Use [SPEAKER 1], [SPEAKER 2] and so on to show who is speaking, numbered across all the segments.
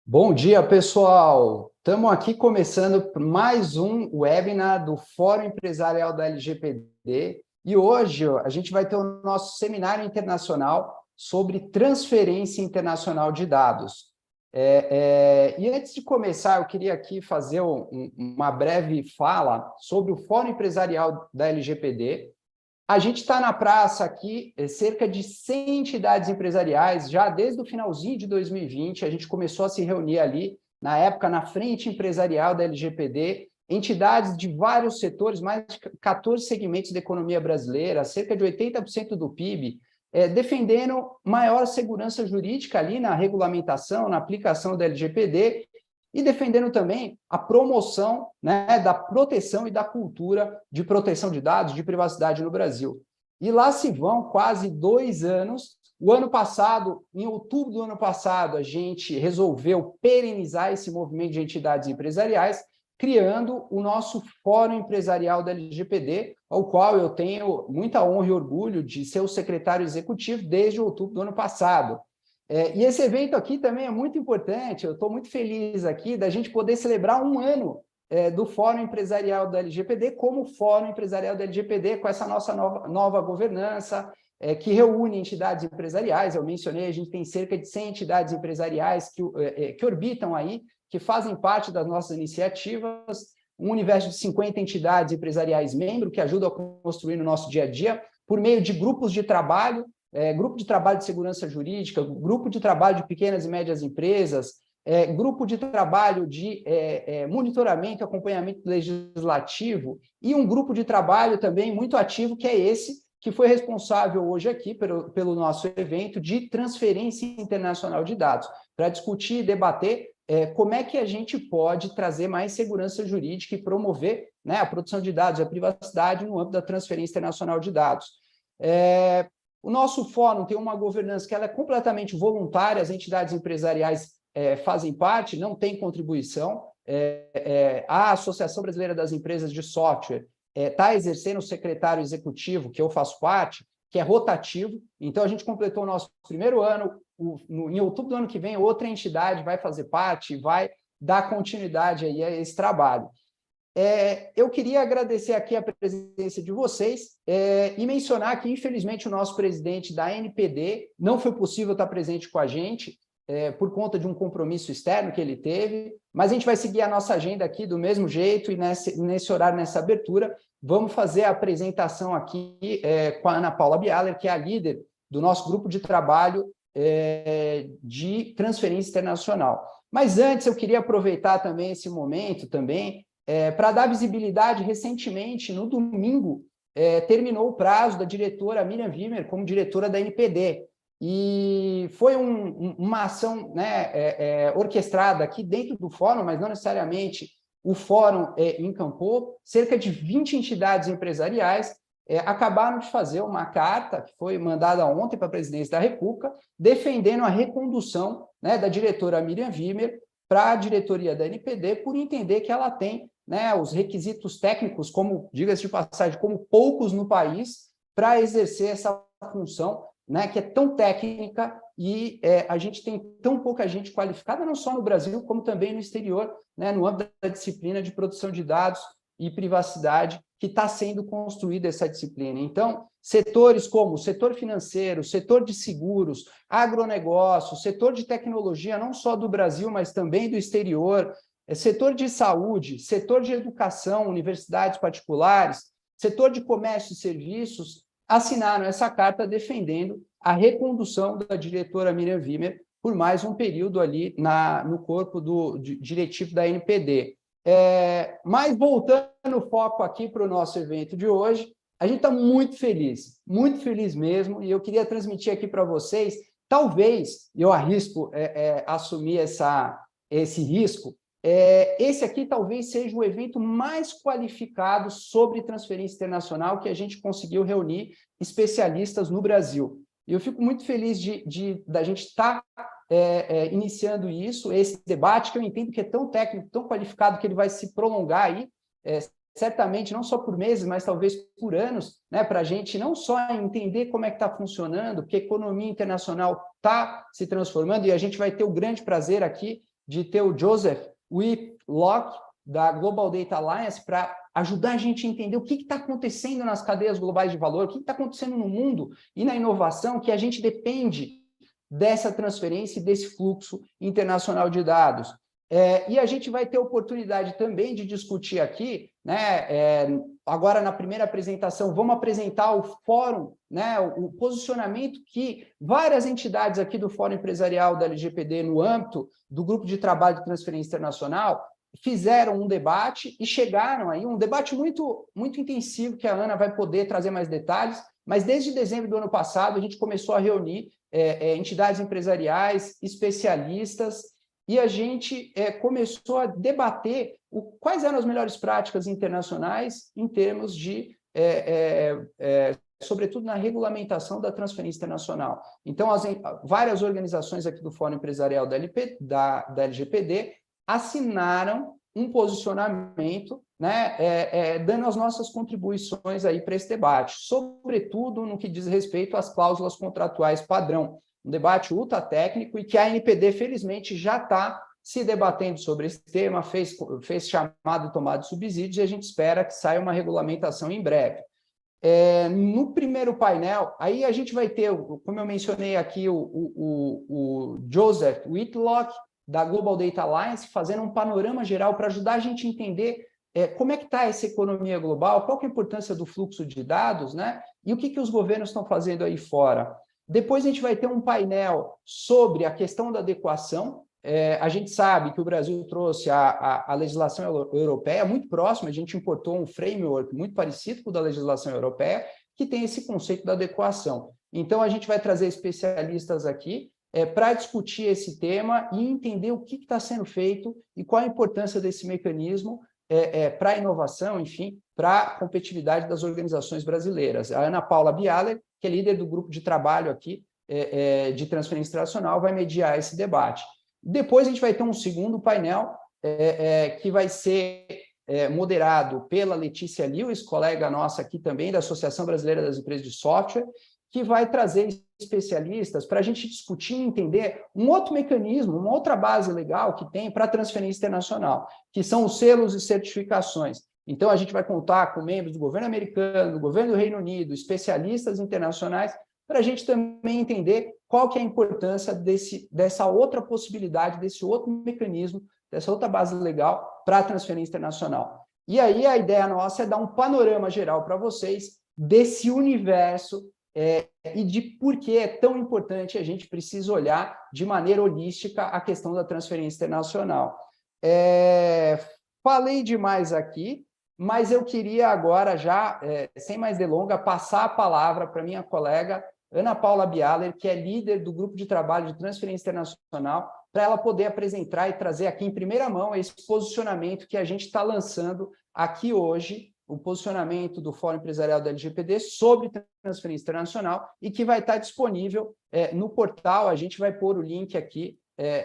[SPEAKER 1] Bom dia, pessoal! Estamos aqui começando mais um webinar do Fórum Empresarial da LGPD e hoje a gente vai ter o nosso Seminário Internacional sobre Transferência Internacional de Dados. E antes de começar, eu queria aqui fazer uma breve fala sobre o Fórum Empresarial da LGPD. A gente está na praça aqui, cerca de 100 entidades empresariais, já desde o finalzinho de 2020, a gente começou a se reunir ali, na época, na frente empresarial da LGPD, entidades de vários setores, mais de 14 segmentos da economia brasileira, cerca de 80% do PIB, defendendo maior segurança jurídica ali na regulamentação, na aplicação da LGPD, e defendendo também a promoção, né, da proteção e da cultura de proteção de dados, de privacidade no Brasil. E lá se vão quase 2 anos. O ano passado, em outubro do ano passado, a gente resolveu perenizar esse movimento de entidades empresariais, criando o nosso Fórum Empresarial da LGPD, ao qual eu tenho muita honra e orgulho de ser o secretário executivo desde outubro do ano passado. E esse evento aqui também é muito importante, eu estou muito feliz aqui da gente poder celebrar um ano do Fórum Empresarial da LGPD como Fórum Empresarial da LGPD, com essa nossa nova governança, que reúne entidades empresariais. Eu mencionei, a gente tem cerca de 100 entidades empresariais que orbitam aí, que fazem parte das nossas iniciativas, um universo de 50 entidades empresariais membros que ajudam a construir no nosso dia a dia, por meio de grupos de trabalho, grupo de trabalho de segurança jurídica, grupo de trabalho de pequenas e médias empresas, grupo de trabalho de monitoramento e acompanhamento legislativo e um grupo de trabalho também muito ativo, que é esse, que foi responsável hoje aqui pelo nosso evento de transferência internacional de dados, para discutir e debater como é que a gente pode trazer mais segurança jurídica e promover, né, a proteção de dados e a privacidade no âmbito da transferência internacional de dados. O nosso fórum tem uma governança que ela é completamente voluntária, as entidades empresariais fazem parte, não tem contribuição. A Associação Brasileira das Empresas de Software está exercendo o secretário executivo, que eu faço parte, que é rotativo. Então, a gente completou o nosso primeiro ano, em outubro do ano que vem, outra entidade vai fazer parte, vai dar continuidade aí a esse trabalho. Eu queria agradecer aqui a presença de vocês e mencionar que, infelizmente, o nosso presidente da NPD não foi possível estar presente com a gente por conta de um compromisso externo que ele teve, mas a gente vai seguir a nossa agenda aqui do mesmo jeito e nesse horário, nessa abertura, vamos fazer a apresentação aqui com a Ana Paula Bialer, que é a líder do nosso grupo de trabalho de transferência internacional. Mas antes, eu queria aproveitar também esse momento também para dar visibilidade. Recentemente, no domingo, terminou o prazo da diretora Miriam Wimmer como diretora da NPD. E foi uma ação, né, orquestrada aqui dentro do fórum, mas não necessariamente o fórum encampou. Cerca de 20 entidades empresariais acabaram de fazer uma carta, que foi mandada ontem para a presidência da República, defendendo a recondução, né, da diretora Miriam Wimmer para a diretoria da NPD, por entender que ela tem, né, os requisitos técnicos, como, diga-se de passagem, como poucos no país, para exercer essa função, né, que é tão técnica e a gente tem tão pouca gente qualificada, não só no Brasil, como também no exterior, né, no âmbito da disciplina de proteção de dados e privacidade, que está sendo construída essa disciplina. Então, setores como o setor financeiro, setor de seguros, agronegócio, setor de tecnologia, não só do Brasil, mas também do exterior, setor de saúde, setor de educação, universidades particulares, setor de comércio e serviços, assinaram essa carta defendendo a recondução da diretora Miriam Wimmer por mais um período ali no corpo diretivo da NPD. Mas voltando o foco aqui para o nosso evento de hoje, a gente está muito feliz mesmo, e eu queria transmitir aqui para vocês, talvez, eu arrisco assumir esse risco, esse aqui talvez seja o evento mais qualificado sobre transferência internacional que a gente conseguiu reunir especialistas no Brasil. E eu fico muito feliz da gente estar iniciando esse debate, que eu entendo que é tão técnico, tão qualificado, que ele vai se prolongar aí, certamente não só por meses, mas talvez por anos, né, para a gente não só entender como é que está funcionando, porque a economia internacional está se transformando, e a gente vai ter o grande prazer aqui de ter o Joseph Whitlock, da Global Data Alliance, para ajudar a gente a entender o que está acontecendo nas cadeias globais de valor, o que está acontecendo no mundo e na inovação, que a gente depende dessa transferência e desse fluxo internacional de dados. E a gente vai ter oportunidade também de discutir aqui, né, agora na primeira apresentação, vamos apresentar o fórum, né, o posicionamento que várias entidades aqui do Fórum Empresarial da LGPD, no âmbito do Grupo de Trabalho de Transferência Internacional, fizeram um debate e chegaram aí, um debate muito, muito intensivo, que a Ana vai poder trazer mais detalhes, mas desde dezembro do ano passado a gente começou a reunir entidades empresariais, especialistas, e a gente começou a debater quais eram as melhores práticas internacionais em termos de, sobretudo, na regulamentação da transferência internacional. Então, várias organizações aqui do Fórum Empresarial da LGPD assinaram um posicionamento, né, dando as nossas contribuições aí para esse debate, sobretudo no que diz respeito às cláusulas contratuais padrão, um debate ultra técnico e que a NPD, felizmente, já está se debatendo sobre esse tema, fez chamado de tomada de subsídios e a gente espera que saia uma regulamentação em breve. No primeiro painel, aí a gente vai ter, como eu mencionei aqui, o Joseph Whitlock, da Global Data Alliance, fazendo um panorama geral para ajudar a gente a entender como é que está essa economia global, qual que é a importância do fluxo de dados, né? E o que os governos estão fazendo aí fora. Depois a gente vai ter um painel sobre a questão da adequação. A gente sabe que o Brasil trouxe a legislação europeia muito próxima, a gente importou um framework muito parecido com o da legislação europeia, que tem esse conceito da adequação. Então, a gente vai trazer especialistas aqui para discutir esse tema e entender o que está sendo feito e qual a importância desse mecanismo para a inovação, enfim, para a competitividade das organizações brasileiras. A Ana Paula Bialer, que é líder do grupo de trabalho aqui de transferência internacional, vai mediar esse debate. Depois a gente vai ter um segundo painel que vai ser moderado pela Letícia Lewis, colega nossa aqui também da Associação Brasileira das Empresas de Software, que vai trazer especialistas para a gente discutir e entender um outro mecanismo, uma outra base legal que tem para a transferência internacional, que são os selos e certificações. Então, a gente vai contar com membros do governo americano, do governo do Reino Unido, especialistas internacionais, para a gente também entender qual que é a importância dessa outra possibilidade, desse outro mecanismo, dessa outra base legal para a transferência internacional. E aí, a ideia nossa é dar um panorama geral para vocês desse universo e de por que é tão importante a gente precisa olhar de maneira holística a questão da transferência internacional. Falei demais aqui, mas eu queria agora já, sem mais delonga, passar a palavra para minha colega Ana Paula Bialer, que é líder do Grupo de Trabalho de Transferência Internacional, para ela poder apresentar e trazer aqui em primeira mão esse posicionamento que a gente está lançando aqui hoje, o posicionamento do Fórum Empresarial da LGPD sobre transferência internacional e que vai estar disponível no portal. A gente vai pôr o link aqui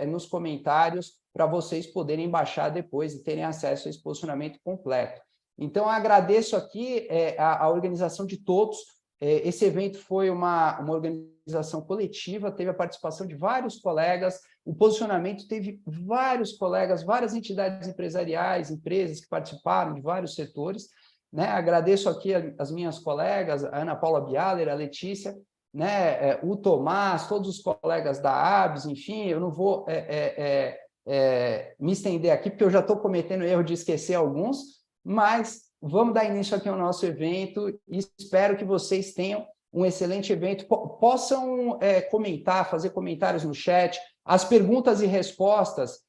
[SPEAKER 1] nos comentários para vocês poderem baixar depois e terem acesso a esse posicionamento completo. Então, agradeço aqui a organização de todos. Esse evento foi uma organização coletiva, teve a participação de vários colegas, o posicionamento teve vários colegas, várias entidades empresariais, empresas que participaram de vários setores, né? Agradeço aqui as minhas colegas, a Ana Paula Bialer, a Letícia, né? O Tomás, todos os colegas da ABS, enfim, eu não vou me estender aqui, porque eu já estou cometendo o erro de esquecer alguns, mas vamos dar início aqui ao nosso evento e espero que vocês tenham um excelente evento, possam comentar, fazer comentários no chat, as perguntas e respostas,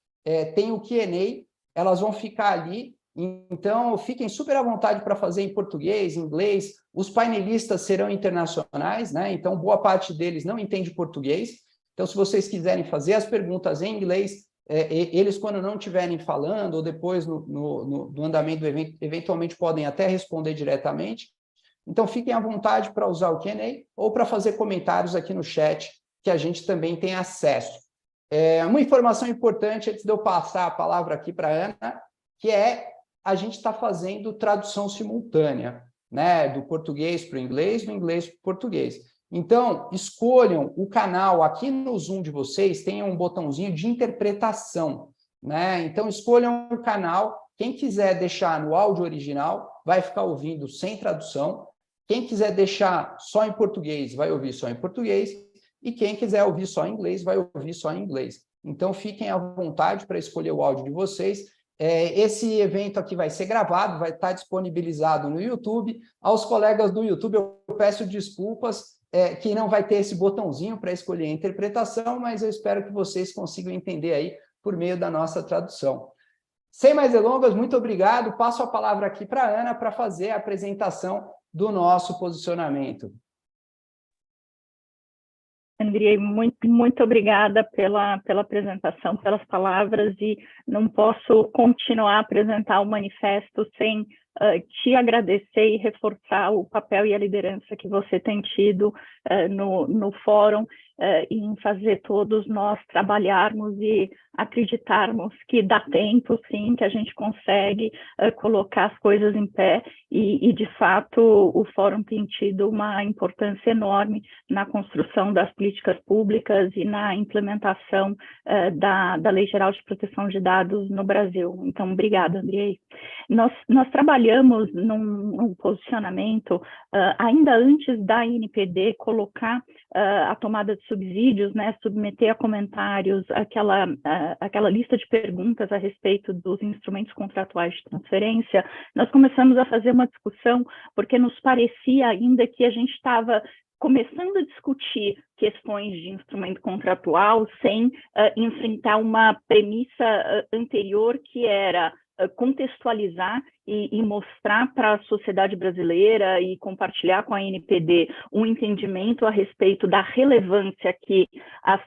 [SPEAKER 1] tem o Q&A, elas vão ficar ali, então fiquem super à vontade para fazer em português, em inglês, os painelistas serão internacionais, né? Então boa parte deles não entende português, então se vocês quiserem fazer as perguntas em inglês, eles, quando não estiverem falando, ou depois no andamento do evento, eventualmente podem até responder diretamente. Então, fiquem à vontade para usar o Q&A ou para fazer comentários aqui no chat, que a gente também tem acesso. Uma informação importante, antes de eu passar a palavra aqui para a Ana, que a gente está fazendo tradução simultânea, né, do português para o inglês, do inglês para o português. Então, escolham o canal, aqui no Zoom de vocês, tem um botãozinho de interpretação. né? Então, escolham um canal. Quem quiser deixar no áudio original, vai ficar ouvindo sem tradução. Quem quiser deixar só em português, vai ouvir só em português. E quem quiser ouvir só em inglês, vai ouvir só em inglês. Então, fiquem à vontade para escolher o áudio de vocês. Esse evento aqui vai ser gravado, vai estar disponibilizado no YouTube. Aos colegas do YouTube, eu peço desculpas, que não vai ter esse botãozinho para escolher a interpretação, mas eu espero que vocês consigam entender aí por meio da nossa tradução. Sem mais delongas, muito obrigado. Passo a palavra aqui para a Ana para fazer a apresentação do nosso posicionamento.
[SPEAKER 2] Andrei, muito obrigada pela apresentação, pelas palavras, e não posso continuar a apresentar o manifesto sem te agradecer e reforçar o papel e a liderança que você tem tido no fórum, em fazer todos nós trabalharmos e acreditarmos que dá tempo, sim, que a gente consegue colocar as coisas em pé, e de fato o fórum tem tido uma importância enorme na construção das políticas públicas e na implementação da Lei Geral de Proteção de Dados no Brasil. Então, obrigada, Andrei. Nós trabalhamos num posicionamento, ainda antes da INPD colocar a tomada de subsídios, né, submeter a comentários aquela lista de perguntas a respeito dos instrumentos contratuais de transferência. Nós começamos a fazer uma discussão, porque nos parecia ainda que a gente estava começando a discutir questões de instrumento contratual sem enfrentar uma premissa anterior, que era contextualizar e mostrar para a sociedade brasileira e compartilhar com a NPD um entendimento a respeito da relevância que as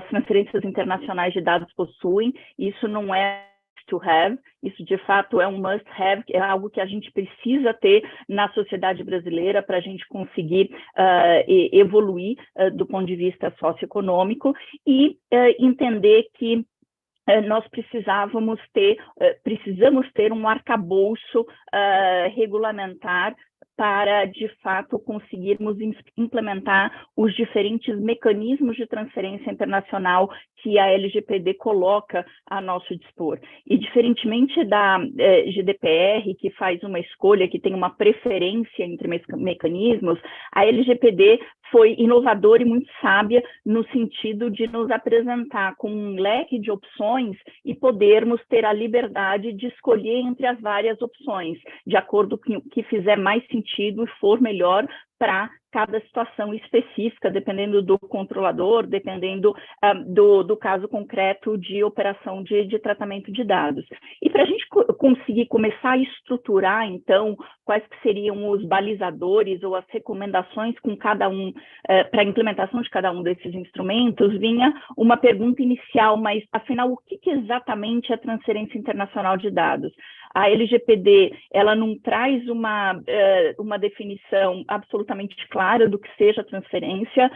[SPEAKER 2] transferências internacionais de dados possuem. Isso não é to have, isso de fato é um must have, é algo que a gente precisa ter na sociedade brasileira para a gente conseguir evoluir do ponto de vista socioeconômico, e entender que nós precisamos ter um arcabouço regulamentar para, de fato, conseguirmos implementar os diferentes mecanismos de transferência internacional que a LGPD coloca a nosso dispor. E, diferentemente da GDPR, que faz uma escolha, que tem uma preferência entre mecanismos, a LGPD foi inovadora e muito sábia no sentido de nos apresentar com um leque de opções e podermos ter a liberdade de escolher entre as várias opções, de acordo com o que fizer mais sentido e for melhor para cada situação específica, dependendo do controlador, dependendo do caso concreto de operação de tratamento de dados. E para a gente conseguir começar a estruturar, então, quais que seriam os balizadores ou as recomendações com cada um, para a implementação de cada um desses instrumentos, vinha uma pergunta inicial, mas, afinal, o que exatamente é transferência internacional de dados? A LGPD, ela não traz uma definição absolutamente clara do que seja transferência.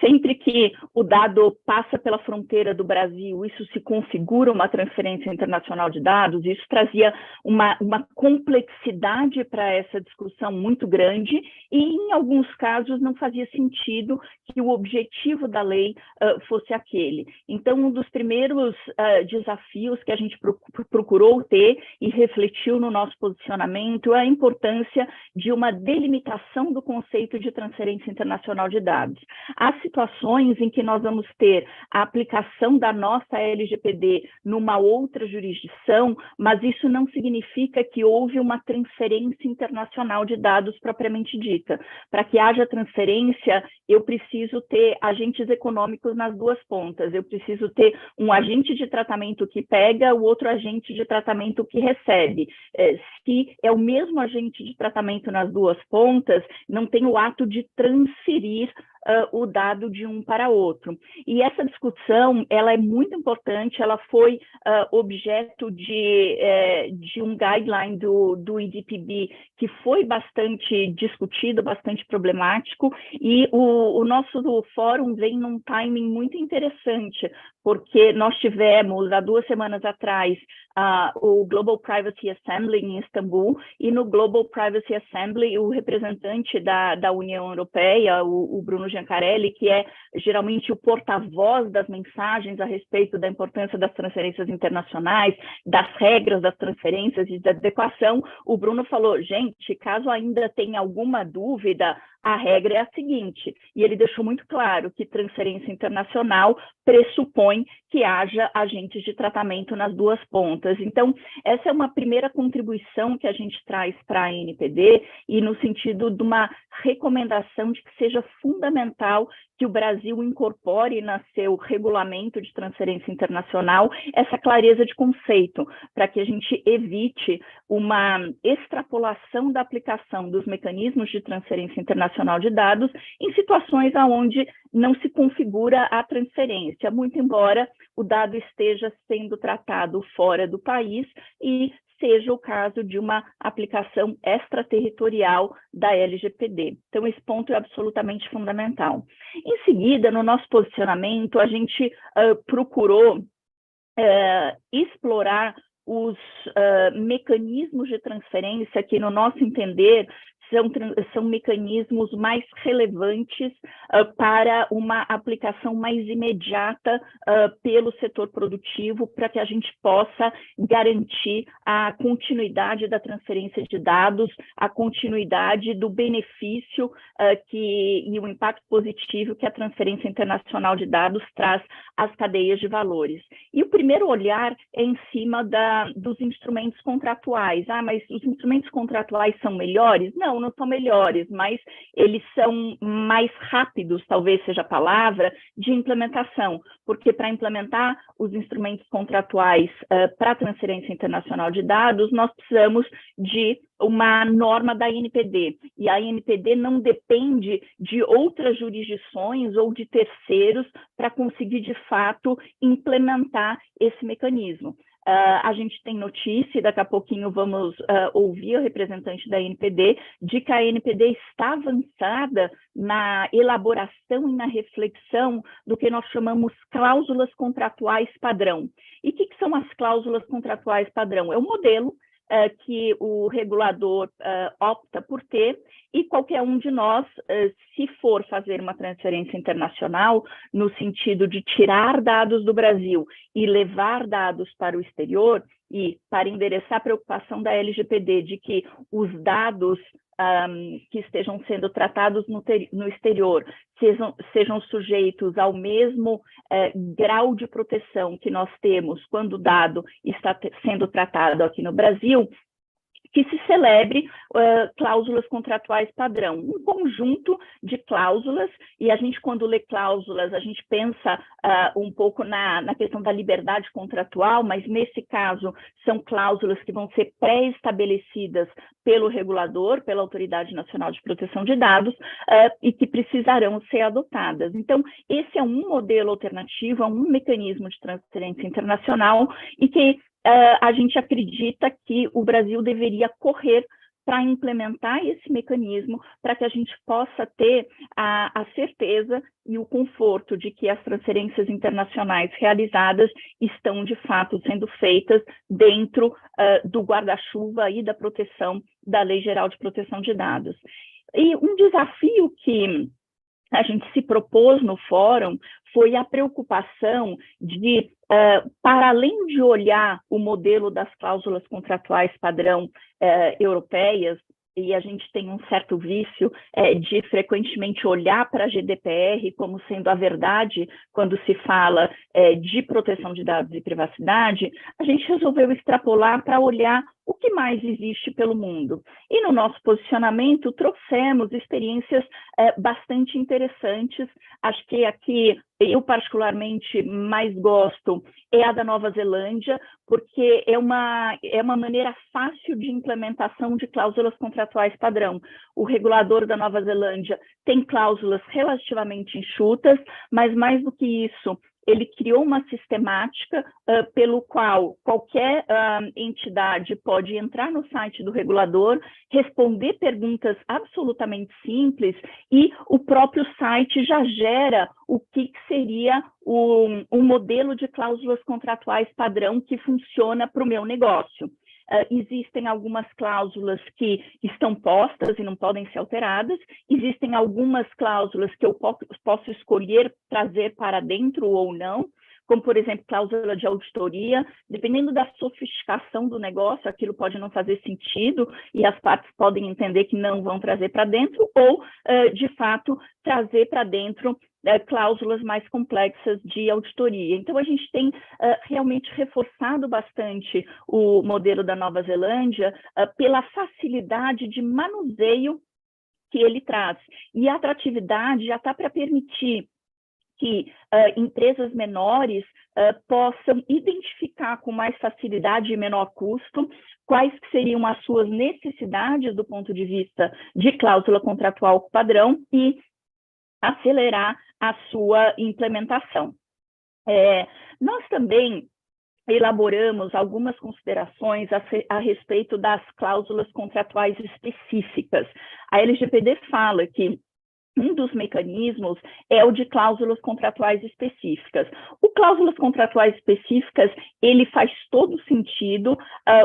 [SPEAKER 2] Sempre que o dado passa pela fronteira do Brasil, isso se configura uma transferência internacional de dados. Isso trazia uma complexidade para essa discussão muito grande, e, em alguns casos, não fazia sentido que o objetivo da lei fosse aquele. Então, um dos primeiros desafios que a gente procurou ter e refletiu no nosso posicionamento é a importância de uma delimitação do conceito de transferência internacional de dados. Há situações em que nós vamos ter a aplicação da nossa LGPD numa outra jurisdição, mas isso não significa que houve uma transferência internacional de dados propriamente dita. Para que haja transferência, eu preciso ter agentes econômicos nas duas pontas. Eu preciso ter um agente de tratamento que pega, o outro agente de tratamento que recebe. Se é o mesmo agente de tratamento nas duas pontas, não tem o ato de transferir o dado de um para outro. E essa discussão, ela é muito importante, ela foi objeto de um guideline do IDPB, que foi bastante discutido, bastante problemático, e o nosso fórum vem num timing muito interessante, porque nós tivemos, há 2 semanas atrás, o Global Privacy Assembly em Istambul, e no Global Privacy Assembly, o representante da União Europeia, o Bruno Giancarelli, que é geralmente o porta-voz das mensagens a respeito da importância das transferências internacionais, das regras das transferências e da adequação, o Bruno falou, gente, caso ainda tenha alguma dúvida, a regra é a seguinte, e ele deixou muito claro que transferência internacional pressupõe que haja agentes de tratamento nas duas pontas. Então, essa é uma primeira contribuição que a gente traz para a NPD, e no sentido de uma recomendação de que seja fundamental que o Brasil incorpore no seu regulamento de transferência internacional essa clareza de conceito, para que a gente evite uma extrapolação da aplicação dos mecanismos de transferência internacional de dados em situações onde não se configura a transferência, muito embora o dado esteja sendo tratado fora do país e seja o caso de uma aplicação extraterritorial da LGPD. Então, esse ponto é absolutamente fundamental. Em seguida, no nosso posicionamento, a gente procurou explorar os mecanismos de transferência que, no nosso entender, são mecanismos mais relevantes para uma aplicação mais imediata pelo setor produtivo, para que a gente possa garantir a continuidade da transferência de dados, a continuidade do benefício e o impacto positivo que a transferência internacional de dados traz às cadeias de valores. E o primeiro olhar é em cima dos instrumentos contratuais. Mas os instrumentos contratuais são melhores? Não são melhores, mas eles são mais rápidos, talvez seja a palavra, de implementação, porque para implementar os instrumentos contratuais para a transferência internacional de dados, nós precisamos de uma norma da ANPD, e a ANPD não depende de outras jurisdições ou de terceiros para conseguir, de fato, implementar esse mecanismo. A gente tem notícia, e daqui a pouquinho vamos ouvir o representante da ANPD, de que a ANPD está avançada na elaboração e na reflexão do que nós chamamos cláusulas contratuais padrão. E o que são as cláusulas contratuais padrão? É um modelo que o regulador opta por ter, e qualquer um de nós, se for fazer uma transferência internacional, no sentido de tirar dados do Brasil e levar dados para o exterior, e para endereçar a preocupação da LGPD de que os dados que estejam sendo tratados no exterior sejam sujeitos ao mesmo grau de proteção que nós temos quando o dado está sendo tratado aqui no Brasil, que se celebre cláusulas contratuais padrão, um conjunto de cláusulas, e a gente, quando lê cláusulas, a gente pensa um pouco na questão da liberdade contratual, mas nesse caso são cláusulas que vão ser pré-estabelecidas pelo regulador, pela Autoridade Nacional de Proteção de Dados, e que precisarão ser adotadas. Então, esse é um modelo alternativo, é um mecanismo de transferência internacional, e que a gente acredita que o Brasil deveria correr para implementar esse mecanismo, para que a gente possa ter a certeza e o conforto de que as transferências internacionais realizadas estão, de fato, sendo feitas dentro do guarda-chuva e da proteção da Lei Geral de Proteção de Dados. E um desafio que a gente se propôs no fórum foi a preocupação de, para além de olhar o modelo das cláusulas contratuais padrão europeias, e a gente tem um certo vício de frequentemente olhar para a GDPR como sendo a verdade quando se fala de proteção de dados e privacidade, a gente resolveu extrapolar para olhar o que mais existe pelo mundo. E no nosso posicionamento trouxemos experiências bastante interessantes. Acho que aqui eu particularmente mais gosto é a da Nova Zelândia, porque é uma maneira fácil de implementação de cláusulas contratuais padrão. O regulador da Nova Zelândia tem cláusulas relativamente enxutas, mas mais do que isso, ele criou uma sistemática pelo qual qualquer entidade pode entrar no site do regulador, responder perguntas absolutamente simples, e o próprio site já gera o que seria um modelo de cláusulas contratuais padrão que funciona para o meu negócio. existem algumas cláusulas que estão postas e não podem ser alteradas, existem algumas cláusulas que eu posso escolher trazer para dentro ou não, como, por exemplo, cláusula de auditoria. Dependendo da sofisticação do negócio, aquilo pode não fazer sentido e as partes podem entender que não vão trazer para dentro, ou, de fato, trazer para dentro cláusulas mais complexas de auditoria. Então, a gente tem realmente reforçado bastante o modelo da Nova Zelândia pela facilidade de manuseio que ele traz. E a atratividade já está para permitir que empresas menores possam identificar com mais facilidade e menor custo quais que seriam as suas necessidades do ponto de vista de cláusula contratual padrão e acelerar a sua implementação. Nós também elaboramos algumas considerações a respeito das cláusulas contratuais específicas. A LGPD fala que um dos mecanismos é o de cláusulas contratuais específicas. O cláusulas contratuais específicas, ele faz todo sentido,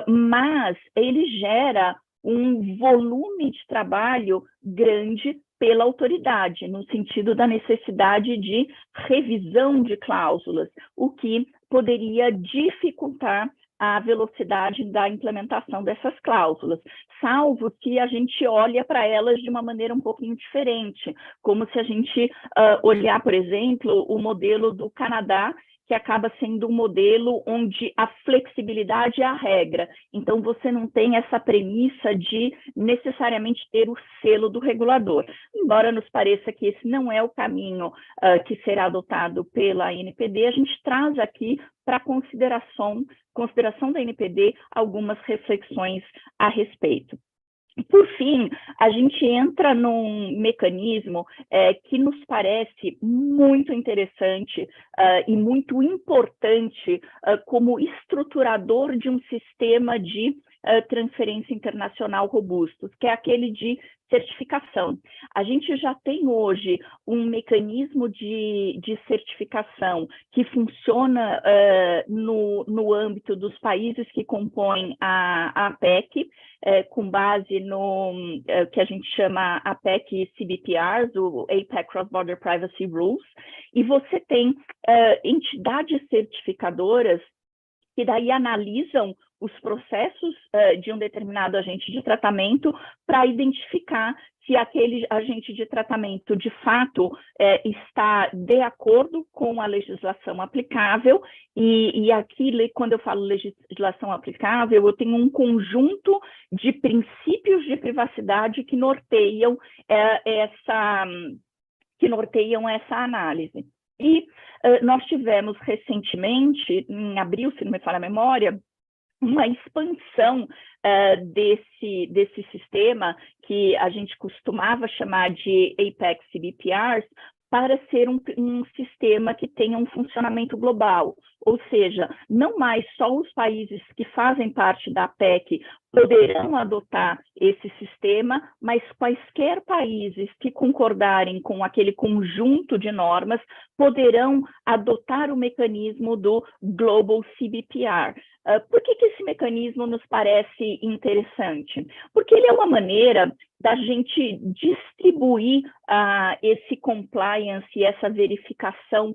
[SPEAKER 2] mas ele gera um volume de trabalho grande pela autoridade, no sentido da necessidade de revisão de cláusulas, o que poderia dificultar a velocidade da implementação dessas cláusulas, salvo que a gente olha para elas de uma maneira um pouquinho diferente, como se a gente olhar, por exemplo, o modelo do Canadá, que acaba sendo um modelo onde a flexibilidade é a regra. Então, você não tem essa premissa de necessariamente ter o selo do regulador. Embora nos pareça que esse não é o caminho que será adotado pela NPD, a gente traz aqui para consideração da NPD algumas reflexões a respeito. Por fim, a gente entra num mecanismo que nos parece muito interessante e muito importante como estruturador de um sistema de transferência internacional robusto, que é aquele de certificação. A gente já tem hoje um mecanismo de certificação que funciona no âmbito dos países que compõem a APEC, com base no que a gente chama APEC CBPRs, o APEC Cross Border Privacy Rules, e você tem entidades certificadoras que daí analisam os processos de um determinado agente de tratamento para identificar se aquele agente de tratamento, de fato, está de acordo com a legislação aplicável. E aqui, quando eu falo legislação aplicável, eu tenho um conjunto de princípios de privacidade que norteiam essa análise. E nós tivemos recentemente, em abril, se não me falha a memória, uma expansão desse sistema que a gente costumava chamar de APEC CBPRs para ser um sistema que tenha um funcionamento global. Ou seja, não mais só os países que fazem parte da APEC poderão adotar esse sistema, mas quaisquer países que concordarem com aquele conjunto de normas poderão adotar o mecanismo do Global CBPR. Por que esse mecanismo nos parece interessante? Porque ele é uma maneira da gente distribuir esse compliance e essa verificação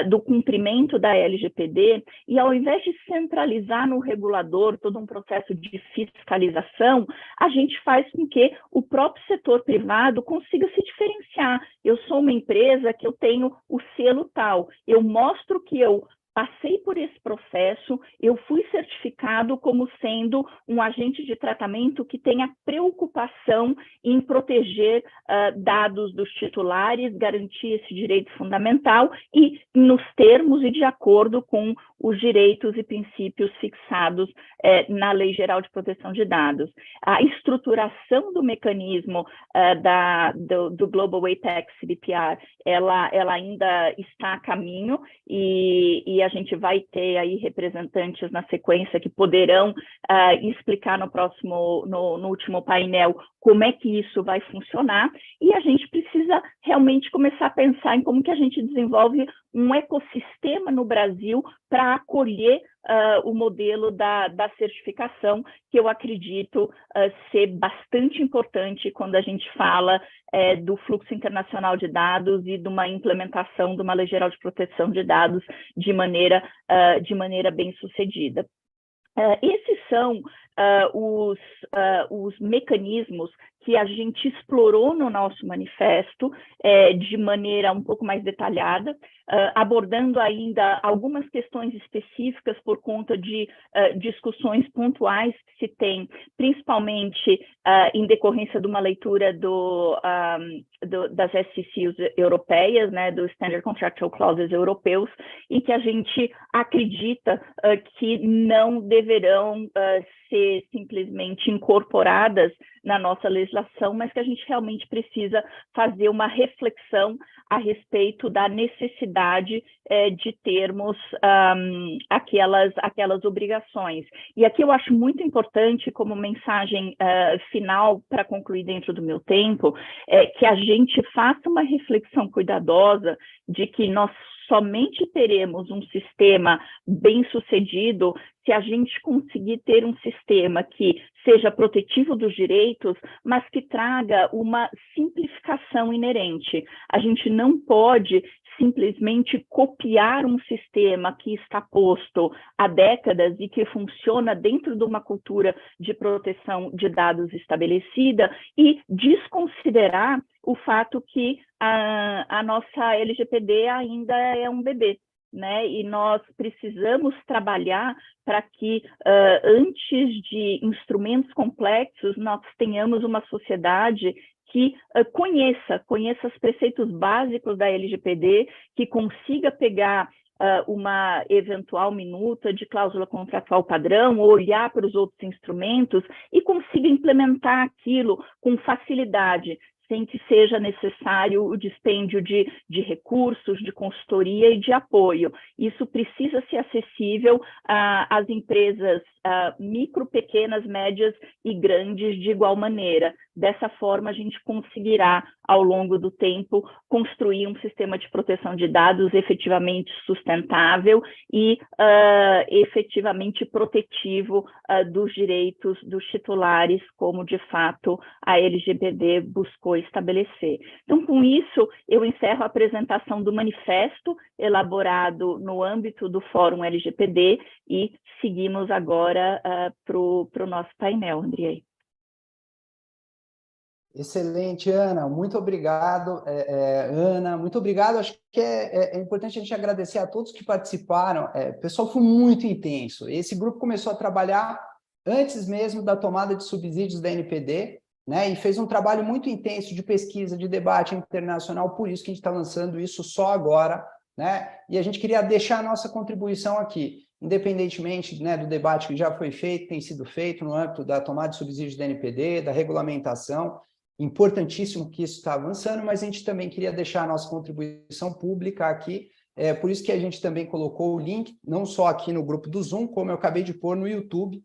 [SPEAKER 2] do cumprimento da LGPD, e ao invés de centralizar no regulador todo um processo de fiscalização, a gente faz com que o próprio setor privado consiga se diferenciar. Eu sou uma empresa que eu tenho o selo tal, eu mostro que eu passei por esse processo, eu fui certificado como sendo um agente de tratamento que tenha preocupação em proteger dados dos titulares, garantir esse direito fundamental e nos termos e de acordo com os direitos e princípios fixados na Lei Geral de Proteção de Dados. A estruturação do mecanismo do Global APEC CBPR, ela ainda está a caminho e a gente vai ter aí representantes na sequência que poderão explicar no último painel como é que isso vai funcionar, e a gente precisa realmente começar a pensar em como que a gente desenvolve um ecossistema no Brasil para acolher o modelo da certificação, que eu acredito ser bastante importante quando a gente fala do fluxo internacional de dados e de uma implementação de uma Lei Geral de Proteção de Dados de maneira bem sucedida. Esses são os mecanismos que a gente explorou no nosso manifesto de maneira um pouco mais detalhada, abordando ainda algumas questões específicas por conta de discussões pontuais que se tem, principalmente em decorrência de uma leitura das SCCs europeias, né, do Standard Contractual Clauses europeus, em que a gente acredita que não deverão ser simplesmente incorporadas na nossa legislação, mas que a gente realmente precisa fazer uma reflexão a respeito da necessidade de termos aquelas obrigações. E aqui eu acho muito importante, como mensagem final para concluir dentro do meu tempo, que a gente faça uma reflexão cuidadosa de que nós somente teremos um sistema bem-sucedido se a gente conseguir ter um sistema que seja protetivo dos direitos, mas que traga uma simplificação inerente. A gente não pode simplesmente copiar um sistema que está posto há décadas e que funciona dentro de uma cultura de proteção de dados estabelecida e desconsiderar o fato que a nossa LGPD ainda é um bebê, né? E nós precisamos trabalhar para que, antes de instrumentos complexos, nós tenhamos uma sociedade que conheça os preceitos básicos da LGPD, que consiga pegar uma eventual minuta de cláusula contratual padrão, ou olhar para os outros instrumentos e consiga implementar aquilo com facilidade, sem que seja necessário o dispêndio de recursos, de consultoria e de apoio. Isso precisa ser acessível às empresas micro, pequenas, médias e grandes de igual maneira. Dessa forma, a gente conseguirá, ao longo do tempo, construir um sistema de proteção de dados efetivamente sustentável e efetivamente protetivo dos direitos dos titulares, como, de fato, a LGPD buscou estabelecer. Então, com isso, eu encerro a apresentação do manifesto elaborado no âmbito do Fórum LGPD e seguimos agora para o nosso painel, Andrei.
[SPEAKER 1] Excelente, Ana. Muito obrigado, Ana. Muito obrigado. Acho que é importante a gente agradecer a todos que participaram. O pessoal foi muito intenso. Esse grupo começou a trabalhar antes mesmo da tomada de subsídios da NPD, né? E fez um trabalho muito intenso de pesquisa, de debate internacional. Por isso que a gente está lançando isso só agora, né? E a gente queria deixar a nossa contribuição aqui, independentemente, né, do debate que já foi feito, tem sido feito no âmbito da tomada de subsídios da NPD, da regulamentação. Importantíssimo que isso está avançando, mas a gente também queria deixar a nossa contribuição pública aqui, por isso que a gente também colocou o link, não só aqui no grupo do Zoom, como eu acabei de pôr no YouTube,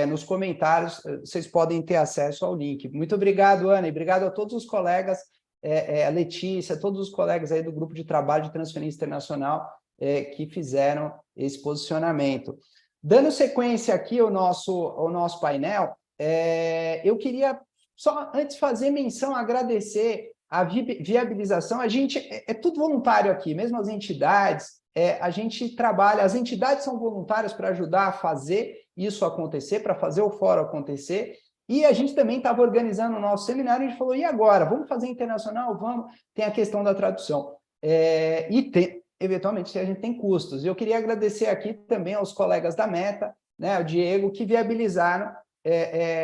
[SPEAKER 1] nos comentários, vocês podem ter acesso ao link. Muito obrigado, Ana, e obrigado a todos os colegas, a Letícia, todos os colegas aí do grupo de trabalho de transferência internacional que fizeram esse posicionamento. Dando sequência aqui ao nosso painel, eu queria só antes fazer menção, agradecer a viabilização. A gente é tudo voluntário aqui, mesmo as entidades, a gente trabalha, as entidades são voluntárias para ajudar a fazer isso acontecer, para fazer o fórum acontecer, e a gente também estava organizando o nosso seminário, e a gente falou, e agora? Vamos fazer internacional? Vamos. Tem a questão da tradução. Eventualmente, a gente tem custos. E eu queria agradecer aqui também aos colegas da Meta, né, o Diego, que viabilizaram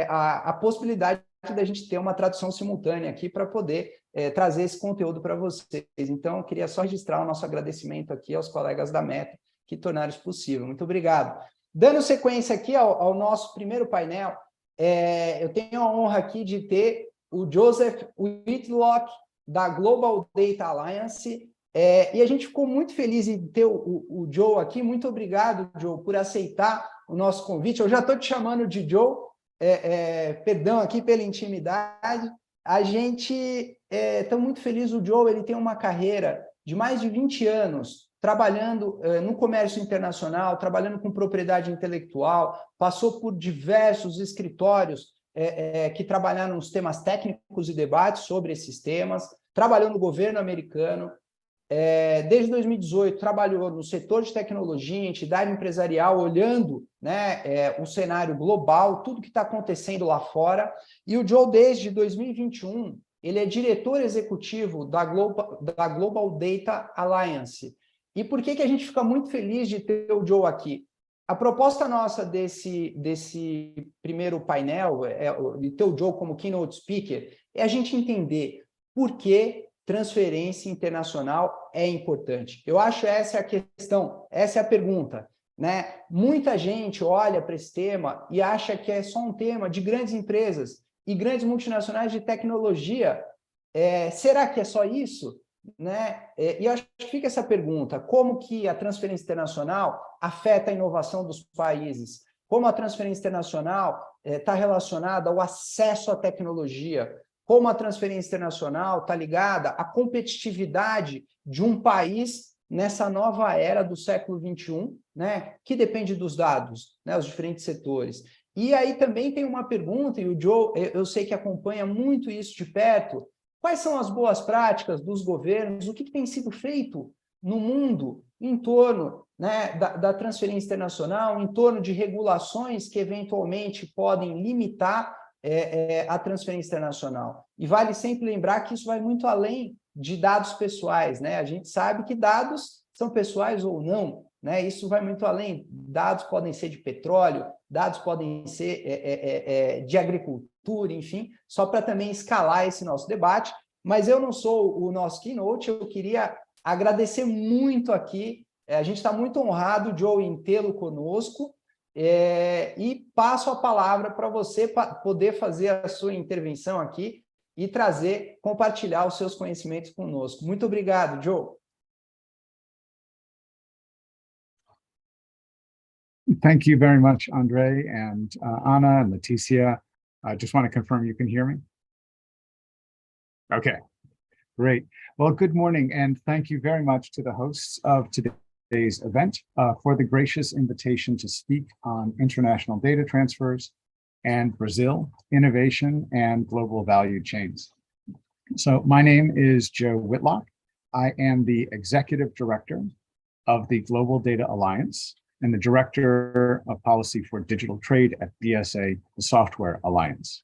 [SPEAKER 1] a possibilidade da gente ter uma tradução simultânea aqui para poder trazer esse conteúdo para vocês. Então, eu queria só registrar o nosso agradecimento aqui aos colegas da Meta que tornaram isso possível. Muito obrigado. Dando sequência aqui ao nosso primeiro painel, eu tenho a honra aqui de ter o Joseph Whitlock, da Global Data Alliance, e a gente ficou muito feliz em ter o Joe aqui. Muito obrigado, Joe, por aceitar o nosso convite. Eu já estou te chamando de Joe, perdão aqui pela intimidade. A gente está muito feliz. O Joe ele tem uma carreira de mais de 20 anos trabalhando no comércio internacional, trabalhando com propriedade intelectual, passou por diversos escritórios que trabalharam nos temas técnicos e debates sobre esses temas, trabalhou no governo americano, desde 2018 trabalhou no setor de tecnologia, entidade empresarial, olhando, né, o cenário global, tudo que está acontecendo lá fora, e o Joe, desde 2021, ele é diretor executivo da Global Data Alliance. E por que a gente fica muito feliz de ter o Joe aqui? A proposta nossa desse primeiro painel, de ter o Joe como keynote speaker, é a gente entender por que transferência internacional é importante. Eu acho essa é a questão, essa é a pergunta, né? Muita gente olha para esse tema e acha que é só um tema de grandes empresas e grandes multinacionais de tecnologia. Será que é só isso? Né? E eu acho que fica essa pergunta: como que a transferência internacional afeta a inovação dos países? Como a transferência internacional está relacionada ao acesso à tecnologia? Como a transferência internacional está ligada à competitividade de um país nessa nova era do século XXI, né, que depende dos dados, né, os diferentes setores. E aí também tem uma pergunta, e o Joe, eu sei que acompanha muito isso de perto: quais são as boas práticas dos governos, o que tem sido feito no mundo em torno, né, da transferência internacional, em torno de regulações que eventualmente podem limitar a transferência internacional. E vale sempre lembrar que isso vai muito além de dados pessoais, né? A gente sabe que dados são pessoais ou não, né? Isso vai muito além. Dados podem ser de petróleo, dados podem ser de agricultura, enfim, só para também escalar esse nosso debate. Mas eu não sou o nosso keynote, eu queria agradecer muito aqui. A gente está muito honrado, Joe, em tê-lo conosco. E passo a palavra para você poder fazer a sua intervenção aqui e compartilhar os seus conhecimentos conosco. Muito obrigado, Joe.
[SPEAKER 3] Thank you very much, Andre and Anna and Leticia. I just want to confirm you can hear me. Okay, great. Well, good morning, and thank you very much to the hosts of today's event for the gracious invitation to speak on international data transfers and Brazil, innovation and global value chains. So my name is Joe Whitlock. I am the Executive Director of the Global Data Alliance and the Director of Policy for Digital Trade at BSA, the Software Alliance.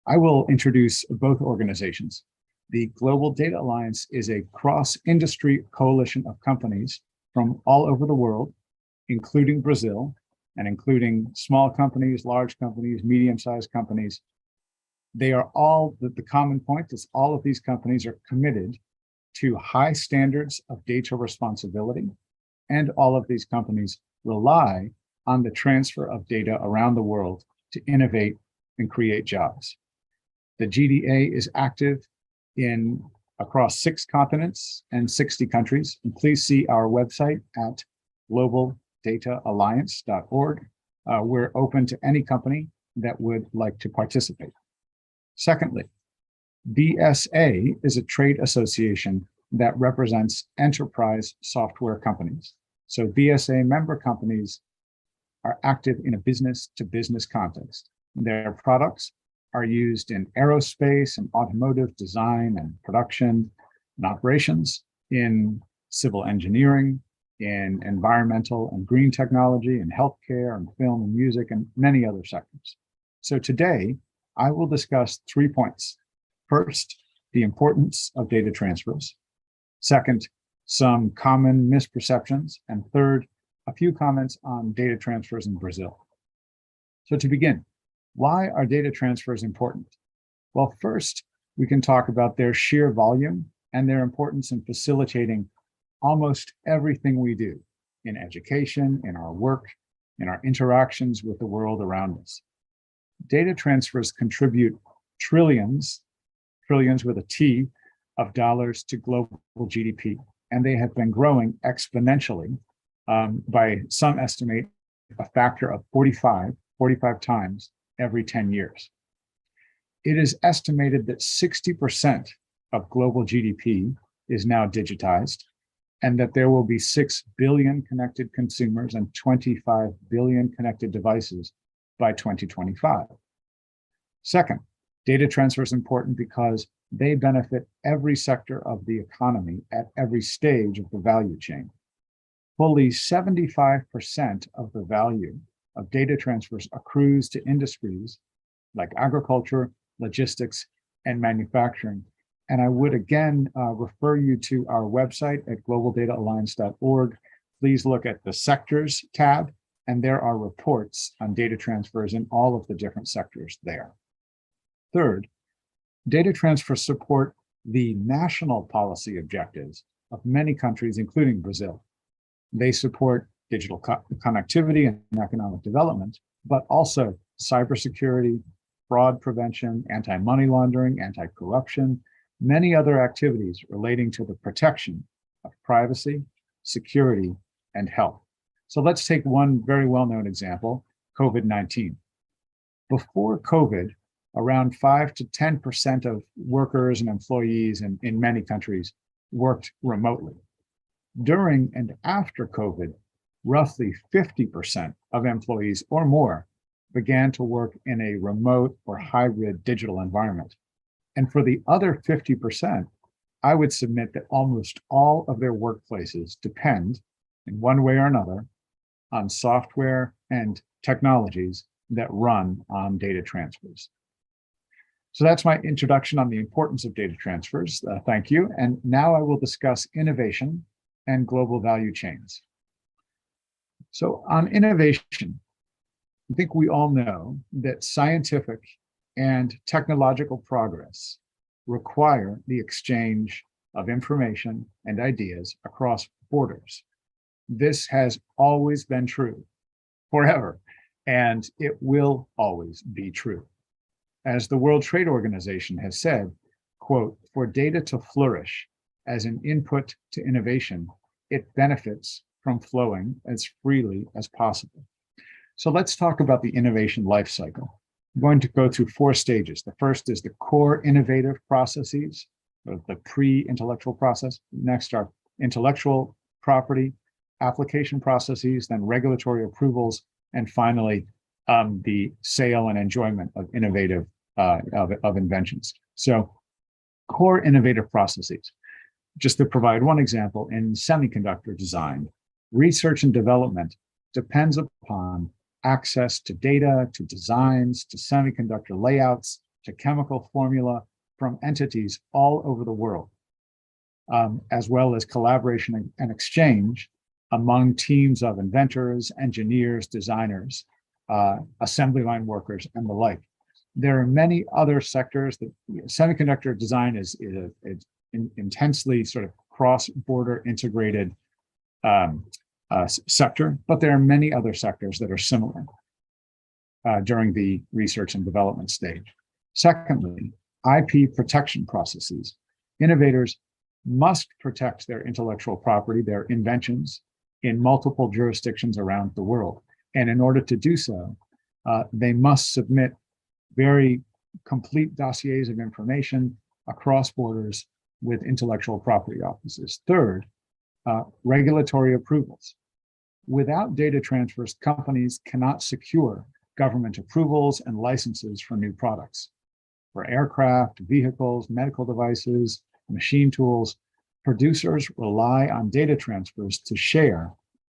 [SPEAKER 3] I will introduce both organizations. The Global Data Alliance is a cross-industry coalition of companies from all over the world, including Brazil, and including small companies, large companies, medium-sized companies. They are all, the common point is all of these companies are committed to high standards of data responsibility, and all of these companies rely on the transfer of data around the world to innovate and create jobs. The GDA is active across 6 continents and 60 countries. And please see our website at globaldataalliance.org. We're open to any company that would like to participate. Secondly, BSA is a trade association that represents enterprise software companies. So BSA member companies are active in a business-to-business context. Their products are used in aerospace and automotive design and production and operations, in civil engineering, in environmental and green technology, in healthcare and film and music, and many other sectors. So today, I will discuss 3 points. First, the importance of data transfers. Second, some common misperceptions. And third, a few comments on data transfers in Brazil. So to begin, why are data transfers important? Well, first, we can talk about their sheer volume and their importance in facilitating almost everything we do in education, in our work, in our interactions with the world around us. Data transfers contribute trillions with a T, of dollars to global GDP, and they have been growing exponentially by some estimate a factor of 45 times every 10 years. It is estimated that 60% of global GDP is now digitized, and that there will be 6 billion connected consumers and 25 billion connected devices by 2025. Second, data transfer is important because they benefit every sector of the economy at every stage of the value chain. Fully 75% of the value of data transfers accrues to industries like agriculture, logistics, and manufacturing. And I would again refer you to our website at globaldataalliance.org. Please look at the sectors tab, and there are reports on data transfers in all of the different sectors there. Third, data transfers support the national policy objectives of many countries, including Brazil. They support digital connectivity and economic development, but also cybersecurity, fraud prevention, anti-money laundering, anti-corruption, many other activities relating to the protection of privacy, security, and health. So let's take one very well-known example, COVID-19. Before COVID, around 5 to 10% of workers and employees in many countries worked remotely. During and after COVID, roughly 50% of employees or more began to work in a remote or hybrid digital environment. And for the other 50%, I would submit that almost all of their workplaces depend, in one way or another, on software and technologies that run on data transfers. So that's my introduction on the importance of data transfers. Thank you. And now I will discuss innovation and global value chains. So on innovation, I think we all know that scientific and technological progress require the exchange of information and ideas across borders. This has always been true, forever, and it will always be true. As the World Trade Organization has said, quote, for data to flourish as an input to innovation, it benefits from flowing as freely as possible. So let's talk about the innovation life cycle. I'm going to go through 4 stages. The first is the core innovative processes, the pre-intellectual process. Next are intellectual property, application processes, then regulatory approvals, and finally, the sale and enjoyment of innovative of inventions. So core innovative processes. Just to provide one example, in semiconductor design, research and development depends upon access to data, to designs, to semiconductor layouts, to chemical formula from entities all over the world, as well as collaboration and exchange among teams of inventors, engineers, designers, assembly line workers, and the like. There are many other sectors that semiconductor design is intensely sort of cross-border integrated sector, but there are many other sectors that are similar during the research and development stage. Secondly, IP protection processes. Innovators must protect their intellectual property, their inventions, in multiple jurisdictions around the world. And in order to do so, they must submit very complete dossiers of information across borders with intellectual property offices. Third, regulatory approvals. Without data transfers, companies cannot secure government approvals and licenses for new products. For aircraft, vehicles, medical devices, machine tools, producers rely on data transfers to share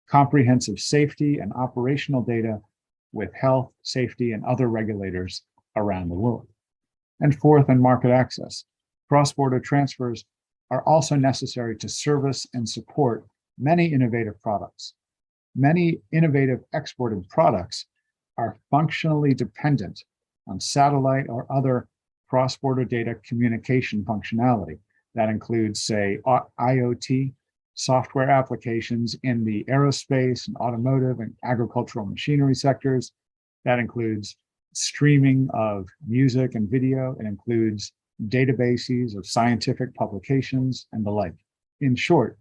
[SPEAKER 3] comprehensive safety and operational data with health, safety, and other regulators around the world. And fourth, in market access. Cross-border transfers are also necessary to service and support many innovative products. Many innovative exported products are functionally dependent on satellite or other cross-border data communication functionality. That includes, say, IoT, software applications in the aerospace and automotive and agricultural machinery sectors. That includes streaming of music and video. It includes databases of scientific publications and the like. In short,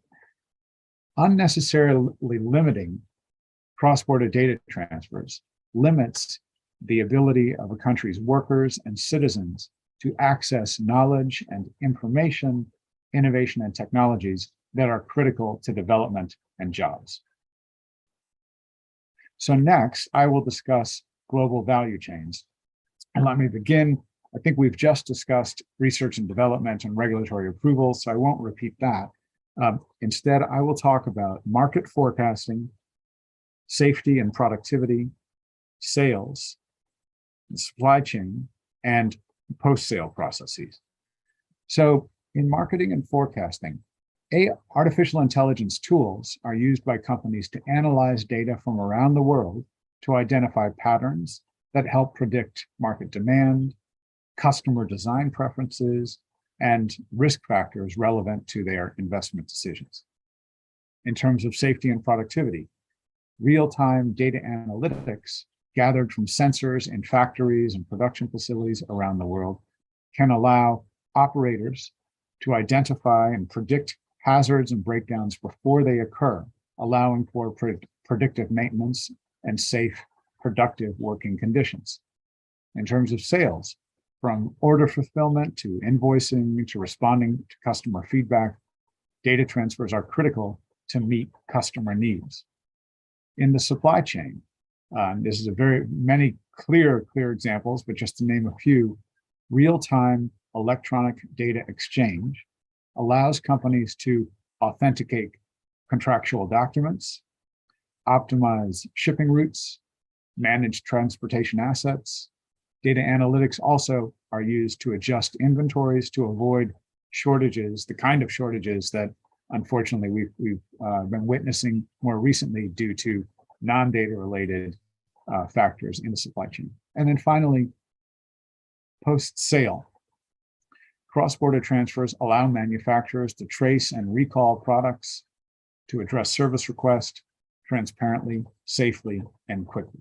[SPEAKER 3] unnecessarily limiting cross-border data transfers limits the ability of a country's workers and citizens to access knowledge and information, innovation, and technologies that are critical to development and jobs. So next, I will discuss global value chains. And let me begin. I think we've just discussed research and development and regulatory approval, so I won't repeat that. Instead, I will talk about market forecasting, safety and productivity, sales, the supply chain, and post-sale processes. So in marketing and forecasting, artificial intelligence tools are used by companies to analyze data from around the world to identify patterns that help predict market demand, customer design preferences, and risk factors relevant to their investment decisions. In terms of safety and productivity, real-time data analytics gathered from sensors in factories and production facilities around the world can allow operators to identify and predict hazards and breakdowns before they occur, allowing for predictive maintenance and safe, productive working conditions. In terms of sales, from order fulfillment to invoicing to responding to customer feedback, data transfers are critical to meet customer needs. In the supply chain, this is a very many clear examples, but just to name a few, real-time electronic data exchange allows companies to authenticate contractual documents, optimize shipping routes, manage transportation assets. Data analytics also are used to adjust inventories to avoid shortages, the kind of shortages that unfortunately we've been witnessing more recently due to non-data related factors in the supply chain. And then finally, post-sale. Cross-border transfers allow manufacturers to trace and recall products, to address service requests transparently, safely, and quickly.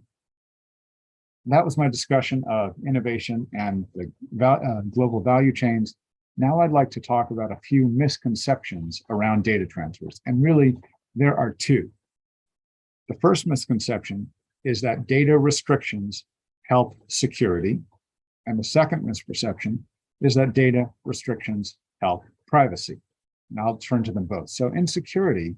[SPEAKER 3] That was my discussion of innovation and the global value chains. Now I'd like to talk about a few misconceptions around data transfers. And really, there are two. The first misconception is that data restrictions help security. And the second misperception is that data restrictions help privacy. And I'll turn to them both. So in security,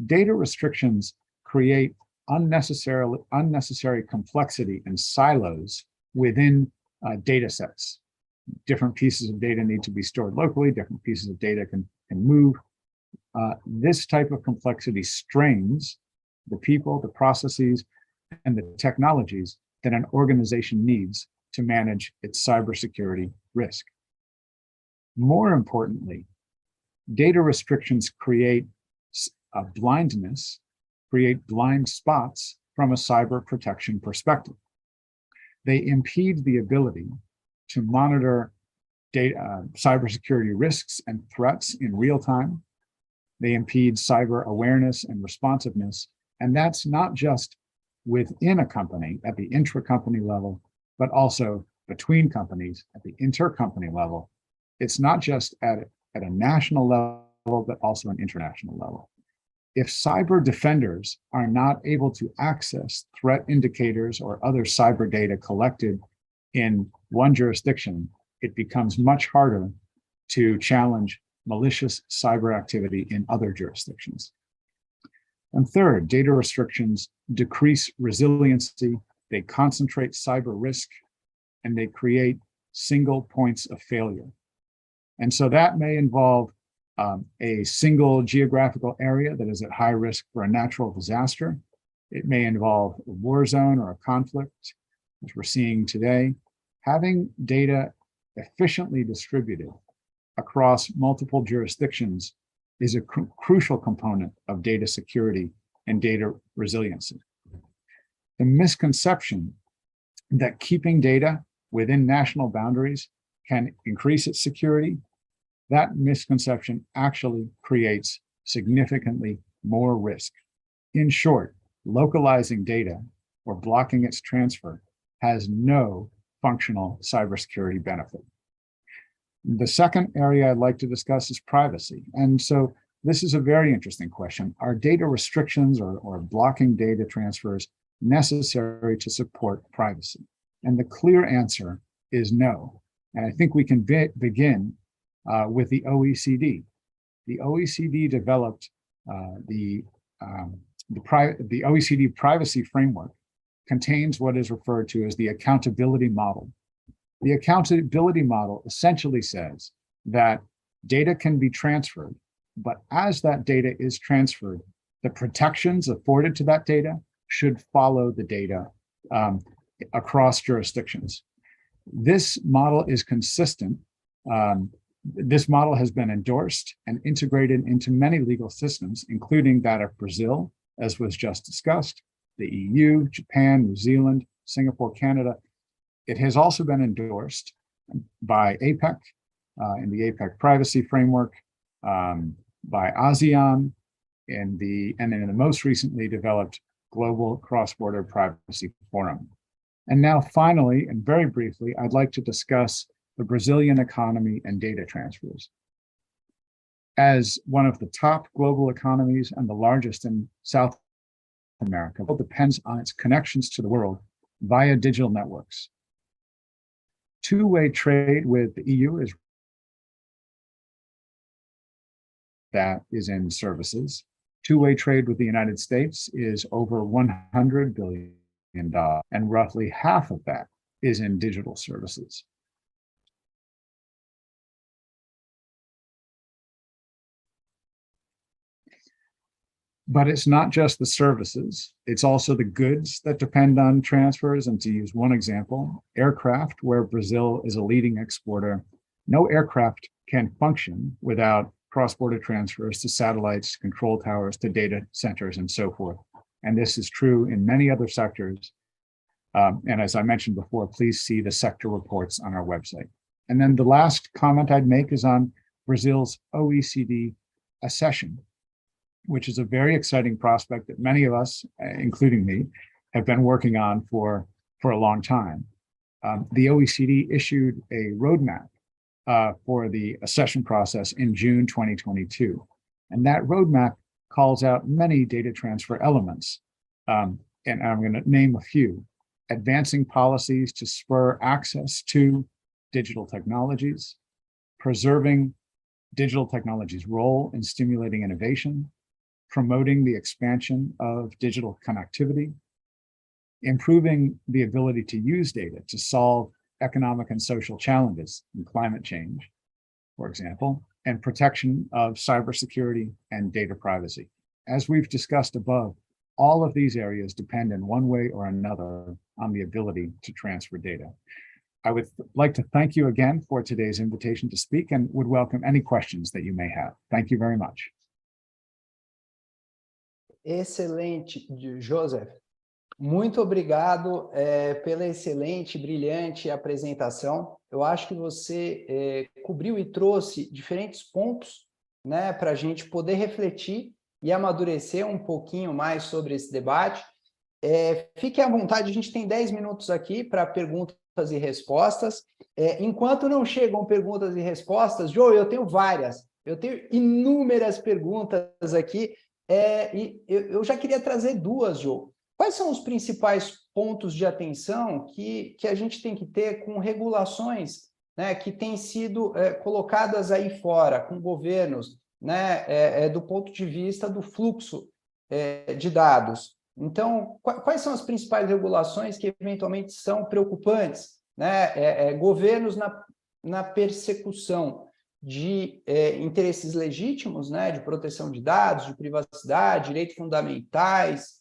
[SPEAKER 3] data restrictions create unnecessary complexity and silos within data sets. Different pieces of data need to be stored locally, different pieces of data can move. This type of complexity strains the people, the processes, and the technologies that an organization needs to manage its cybersecurity risk. More importantly, data restrictions create blindness, create blind spots from a cyber protection perspective. They impede the ability to monitor cybersecurity risks and threats in real time. They impede cyber awareness and responsiveness. And that's not just within a company at the intra-company level, but also between companies at the intercompany level. It's not just at a national level, but also an international level. If cyber defenders are not able to access threat indicators or other cyber data collected in one jurisdiction, it becomes much harder to challenge malicious cyber activity in other jurisdictions. And third, data restrictions decrease resiliency, they concentrate cyber risk, and they create single points of failure. And so that may involve a single geographical area that is at high risk for a natural disaster. It may involve a war zone or a conflict, which we're seeing today. Having data efficiently distributed across multiple jurisdictions is a crucial component of data security and data resiliency. The misconception that keeping data within national boundaries can increase its security, that misconception actually creates significantly more risk. In short, localizing data or blocking its transfer has no functional cybersecurity benefit. The second area I'd like to discuss is privacy. And so this is a very interesting question. Are data restrictions or blocking data transfers necessary to support privacy? And the clear answer is no. And I think we can begin with the OECD. the OECD developed the OECD privacy framework contains what is referred to as the accountability model. The accountability model essentially says that data can be transferred, but as that data is transferred, the protections afforded to that data should follow the data across jurisdictions. This model is consistent. This model has been endorsed and integrated into many legal systems, including that of Brazil, as was just discussed, the EU, Japan, New Zealand, Singapore, Canada. It has also been endorsed by APEC in the APEC privacy framework, by ASEAN, and in the most recently developed Global Cross-Border Privacy Forum. And now finally, and very briefly, I'd like to discuss the Brazilian economy and data transfers. As one of the top global economies and the largest in South America, it depends on its connections to the world via digital networks. Two-way trade with the EU is in services. Two-way trade with the United States is over $100 billion, and roughly half of that is in digital services. But it's not just the services, it's also the goods that depend on transfers. And to use one example, aircraft, where Brazil is a leading exporter, no aircraft can function without cross-border transfers to satellites, control towers, to data centers, and so forth. And this is true in many other sectors. And as I mentioned before, please see the sector reports on our website. And then the last comment I'd make is on Brazil's OECD accession, which is a very exciting prospect that many of us, including me, have been working on for a long time. The OECD issued a roadmap for the accession process in June 2022. And that roadmap calls out many data transfer elements. And I'm going to name a few: advancing policies to spur access to digital technologies, preserving digital technologies' role in stimulating innovation, promoting the expansion of digital connectivity, improving the ability to use data to solve economic and social challenges in climate change, for example, and protection of cybersecurity and data privacy. As we've discussed above, all of these areas depend in one way or another on the ability to transfer data. I would like to thank you again for today's invitation to speak and would welcome any questions that you may have. Thank you very much.
[SPEAKER 1] Excelente, Joseph. Muito obrigado pela excelente, brilhante apresentação. Eu acho que você cobriu e trouxe diferentes pontos, né, para a gente poder refletir e amadurecer um pouquinho mais sobre esse debate. Fique à vontade, a gente tem 10 minutos aqui para perguntas e respostas. Enquanto não chegam perguntas e respostas, Joe, eu tenho várias, eu tenho inúmeras perguntas aqui, e eu já queria trazer duas, Joe. Quais são os principais pontos de atenção que a gente tem que ter com regulações, né, que têm sido colocadas aí fora, com governos, né, do ponto de vista do fluxo de dados? Então, quais são as principais regulações que eventualmente são preocupantes, né? Governos na persecução de interesses legítimos, né, de proteção de dados, de privacidade, direitos fundamentais,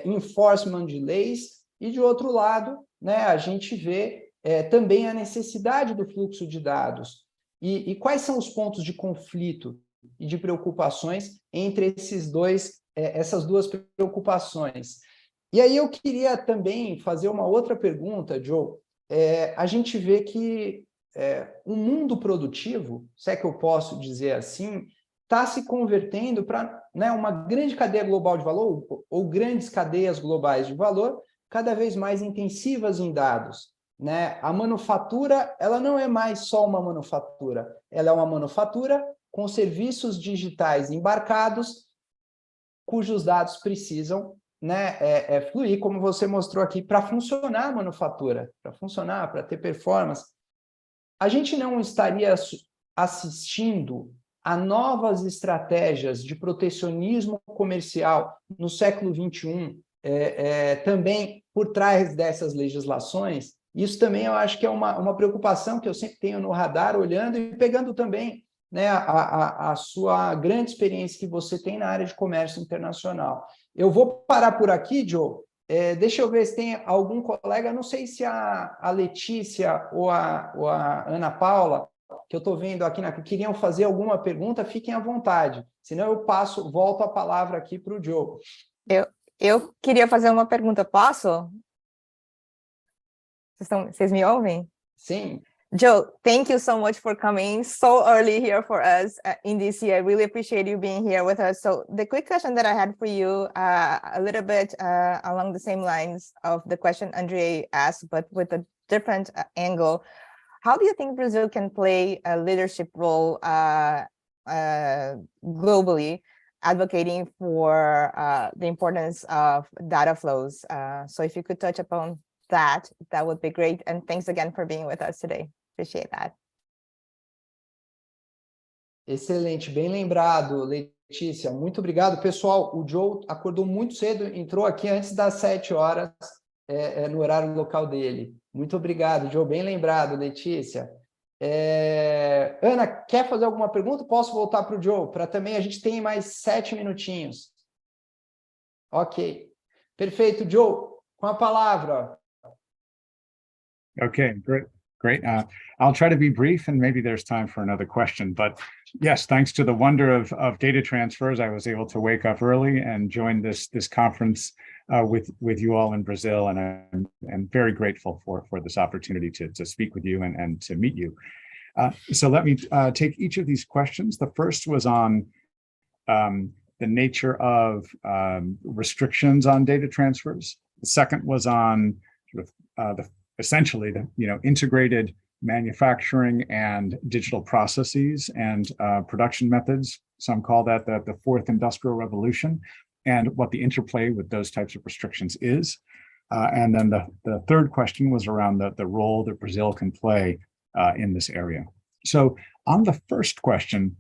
[SPEAKER 1] enforcement de leis, e, de outro lado, né, a gente vê também a necessidade do fluxo de dados. E quais são os pontos de conflito e de preocupações entre essas duas preocupações? E aí eu queria também fazer uma outra pergunta, Joe. A gente vê que o mundo produtivo, se é que eu posso dizer assim, está se convertendo para, né, uma grande cadeia global de valor, ou grandes cadeias globais de valor, cada vez mais intensivas em dados, né? A manufatura, ela não é mais só uma manufatura, ela é uma manufatura com serviços digitais embarcados, cujos dados precisam, né, fluir, como você mostrou aqui, para funcionar a manufatura, para funcionar, para ter performance. A gente não estaria assistindo a novas estratégias de protecionismo comercial no século XXI, também por trás dessas legislações, isso também eu acho que é uma preocupação que eu sempre tenho no radar, olhando e pegando também, né, a sua grande experiência que você tem na área de comércio internacional. Eu vou parar por aqui, Joe. Deixa eu ver se tem algum colega, não sei se a Letícia ou a Ana Paula, que eu estou vendo aqui, queriam fazer alguma pergunta, fiquem à vontade. Senão eu volto a palavra aqui para o Joe.
[SPEAKER 4] Eu queria fazer uma pergunta, posso? Vocês me ouvem?
[SPEAKER 1] Sim.
[SPEAKER 4] Joe, thank you so much for coming so early here for us in this year. I really appreciate you being here with us. So the quick question that I had for you, a little bit along the same lines of the question Andre asked, but with a different angle. How do you think Brazil can play a leadership role globally, advocating for the importance of data flows? So if you could touch upon that would be great. And thanks again for being with us today. Appreciate that.
[SPEAKER 1] Excelente, bem lembrado, Letícia. Muito obrigado. Pessoal, o Joe acordou muito cedo, entrou aqui antes das 7 horas, no horário local dele. Muito obrigado, Joe. Bem lembrado, Letícia. Ana, quer fazer alguma pergunta? Posso voltar para o Joe? Para também a gente tem mais 7 minutinhos. Ok. Perfeito, Joe. Com a palavra.
[SPEAKER 3] Okay, great. I'll try to be brief, and maybe there's time for another question. But yes, thanks to the wonder of data transfers, I was able to wake up early and join this conference with you all in Brazil, and I'm very grateful for this opportunity to speak with you and to meet you. So let me take each of these questions. The first was on the nature of restrictions on data transfers. The second was on sort of essentially the integrated manufacturing and digital processes and production methods. Some call that the fourth industrial revolution, and what the interplay with those types of restrictions is. And then the third question was around the role that Brazil can play in this area. So on the first question,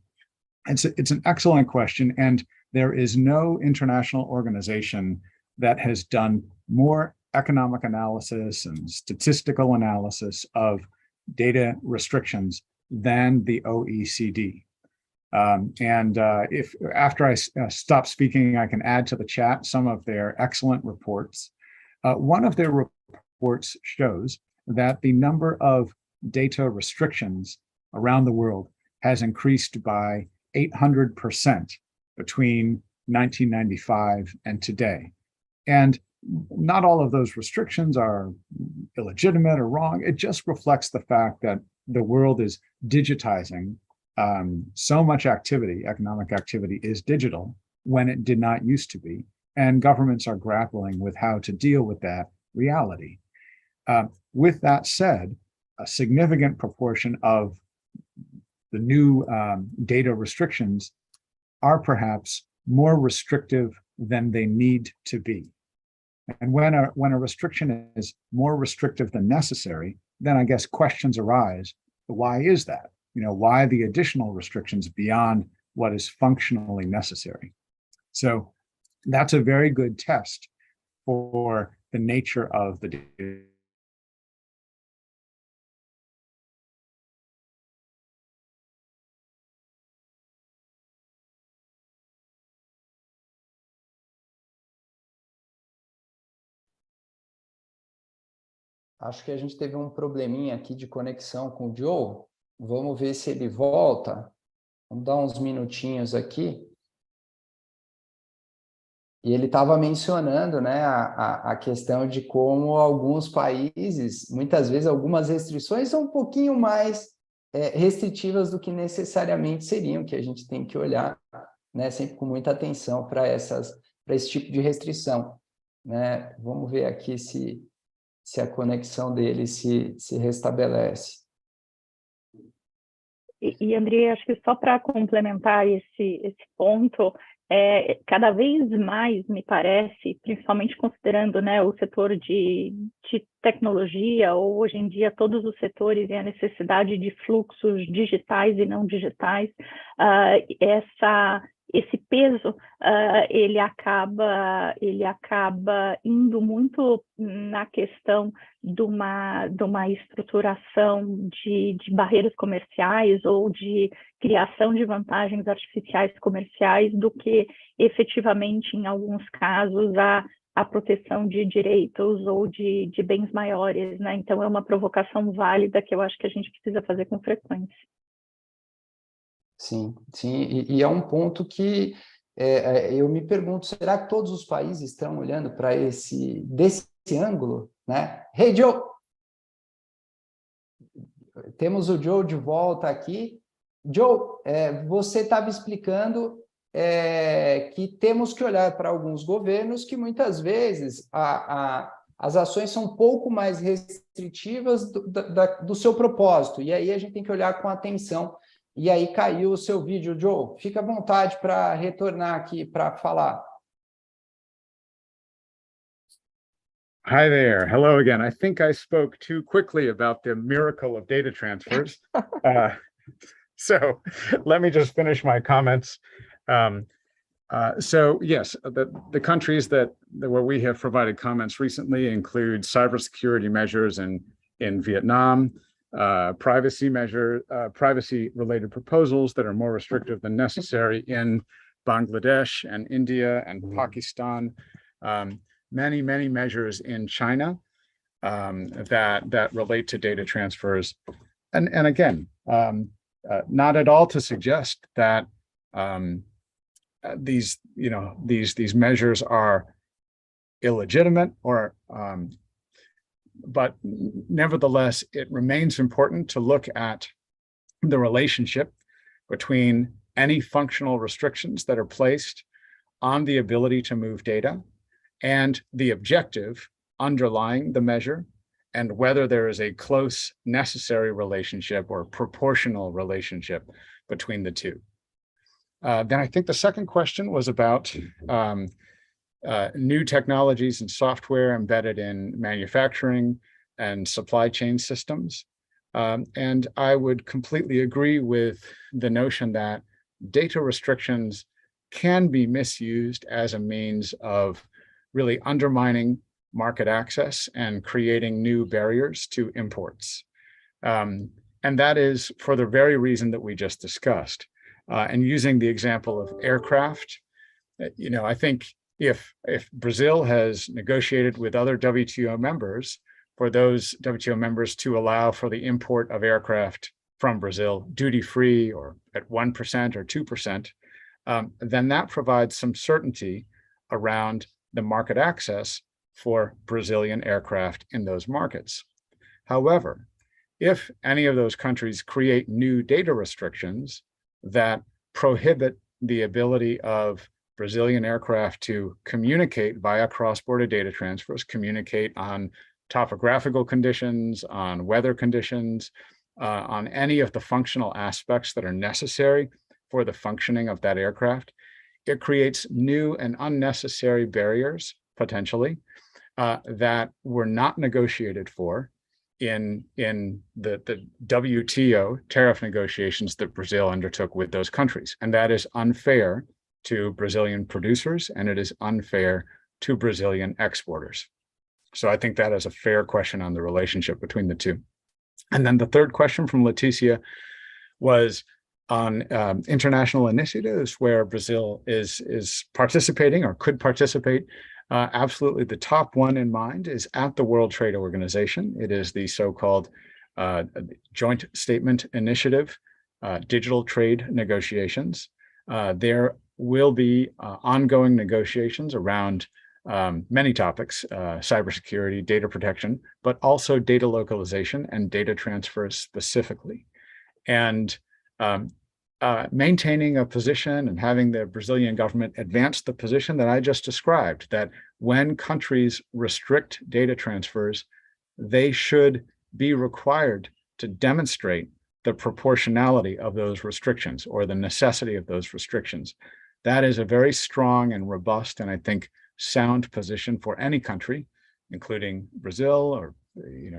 [SPEAKER 3] it's an excellent question, and there is no international organization that has done more economic analysis and statistical analysis of data restrictions than the OECD. If after I stop speaking, I can add to the chat some of their excellent reports. One of their reports shows that the number of data restrictions around the world has increased by 800% between 1995 and today. And not all of those restrictions are illegitimate or wrong. It just reflects the fact that the world is digitizing. So much activity, economic activity, is digital when it did not used to be. And governments are grappling with how to deal with that reality. With that said, a significant proportion of the new data restrictions are perhaps more restrictive than they need to be. And when a restriction is more restrictive than necessary, then I guess questions arise. Why is that? Why the additional restrictions beyond what is functionally necessary? So that's a very good test for the nature of the data.
[SPEAKER 1] Acho que a gente teve um probleminha aqui de conexão com o Joe. Vamos ver se ele volta. Vamos dar uns minutinhos aqui. E ele estava mencionando, né, a questão de como alguns países, muitas vezes, algumas restrições são um pouquinho mais restritivas do que necessariamente seriam, que a gente tem que olhar, né, sempre com muita atenção para esse tipo de restrição, né? Vamos ver aqui se a conexão dele se restabelece.
[SPEAKER 2] E André, acho que só para complementar esse ponto, cada vez mais, me parece, principalmente considerando, né, o setor de tecnologia, ou hoje em dia todos os setores e a necessidade de fluxos digitais e não digitais, esse peso ele acaba indo muito na questão de uma estruturação de barreiras comerciais ou de criação de vantagens artificiais comerciais do que efetivamente, em alguns casos, a proteção de direitos ou de bens maiores, né? Então, é uma provocação válida que eu acho que a gente precisa fazer com frequência.
[SPEAKER 1] Sim, sim, e é um ponto que eu me pergunto, será que todos os países estão olhando para desse ângulo, né? Hey, Joe! Temos o Joe de volta aqui. Joe, você estava explicando que temos que olhar para alguns governos que muitas vezes as ações são um pouco mais restritivas do seu propósito, e aí a gente tem que olhar com atenção. E aí caiu o seu vídeo, Joe. Fica à vontade para retornar aqui para falar.
[SPEAKER 3] Hi there. Hello again. I think I spoke too quickly about the miracle of data transfers. So let me just finish my comments. So yes, the countries where we have provided comments recently include cybersecurity measures in Vietnam, privacy-related proposals that are more restrictive than necessary in Bangladesh and India and Pakistan. Many measures in China that relate to data transfers, and again, not at all to suggest that these measures are illegitimate or but nevertheless, it remains important to look at the relationship between any functional restrictions that are placed on the ability to move data and the objective underlying the measure, and whether there is a close necessary relationship or proportional relationship between the two. Then I think the second question was about new technologies and software embedded in manufacturing and supply chain systems. And I would completely agree with the notion that data restrictions can be misused as a means of really undermining market access and creating new barriers to imports. And that is for the very reason that we just discussed. And using the example of aircraft, I think if Brazil has negotiated with other WTO members for those WTO members to allow for the import of aircraft from Brazil duty-free or at 1% or 2%, then that provides some certainty around the market access for Brazilian aircraft in those markets. However, if any of those countries create new data restrictions that prohibit the ability of Brazilian aircraft to communicate via cross-border data transfers, communicate on topographical conditions, on weather conditions, on any of the functional aspects that are necessary for the functioning of that aircraft, it creates new and unnecessary barriers, potentially, that were not negotiated for in the WTO tariff negotiations that Brazil undertook with those countries. And that is unfair to Brazilian producers, and it is unfair to Brazilian exporters. So I think that is a fair question on the relationship between the two. And then the third question from Leticia was on international initiatives where Brazil is participating or could participate. Absolutely, the top one in mind is at the World Trade Organization. It is the so-called Joint Statement Initiative, digital trade negotiations. There will be ongoing negotiations around many topics, cybersecurity, data protection, but also data localization and data transfers specifically. And maintaining a position and having the Brazilian government advance the position that I just described, that when countries restrict data transfers, they should be required to demonstrate the proportionality of those restrictions or the necessity of those restrictions. That is a very strong and robust, and I think sound position for any country, including Brazil or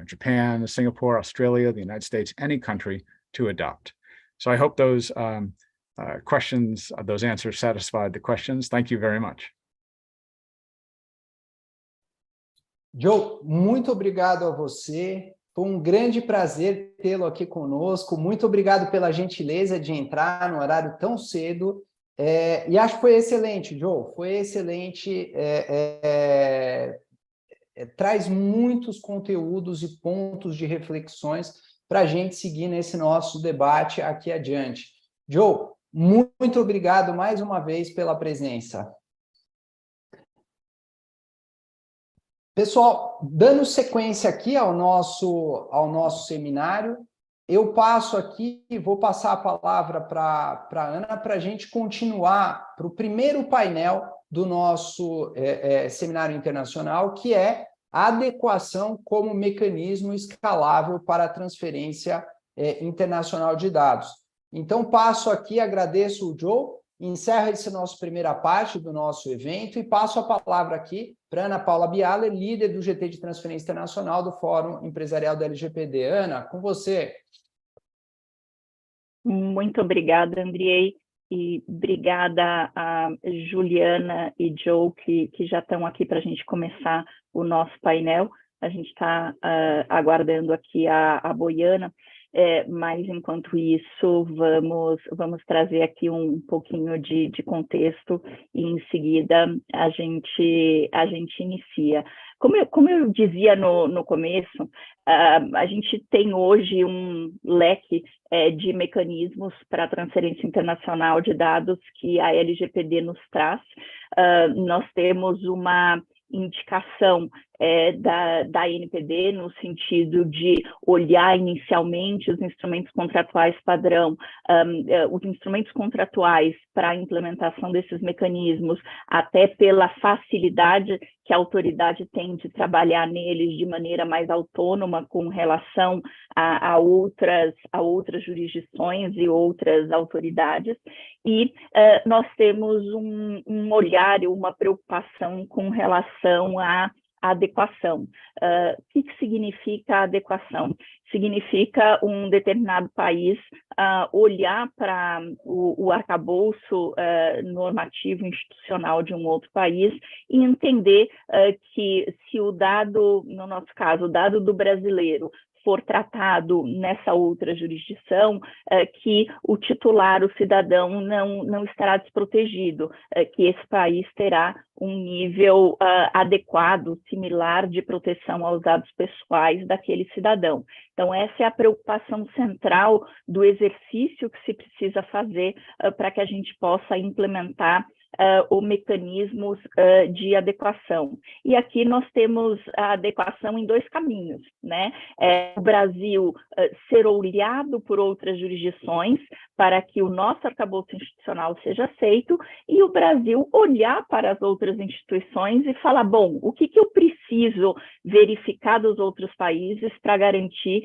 [SPEAKER 3] Japan, Singapore, Australia, the United States, any country to adopt. So I hope those questions, those answers satisfied the questions. Thank you very much.
[SPEAKER 1] Joe, muito obrigado a você. Foi um grande prazer tê-lo aqui conosco. Muito obrigado pela gentileza de entrar no horário tão cedo. E acho que foi excelente, Joe. Foi excelente. Traz muitos conteúdos e pontos de reflexões para a gente seguir nesse nosso debate aqui adiante. Joe, muito obrigado mais uma vez pela presença. Pessoal, dando sequência aqui ao nosso seminário, eu passo aqui, vou passar a palavra para a Ana para a gente continuar para o primeiro painel do nosso Seminário Internacional, que é a adequação como mecanismo escalável para a transferência internacional de dados. Então, passo aqui, agradeço o Joe, encerro essa nossa primeira parte do nosso evento e passo a palavra aqui para Ana Paula Bialer, líder do GT de Transferência Internacional do Fórum Empresarial da LGPD. Ana, com você.
[SPEAKER 2] Muito obrigada, Andrei, e obrigada a Juliana e Joe, que já estão aqui para a gente começar o nosso painel. A gente está aguardando aqui a Boiana, mas enquanto isso, vamos trazer aqui um pouquinho de contexto e em seguida a gente inicia. Como eu dizia no começo, a gente tem hoje um leque de mecanismos para a transferência internacional de dados que a LGPD nos traz. Nós temos uma indicação da ANPD no sentido de olhar inicialmente os instrumentos contratuais padrão, os instrumentos contratuais para a implementação desses mecanismos, até pela facilidade que a autoridade tem de trabalhar neles de maneira mais autônoma com relação a outras jurisdições e outras autoridades. E nós temos um olhar e uma preocupação com relação à adequação. O que significa adequação? Significa um determinado país olhar para o arcabouço normativo institucional de um outro país e entender que se o dado, no nosso caso, o dado do brasileiro, for tratado nessa outra jurisdição, que o titular, o cidadão, não estará desprotegido, que esse país terá um nível adequado, similar de proteção aos dados pessoais daquele cidadão. Então, essa é a preocupação central do exercício que se precisa fazer para que a gente possa implementar os mecanismos de adequação. E aqui nós temos a adequação em dois caminhos, né? O Brasil ser olhado por outras jurisdições para que o nosso arcabouço institucional seja aceito e o Brasil olhar para as outras instituições e falar, bom, o que eu preciso verificar dos outros países para garantir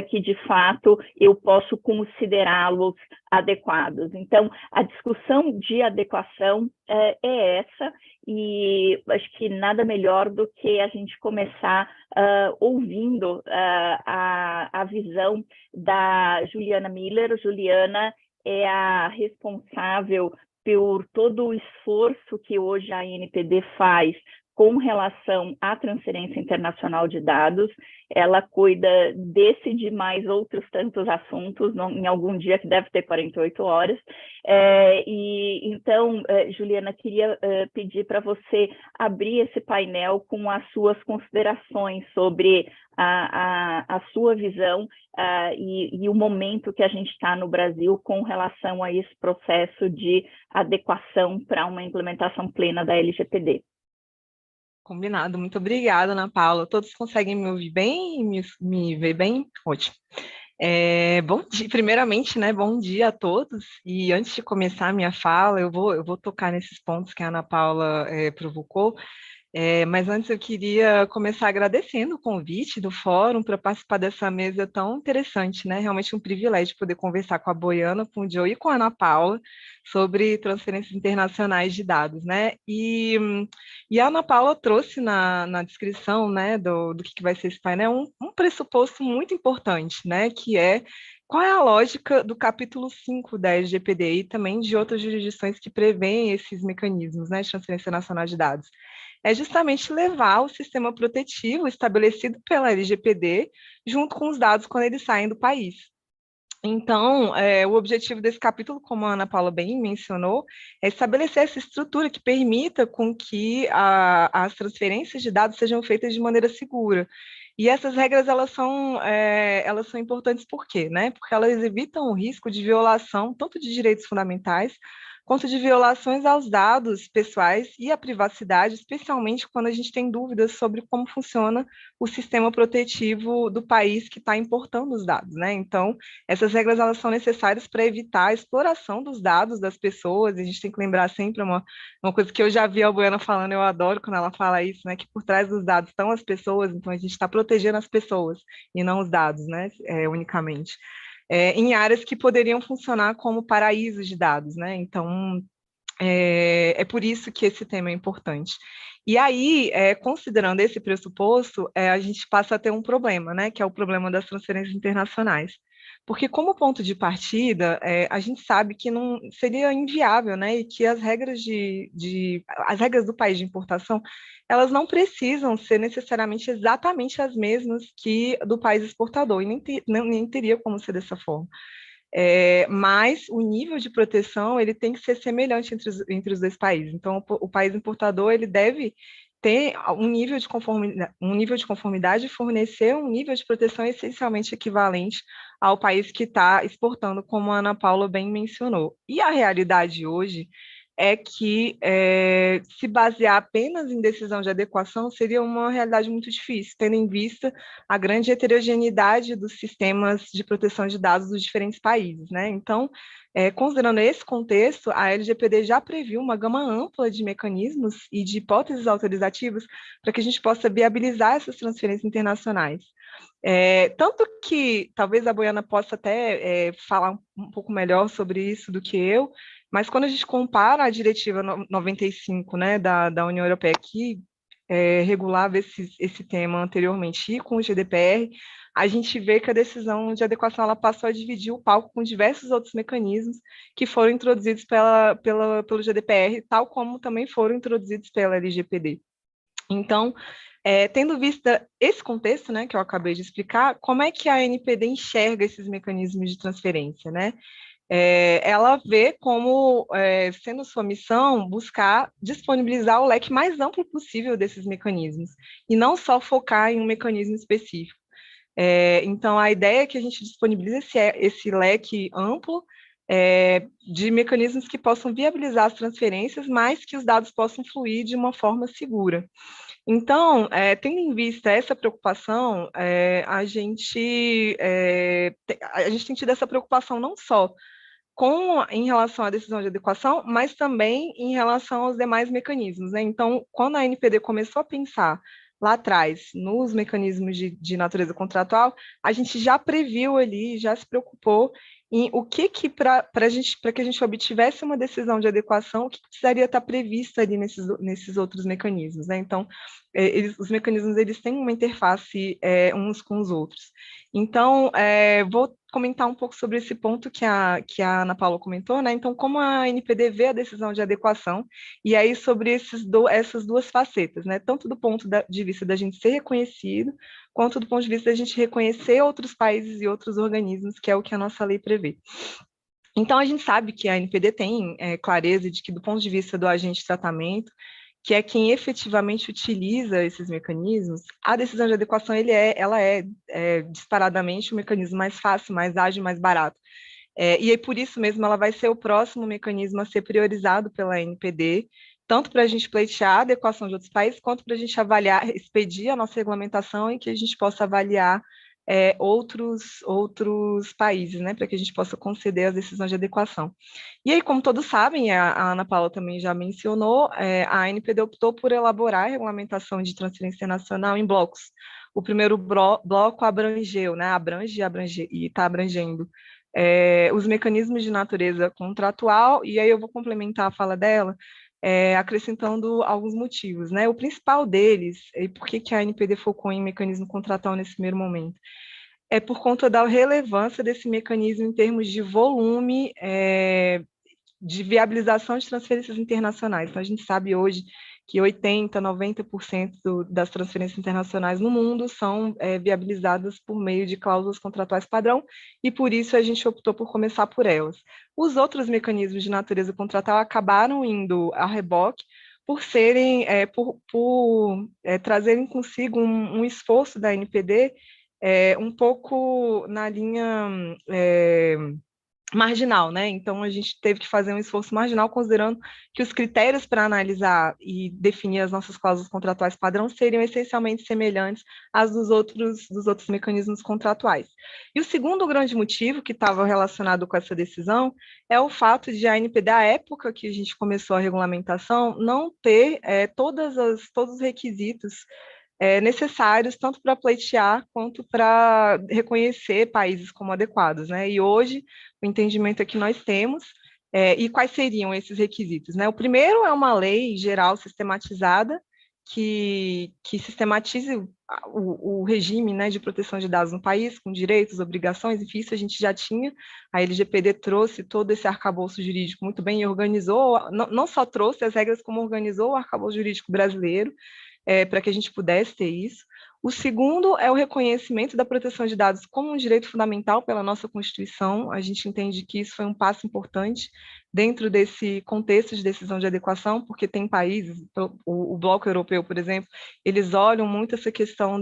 [SPEAKER 2] que, de fato, eu posso considerá-los adequados. Então, a discussão de adequação é essa, e acho que nada melhor do que a gente começar ouvindo a visão da Juliana Miller. Juliana é a responsável por todo o esforço que hoje a ANPD faz com relação à transferência internacional de dados. Ela cuida desse e de mais outros tantos assuntos, em algum dia que deve ter 48 horas. Então, Juliana, queria pedir para você abrir esse painel com as suas considerações sobre a sua visão e o momento que a gente está no Brasil com relação a esse processo de adequação para uma implementação plena da LGPD.
[SPEAKER 5] Combinado, muito obrigada, Ana Paula. Todos conseguem me ouvir bem e me ver bem? Ótimo. Bom dia, primeiramente, né, bom dia a todos. E antes de começar a minha fala, eu vou tocar nesses pontos que a Ana Paula provocou. Mas antes eu queria começar agradecendo o convite do fórum para participar dessa mesa tão interessante, né? Realmente um privilégio poder conversar com a Boiana, com o Joe e com a Ana Paula sobre transferências internacionais de dados, né? E a Ana Paula trouxe na descrição, né, do que vai ser esse painel um pressuposto muito importante, né? Que é qual é a lógica do capítulo 5 da LGPD e também de outras jurisdições que prevêem esses mecanismos, né, de transferência nacional de dados? É justamente levar o sistema protetivo estabelecido pela LGPD junto com os dados quando eles saem do país. Então, o objetivo desse capítulo, como a Ana Paula bem mencionou, é estabelecer essa estrutura que permita com que as transferências de dados sejam feitas de maneira segura. E essas regras, elas são importantes por quê? Né? Porque elas evitam o risco de violação tanto de direitos fundamentais, quanto de violações aos dados pessoais e à privacidade, especialmente quando a gente tem dúvidas sobre como funciona o sistema protetivo do país que está importando os dados, né? Então, essas regras elas são necessárias para evitar a exploração dos dados das pessoas. A gente tem que lembrar sempre uma coisa que eu já vi a Boiana falando, eu adoro quando ela fala isso, né? Que por trás dos dados estão as pessoas, então a gente está protegendo as pessoas e não os dados, né? Unicamente. Em áreas que poderiam funcionar como paraísos de dados, né? Então, é por isso que esse tema é importante. E aí, considerando esse pressuposto, a gente passa a ter um problema, né? Que é o problema das transferências internacionais. Porque, como ponto de partida, a gente sabe que não seria inviável, né? E que as regras as regras do país de importação, elas não precisam ser necessariamente exatamente as mesmas que do país exportador, e nem teria como ser dessa forma. Mas o nível de proteção ele tem que ser semelhante entre os dois países. Então, o país importador ele deve ter um nível de conformidade e fornecer um nível de proteção essencialmente equivalente ao país que está exportando, como a Ana Paula bem mencionou. E a realidade hoje é que se basear apenas em decisão de adequação seria uma realidade muito difícil, tendo em vista a grande heterogeneidade dos sistemas de proteção de dados dos diferentes países, né? Então, considerando esse contexto, a LGPD já previu uma gama ampla de mecanismos e de hipóteses autorizativas para que a gente possa viabilizar essas transferências internacionais. Tanto que talvez a Boiana possa até falar um pouco melhor sobre isso do que eu, mas quando a gente compara a diretiva 95, né, da União Europeia, que regulava esse tema anteriormente, e com o GDPR, a gente vê que a decisão de adequação ela passou a dividir o palco com diversos outros mecanismos que foram introduzidos pelo GDPR, tal como também foram introduzidos pela LGPD. Então, tendo vista esse contexto, né, que eu acabei de explicar, como é que a ANPD enxerga esses mecanismos de transferência, né? Ela vê como, sendo sua missão, buscar disponibilizar o leque mais amplo possível desses mecanismos, e não só focar em um mecanismo específico. Então, a ideia é que a gente disponibilize esse leque amplo de mecanismos que possam viabilizar as transferências, mas que os dados possam fluir de uma forma segura. Então, tendo em vista essa preocupação, a gente tem tido essa preocupação não só em relação à decisão de adequação, mas também em relação aos demais mecanismos, né? Então, quando a ANPD começou a pensar lá atrás nos mecanismos de natureza contratual, a gente já previu ali, já se preocupou em o que para que a gente obtivesse uma decisão de adequação, o que precisaria estar previsto ali nesses outros mecanismos, né? Então, os mecanismos eles têm uma interface uns com os outros. Então, vou comentar um pouco sobre esse ponto que a Ana Paula comentou, né? Então, como a NPD vê a decisão de adequação, e aí sobre essas duas facetas, né? Tanto do ponto de vista da gente ser reconhecido, quanto do ponto de vista da gente reconhecer outros países e outros organismos, que é o que a nossa lei prevê. Então, a gente sabe que a NPD tem clareza de que, do ponto de vista do agente de tratamento, que é quem efetivamente utiliza esses mecanismos, a decisão de adequação ela é disparadamente o mecanismo mais fácil, mais ágil, mais barato. E aí, por isso mesmo, ela vai ser o próximo mecanismo a ser priorizado pela NPD, tanto para a gente pleitear a adequação de outros países, quanto para a gente avaliar, expedir a nossa regulamentação e que a gente possa avaliar outros países, né, para que a gente possa conceder as decisões de adequação. E aí, como todos sabem, a Ana Paula também já mencionou, a ANPD optou por elaborar a regulamentação de transferência internacional em blocos. O primeiro bloco abrangeu, né, abrange e está abrangendo os mecanismos de natureza contratual, e aí eu vou complementar a fala dela, acrescentando alguns motivos, né? O principal deles, e por que a ANPD focou em mecanismo contratual nesse primeiro momento, é por conta da relevância desse mecanismo em termos de volume de viabilização de transferências internacionais. Então, a gente sabe hoje que 80%, 90% das transferências internacionais no mundo são viabilizadas por meio de cláusulas contratuais padrão, e por isso a gente optou por começar por elas. Os outros mecanismos de natureza contratual acabaram indo a reboque por serem, trazerem consigo um esforço da NPD um pouco na linha marginal, né? Então, a gente teve que fazer um esforço marginal, considerando que os critérios para analisar e definir as nossas cláusulas contratuais padrão seriam essencialmente semelhantes às dos outros mecanismos contratuais. E o segundo grande motivo que estava relacionado com essa decisão é o fato de a ANPD, à época que a gente começou a regulamentação, não ter todos os requisitos necessários, tanto para pleitear quanto para reconhecer países como adequados, né? E hoje, o entendimento é que nós temos, e quais seriam esses requisitos, né? O primeiro é uma lei geral sistematizada, que sistematize o regime, né, de proteção de dados no país, com direitos, obrigações, enfim, isso a gente já tinha. A LGPD trouxe todo esse arcabouço jurídico muito bem e organizou, não só trouxe as regras, como organizou o arcabouço jurídico brasileiro, para que a gente pudesse ter isso. O segundo é o reconhecimento da proteção de dados como um direito fundamental pela nossa Constituição. A gente entende que isso foi um passo importante dentro desse contexto de decisão de adequação, porque tem países, o Bloco Europeu, por exemplo, eles olham muito essa questão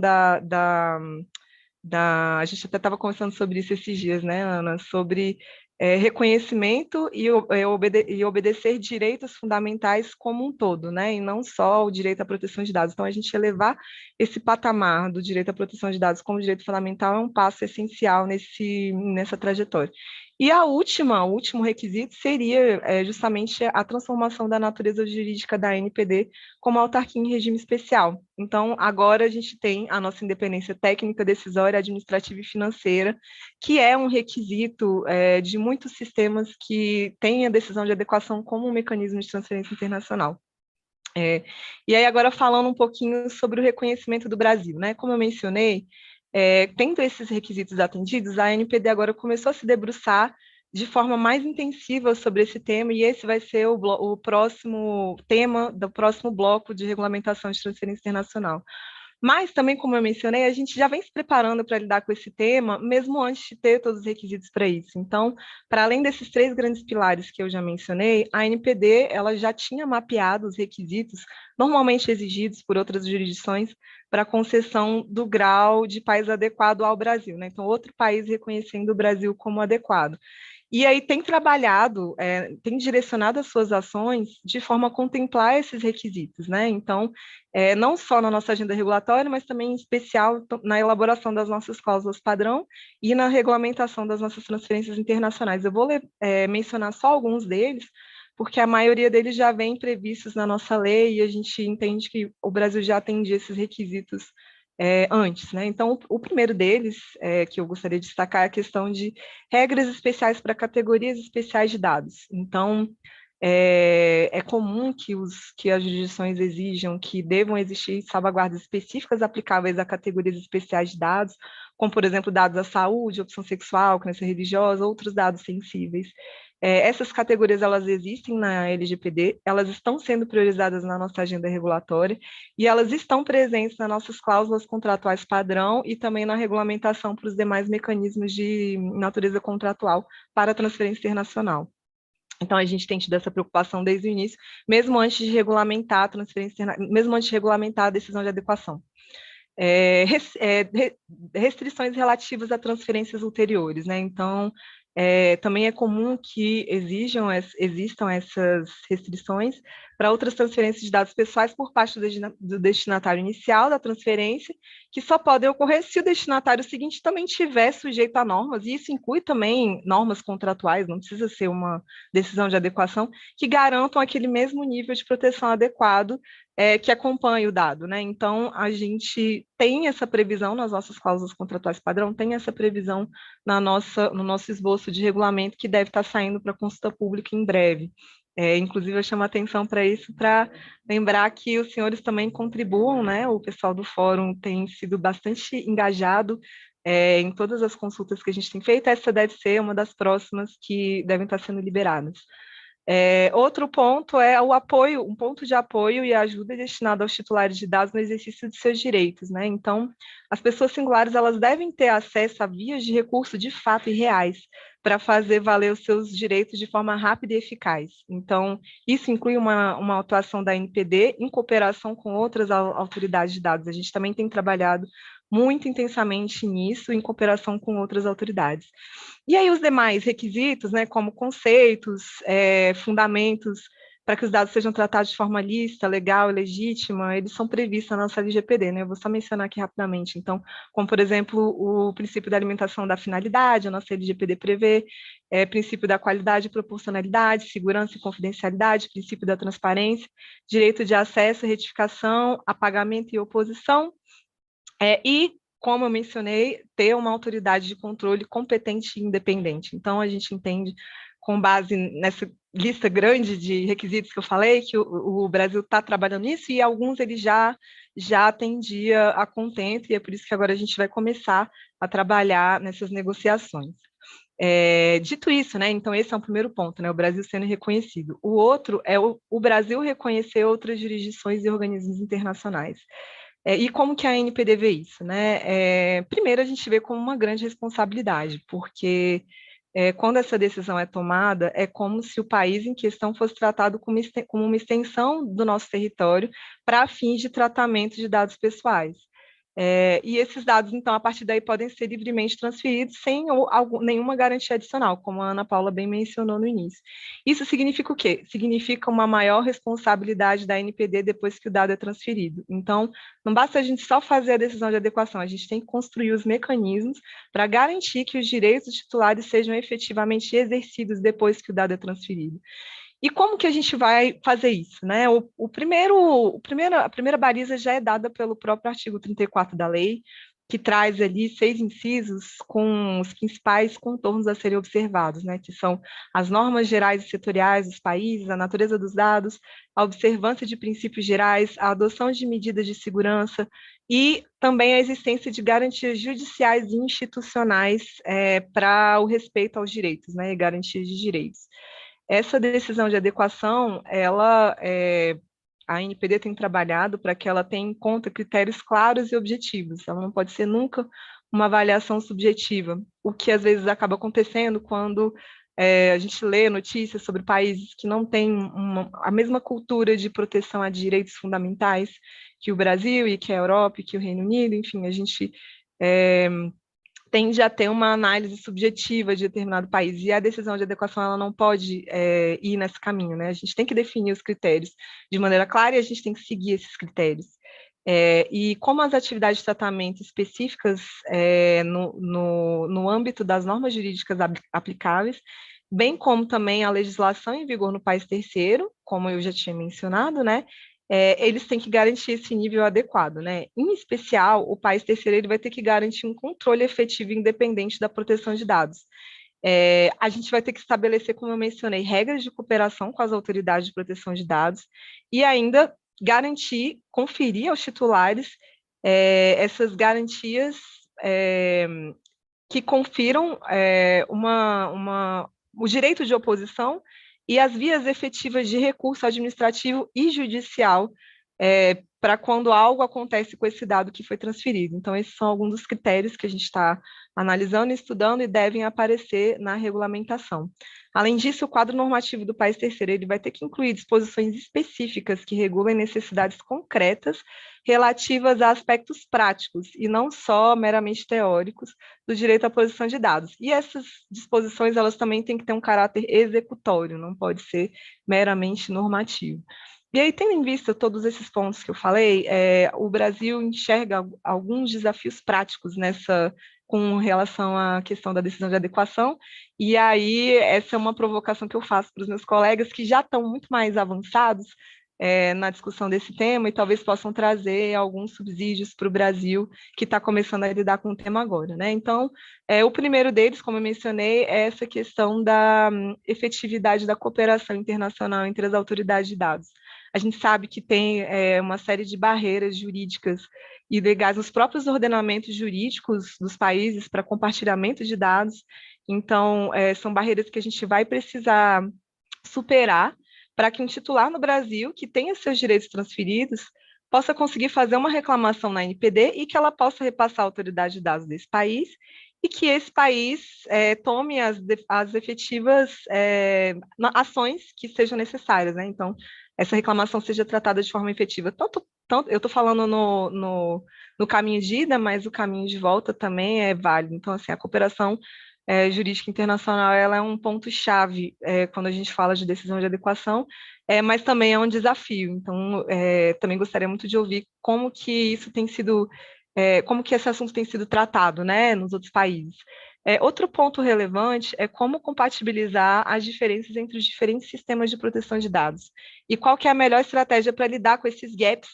[SPEAKER 5] a gente até estava conversando sobre isso esses dias, né, Ana, sobre reconhecimento e obedecer direitos fundamentais como um todo, né, e não só o direito à proteção de dados. Então, a gente elevar esse patamar do direito à proteção de dados como direito fundamental é um passo essencial nessa trajetória. E o último requisito seria justamente a transformação da natureza jurídica da ANPD como autarquia em regime especial. Então, agora a gente tem a nossa independência técnica, decisória, administrativa e financeira, que é um requisito de muitos sistemas que têm a decisão de adequação como um mecanismo de transferência internacional. E aí, agora falando um pouquinho sobre o reconhecimento do Brasil, né? Como eu mencionei, tendo esses requisitos atendidos, a ANPD agora começou a se debruçar de forma mais intensiva sobre esse tema, e esse vai ser o próximo tema do próximo bloco de regulamentação de transferência internacional. Mas também, como eu mencionei, a gente já vem se preparando para lidar com esse tema, mesmo antes de ter todos os requisitos para isso. Então, para além desses 3 grandes pilares que eu já mencionei, a ANPD ela já tinha mapeado os requisitos normalmente exigidos por outras jurisdições para a concessão do grau de país adequado ao Brasil, né? Então, outro país reconhecendo o Brasil como adequado. E aí tem trabalhado, tem direcionado as suas ações de forma a contemplar esses requisitos, né? Então, não só na nossa agenda regulatória, mas também em especial na elaboração das nossas cláusulas padrão e na regulamentação das nossas transferências internacionais. Eu vou mencionar só alguns deles, porque a maioria deles já vem previstos na nossa lei e a gente entende que o Brasil já atendia esses requisitos antes, né? Então, o primeiro deles, que eu gostaria de destacar, é a questão de regras especiais para categorias especiais de dados. Então, é comum que as jurisdições exijam que devam existir salvaguardas específicas aplicáveis a categorias especiais de dados, como, por exemplo, dados da saúde, opção sexual, crença religiosa, outros dados sensíveis. Essas categorias, elas existem na LGPD, elas estão sendo priorizadas na nossa agenda regulatória e elas estão presentes nas nossas cláusulas contratuais padrão e também na regulamentação para os demais mecanismos de natureza contratual para a transferência internacional. Então, a gente tem tido essa preocupação desde o início, mesmo antes de regulamentar a transferência, mesmo antes de regulamentar a decisão de adequação. Restrições relativas a transferências ulteriores, né? Então, também é comum que existam essas restrições para outras transferências de dados pessoais por parte do destinatário inicial da transferência, que só podem ocorrer se o destinatário seguinte também tiver sujeito a normas, e isso inclui também normas contratuais, não precisa ser uma decisão de adequação, que garantam aquele mesmo nível de proteção adequado que acompanha o dado, né? Então, a gente tem essa previsão nas nossas cláusulas contratuais padrão, tem essa previsão no nosso esboço de regulamento que deve estar saindo para consulta pública em breve. Inclusive, eu chamo a atenção para isso, para lembrar que os senhores também contribuam, né? O pessoal do fórum tem sido bastante engajado em todas as consultas que a gente tem feito. Essa deve ser uma das próximas que devem estar sendo liberadas. Outro ponto é o apoio, um ponto de apoio e ajuda destinado aos titulares de dados no exercício de seus direitos, né? Então, as pessoas singulares, elas devem ter acesso a vias de recurso de fato e reais para fazer valer os seus direitos de forma rápida e eficaz. Então, isso inclui uma atuação da NPD em cooperação com outras autoridades de dados. A gente também tem trabalhado muito intensamente nisso, em cooperação com outras autoridades. E aí os demais requisitos, né, como conceitos, fundamentos para que os dados sejam tratados de forma lícita, legal e legítima, eles são previstos na nossa LGPD, né? Eu vou só mencionar aqui rapidamente. Então, como, por exemplo, o princípio da alimentação da finalidade, a nossa LGPD prevê, princípio da qualidade e proporcionalidade, segurança e confidencialidade, princípio da transparência, direito de acesso, retificação, apagamento e oposição, e, como eu mencionei, ter uma autoridade de controle competente e independente. Então, a gente entende, com base nessa lista grande de requisitos que eu falei, que o Brasil está trabalhando nisso, e alguns ele já atendia a contento, e é por isso que agora a gente vai começar a trabalhar nessas negociações. Dito isso, né, então esse é o primeiro ponto, né, o Brasil sendo reconhecido. O outro é o Brasil reconhecer outras jurisdições e organismos internacionais. E como que a ANPD vê isso, né? Primeiro, a gente vê como uma grande responsabilidade, porque quando essa decisão é tomada, é como se o país em questão fosse tratado como uma extensão do nosso território para fins de tratamento de dados pessoais. E esses dados, então, a partir daí podem ser livremente transferidos sem nenhuma garantia adicional, como a Ana Paula bem mencionou no início. Isso significa o quê? Significa uma maior responsabilidade da NPD depois que o dado é transferido. Então, não basta a gente só fazer a decisão de adequação, a gente tem que construir os mecanismos para garantir que os direitos dos titulares sejam efetivamente exercidos depois que o dado é transferido. E como que a gente vai fazer isso, né? A primeira baliza já é dada pelo próprio artigo 34 da lei, que traz ali 6 incisos com os principais contornos a serem observados, né? Que são as normas gerais e setoriais dos países, a natureza dos dados, a observância de princípios gerais, a adoção de medidas de segurança e também a existência de garantias judiciais e institucionais para o respeito aos direitos, né? E garantias de direitos. Essa decisão de adequação, a ANPD tem trabalhado para que ela tenha em conta critérios claros e objetivos. Ela não pode ser nunca uma avaliação subjetiva, o que às vezes acaba acontecendo quando a gente lê notícias sobre países que não têm a mesma cultura de proteção a direitos fundamentais que o Brasil e que a Europa e que o Reino Unido. Enfim, a gente tende a ter uma análise subjetiva de determinado país, e a decisão de adequação ela não pode ir nesse caminho, né? A gente tem que definir os critérios de maneira clara e a gente tem que seguir esses critérios. E como as atividades de tratamento específicas no âmbito das normas jurídicas aplicáveis, bem como também a legislação em vigor no país terceiro, como eu já tinha mencionado, né? Eles têm que garantir esse nível adequado, né? Em especial, o país terceiro ele vai ter que garantir um controle efetivo e independente da proteção de dados. A gente vai ter que estabelecer, como eu mencionei, regras de cooperação com as autoridades de proteção de dados e ainda garantir, conferir aos titulares essas garantias que confiram o direito de oposição e as vias efetivas de recurso administrativo e judicial para quando algo acontece com esse dado que foi transferido. Então, esses são alguns dos critérios que a gente está analisando e estudando e devem aparecer na regulamentação. Além disso, o quadro normativo do país terceiro ele vai ter que incluir disposições específicas que regulem necessidades concretas relativas a aspectos práticos e não só meramente teóricos do direito à proteção de dados. E essas disposições elas também têm que ter um caráter executório, não pode ser meramente normativo. E aí, tendo em vista todos esses pontos que eu falei, o Brasil enxerga alguns desafios práticos com relação à questão da decisão de adequação, e aí essa é uma provocação que eu faço para os meus colegas que já estão muito mais avançados na discussão desse tema e talvez possam trazer alguns subsídios para o Brasil que está começando a lidar com o tema agora, né? Então, o primeiro deles, como eu mencionei, é essa questão da efetividade da cooperação internacional entre as autoridades de dados. A gente sabe que tem uma série de barreiras jurídicas e legais nos próprios ordenamentos jurídicos dos países para compartilhamento de dados. Então, são barreiras que a gente vai precisar superar para que um titular no Brasil que tenha seus direitos transferidos possa conseguir fazer uma reclamação na NPD e que ela possa repassar a autoridade de dados desse país e que esse país tome as efetivas ações que sejam necessárias, né? Então, essa reclamação seja tratada de forma efetiva. Tanto eu estou falando no caminho de ida, mas o caminho de volta também é válido. Então, assim, a cooperação jurídica internacional ela é um ponto-chave quando a gente fala de decisão de adequação, mas também é um desafio. Então, também gostaria muito de ouvir como que isso tem sido, como que esse assunto tem sido tratado, né, nos outros países. Outro ponto relevante é como compatibilizar as diferenças entre os diferentes sistemas de proteção de dados e qual que é a melhor estratégia para lidar com esses gaps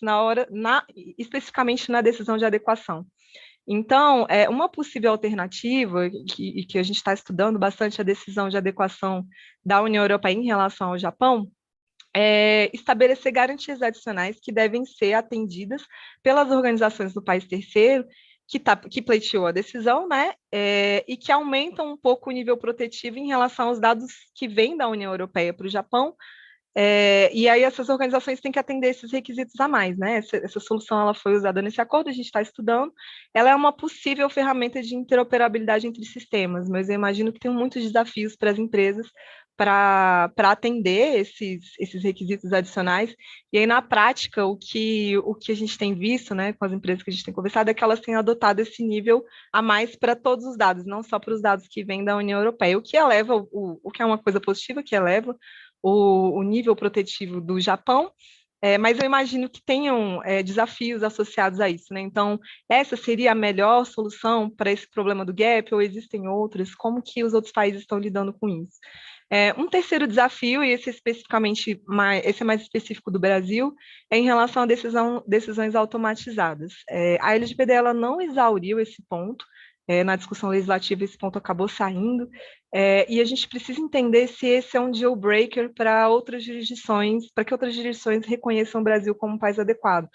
[SPEAKER 5] especificamente na decisão de adequação. Então, uma possível alternativa, que a gente está estudando bastante a decisão de adequação da União Europeia em relação ao Japão, é estabelecer garantias adicionais que devem ser atendidas pelas organizações do país terceiro que pleiteou a decisão, né, e que aumentam um pouco o nível protetivo em relação aos dados que vêm da União Europeia para o Japão. E aí essas organizações têm que atender esses requisitos a mais, né? Essa solução ela foi usada nesse acordo, a gente está estudando. Ela é uma possível ferramenta de interoperabilidade entre sistemas, mas eu imagino que tem muitos desafios para as empresas para atender esses requisitos adicionais. E aí, na prática, o que a gente tem visto, né, com as empresas que a gente tem conversado, é que elas têm adotado esse nível a mais para todos os dados, não só para os dados que vêm da União Europeia, o que eleva, o que é uma coisa positiva, que eleva o nível protetivo do Japão, mas eu imagino que tenham desafios associados a isso, né? Então, essa seria a melhor solução para esse problema do gap, ou existem outras? Como que os outros países estão lidando com isso? Um terceiro desafio, e esse é mais específico do Brasil, é em relação a decisões automatizadas. A LGPD ela não exauriu esse ponto, na discussão legislativa esse ponto acabou saindo, e a gente precisa entender se esse é um deal breaker para outras jurisdições, para que outras jurisdições reconheçam o Brasil como um país adequado.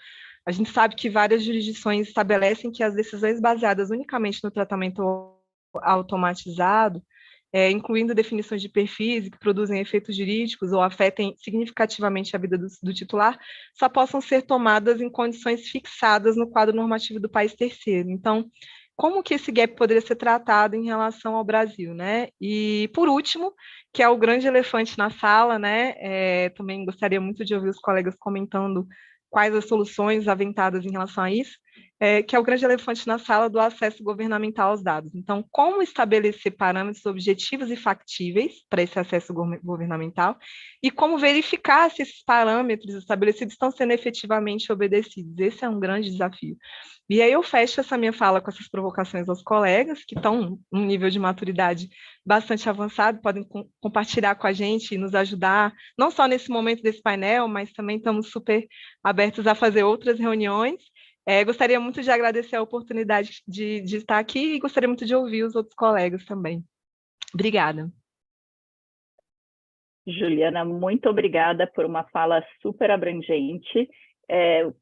[SPEAKER 5] A gente sabe que várias jurisdições estabelecem que as decisões baseadas unicamente no tratamento automatizado, incluindo definições de perfis que produzem efeitos jurídicos ou afetem significativamente a vida do titular, só possam ser tomadas em condições fixadas no quadro normativo do país terceiro. Então, como que esse gap poderia ser tratado em relação ao Brasil, né? E, por último, que é o grande elefante na sala, né? Também gostaria muito de ouvir os colegas comentando quais as soluções aventadas em relação a isso, que é o grande elefante na sala do acesso governamental aos dados. Então, como estabelecer parâmetros objetivos e factíveis para esse acesso governamental e como verificar se esses parâmetros estabelecidos estão sendo efetivamente obedecidos. Esse é um grande desafio. E aí eu fecho essa minha fala com essas provocações aos colegas, que estão num nível de maturidade bastante avançado, podem compartilhar com a gente e nos ajudar, não só nesse momento desse painel, mas também estamos super abertos a fazer outras reuniões. Gostaria muito de agradecer a oportunidade de estar aqui e gostaria muito de ouvir os outros colegas também. Obrigada.
[SPEAKER 2] Juliana, muito obrigada por uma fala super abrangente,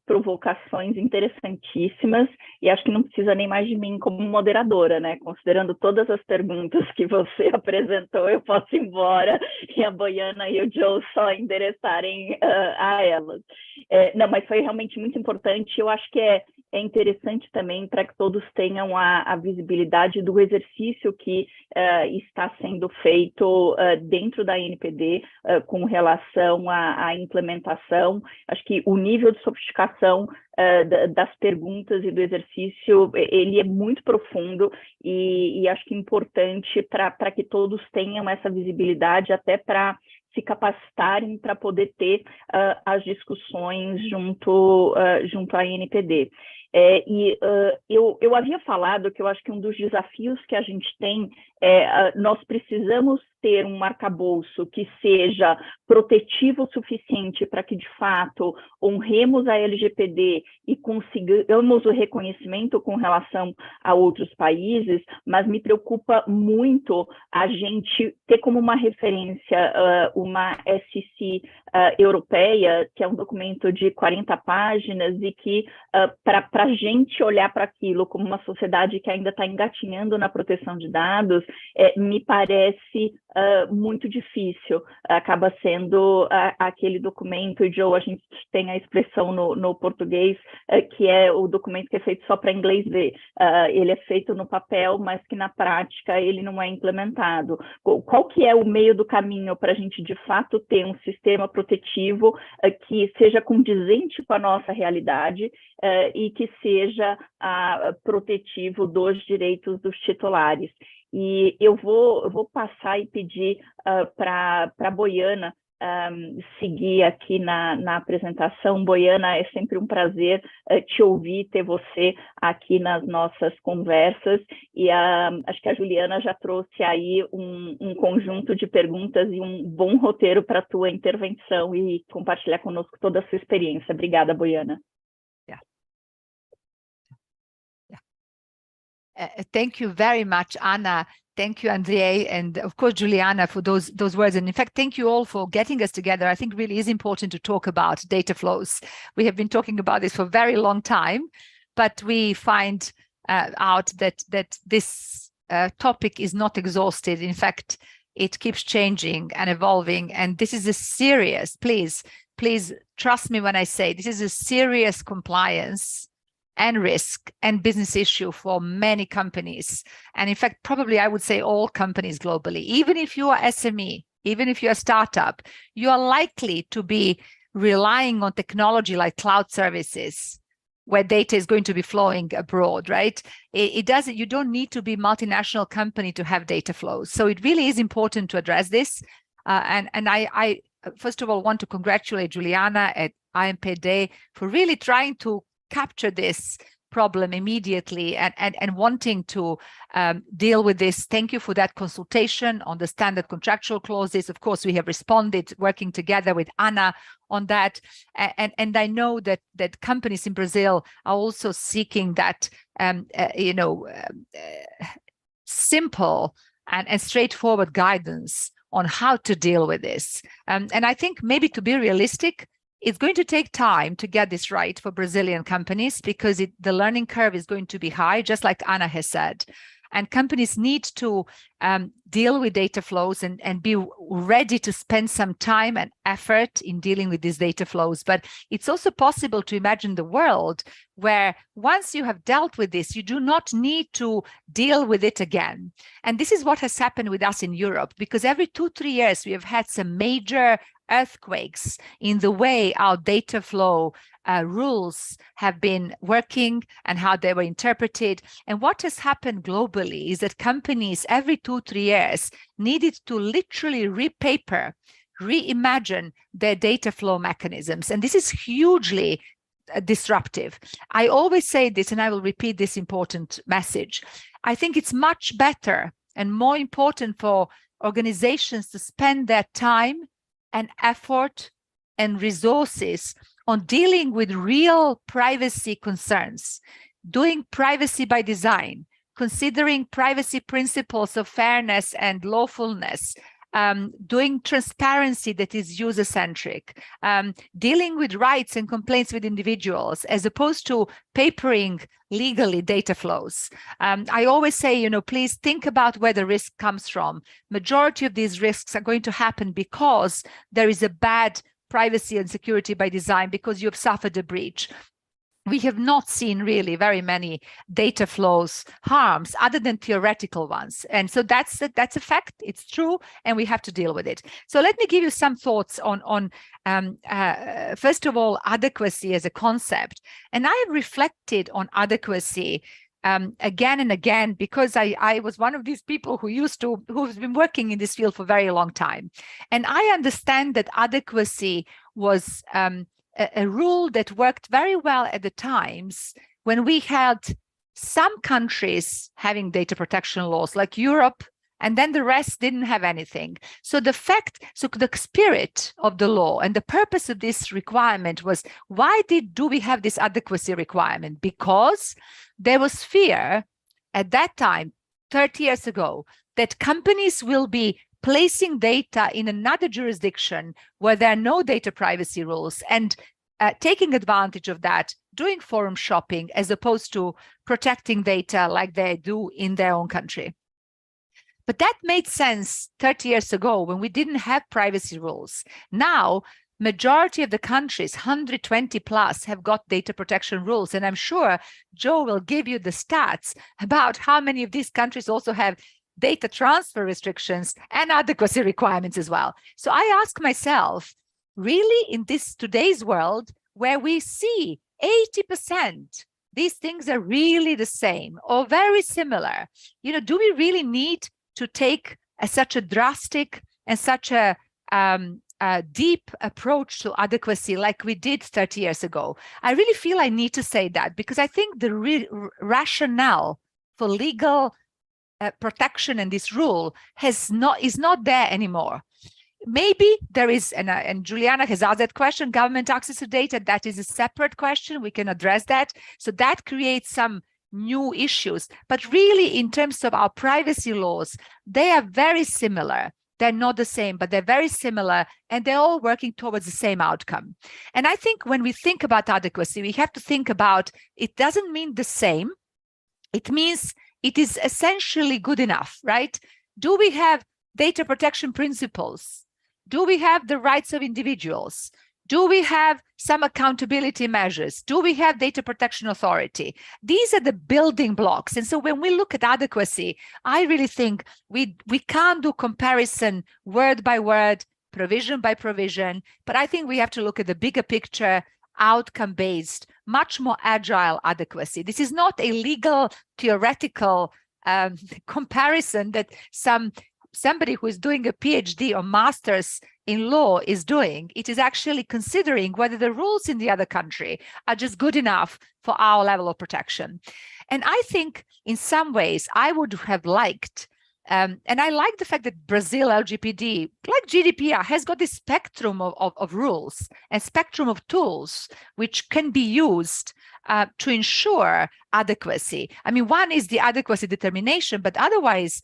[SPEAKER 2] provocações interessantíssimas, e acho que não precisa nem mais de mim como moderadora, né? Considerando todas as perguntas que você apresentou, eu posso ir embora e a Boiana e o Joe só endereçarem a elas. Não, mas foi realmente muito importante. Eu acho que é interessante também para que todos tenham a visibilidade do exercício que está sendo feito dentro da NPD com relação à implementação. Acho que o nível de sofisticação das perguntas e do exercício, ele é muito profundo e acho que é importante para que todos tenham essa visibilidade, até para se capacitarem para poder ter as discussões junto à NPD. Eu havia falado que eu acho que um dos desafios que a gente tem nós precisamos ter um arcabouço que seja protetivo o suficiente para que, de fato, honremos a LGPD e consigamos o reconhecimento com relação a outros países, mas me preocupa muito a gente ter como uma referência uma SEC europeia, que é um documento de 40 páginas e que, para a gente olhar para aquilo como uma sociedade que ainda está engatinhando na proteção de dados, me parece muito difícil. Acaba sendo aquele documento, e Joe, a gente tem a expressão no português, que é o documento que é feito só para inglês ver. Ele é feito no papel, mas que na prática ele não é implementado. Qual que é o meio do caminho para a gente, de fato, ter um sistema protetivo que seja condizente com a nossa realidade e que seja protetivo dos direitos dos titulares? E eu vou passar e pedir para a Boiana seguir aqui na apresentação. Boiana, é sempre um prazer te ouvir, ter você aqui nas nossas conversas, e acho que a Juliana já trouxe aí um conjunto de perguntas e um bom roteiro para a tua intervenção e compartilhar conosco toda a sua experiência. Obrigada, Boiana.
[SPEAKER 6] Thank you very much, Anna. Thank you, Andrea, and of course, Juliana, for those words. And in fact, thank you all for getting us together. I think really is important to talk about data flows. We have been talking about this for a very long time, but we find out that this topic is not exhausted. In fact, it keeps changing and evolving. And this is a serious, please trust me when I say this is a serious compliance and risk and business issue for many companies. And in fact, probably I would say all companies globally. Even if you are SME, even if you're a startup, you are likely to be relying on technology like cloud services, where data is going to be flowing abroad, right? You don't need to be a multinational company to have data flows. So it really is important to address this. And I first of all want to congratulate Juliana at IMPD for really trying to capture this problem immediately and wanting to deal with this. Thank you for that consultation on the standard contractual clauses. Of course, we have responded, working together with Anna on that. And I know that companies in Brazil are also seeking that, simple and straightforward guidance on how to deal with this. And I think maybe to be realistic, it's going to take time to get this right for Brazilian companies because the learning curve is going to be high, just like Anna has said. And companies need to deal with data flows and be ready to spend some time and effort in dealing with these data flows. But it's also possible to imagine the world where once you have dealt with this, you do not need to deal with it again. And this is what has happened with us in Europe, because every 2-3 years, we have had some major earthquakes in the way our data flow rules have been working and how they were interpreted. And what has happened globally is that companies every 2-3 years needed to literally repaper, reimagine their data flow mechanisms. And this is hugely disruptive. I always say this, and I will repeat this important message. I think it's much better and more important for organizations to spend their time and effort and resources on dealing with real privacy concerns, doing privacy by design, considering privacy principles of fairness and lawfulness, doing transparency that is user-centric, dealing with rights and complaints with individuals, as opposed to papering legally data flows. I always say, please think about where the risk comes from. Majority of these risks are going to happen because there is a bad privacy and security by design, because you have suffered a breach. We have not seen really very many data flows harms other than theoretical ones. And so that's a fact. It's true, and we have to deal with it. So let me give you some thoughts on first of all, adequacy as a concept. And I have reflected on adequacy again and again, because I was one of these people who's been working in this field for a very long time. And I understand that adequacy was a rule that worked very well at the times when we had some countries having data protection laws like Europe, and then the rest didn't have anything. So the spirit of the law and the purpose of this requirement was, why do we have this adequacy requirement? Because there was fear at that time, 30 years ago, that companies will be placing data in another jurisdiction where there are no data privacy rules and taking advantage of that, doing forum shopping as opposed to protecting data like they do in their own country. But that made sense 30 years ago when we didn't have privacy rules. Now, majority of the countries, 120 plus, have got data protection rules. And I'm sure Joe will give you the stats about how many of these countries also have data transfer restrictions and adequacy requirements as well. So I ask myself, really, in this today's world where we see 80%, these things are really the same or very similar, do we really need to take such a drastic and such a deep approach to adequacy like we did 30 years ago? I really feel I need to say that, because I think the rationale for legal protection in this rule is not there anymore. Maybe there is, and Juliana has asked that question, government access to data, that is a separate question. We can address that. So that creates some new issues. But really, in terms of our privacy laws, they are very similar. They're not the same, but they're very similar, and they're all working towards the same outcome. And I think when we think about adequacy, we have to think about, it doesn't mean the same. It means it is essentially good enough, right? Do we have data protection principles? Do we have the rights of individuals? Do we have some accountability measures? Do we have data protection authority? These are the building blocks. And so when we look at adequacy, I really think we can't do comparison word by word, provision by provision, but I think we have to look at the bigger picture, outcome-based, much more agile adequacy. This is not a legal, theoretical comparison that somebody who is doing a PhD or master's in law is doing. It is actually considering whether the rules in the other country are just good enough for our level of protection. And I think in some ways I would have liked, and I like the fact that Brazil LGPD, like GDPR, has got this spectrum of rules and spectrum of tools which can be used to ensure adequacy. I mean, one is the adequacy determination, but otherwise,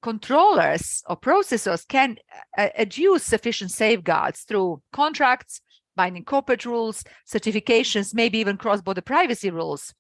[SPEAKER 6] controllers or processors can adduce sufficient safeguards through contracts, binding corporate rules, certifications, maybe even cross-border privacy rules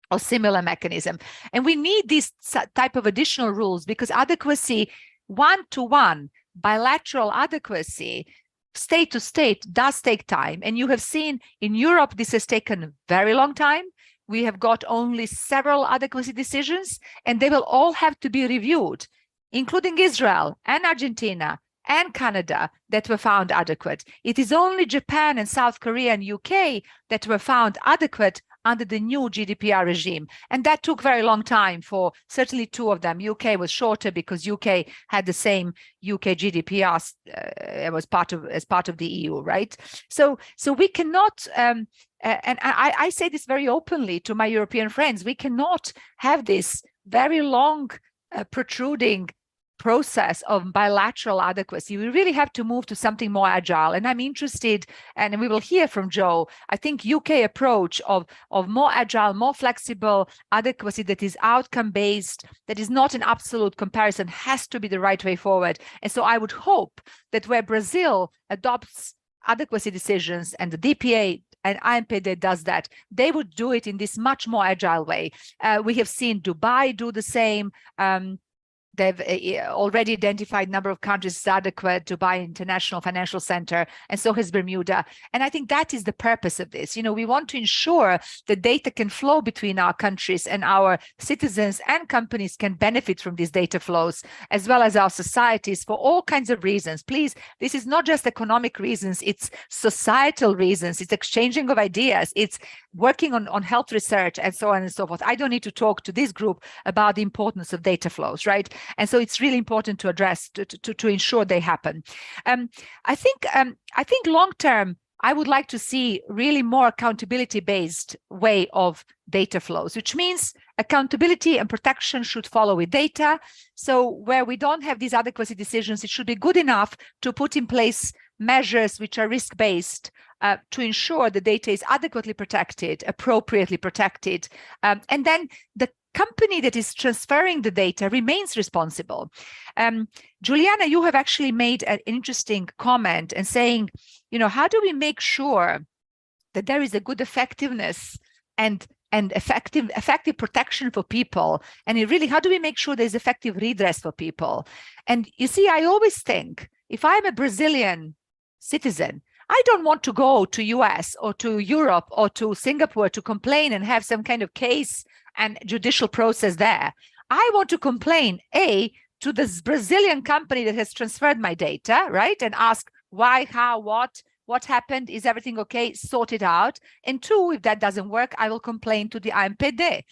[SPEAKER 6] or similar mechanism. And we need these type of additional rules because adequacy, one-to-one, bilateral adequacy, state to state, does take time. And you have seen in Europe, this has taken a very long time. We have got only several adequacy decisions, and they will all have to be reviewed, including Israel and Argentina and Canada, that were found adequate. It is only Japan and South Korea and UK that were found adequate under the new GDPR regime. And that took very long time for certainly two of them. UK was shorter because UK had the same UK GDPR as part of the EU, right? So we cannot, and I say this very openly to my European friends, we cannot have this very long protruding process of bilateral adequacy. We really have to move to something more agile. And I'm interested, and we will hear from Joe, I think UK approach of more agile, more flexible adequacy that is outcome-based, that is not an absolute comparison, has to be the right way forward. And so I would hope that where Brazil adopts adequacy decisions and the DPA and IMPD does that, they would do it in this much more agile way. We have seen Dubai do the same. They've already identified a number of countries as adequate to buy international financial center, and so has Bermuda. And I think that is the purpose of this. We want to ensure that data can flow between our countries, and our citizens and companies can benefit from these data flows, as well as our societies, for all kinds of reasons. Please, this is not just economic reasons, it's societal reasons, it's exchanging of ideas, it's working on health research, and so on and so forth. I don't need to talk to this group about the importance of data flows, right? And so it's really important to address, to ensure they happen. I think long term, I would like to see really more accountability-based way of data flows, which means accountability and protection should follow with data. So where we don't have these adequacy decisions, it should be good enough to put in place measures which are risk-based to ensure the data is adequately protected, appropriately protected, and then the company that is transferring the data remains responsible. Juliana, you have actually made an interesting comment and saying, how do we make sure that there is a good effectiveness and effective protection for people? And really, how do we make sure there's effective redress for people? And you see, I always think, if I'm a Brazilian citizen, I don't want to go to US or to Europe or to Singapore to complain and have some kind of case and judicial process there. I want to complain, to this Brazilian company that has transferred my data, right? And ask why, how, what happened? Is everything okay? Sort it out. And 2, if that doesn't work, I will complain to the ANPD.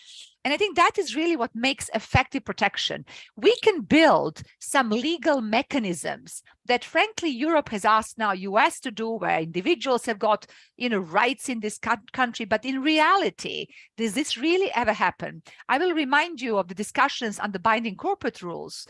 [SPEAKER 6] And I think that is really what makes effective protection. We can build some legal mechanisms that, frankly, Europe has asked now US to do, where individuals have got, rights in this country. But in reality, does this really ever happen? I will remind you of the discussions on the binding corporate rules.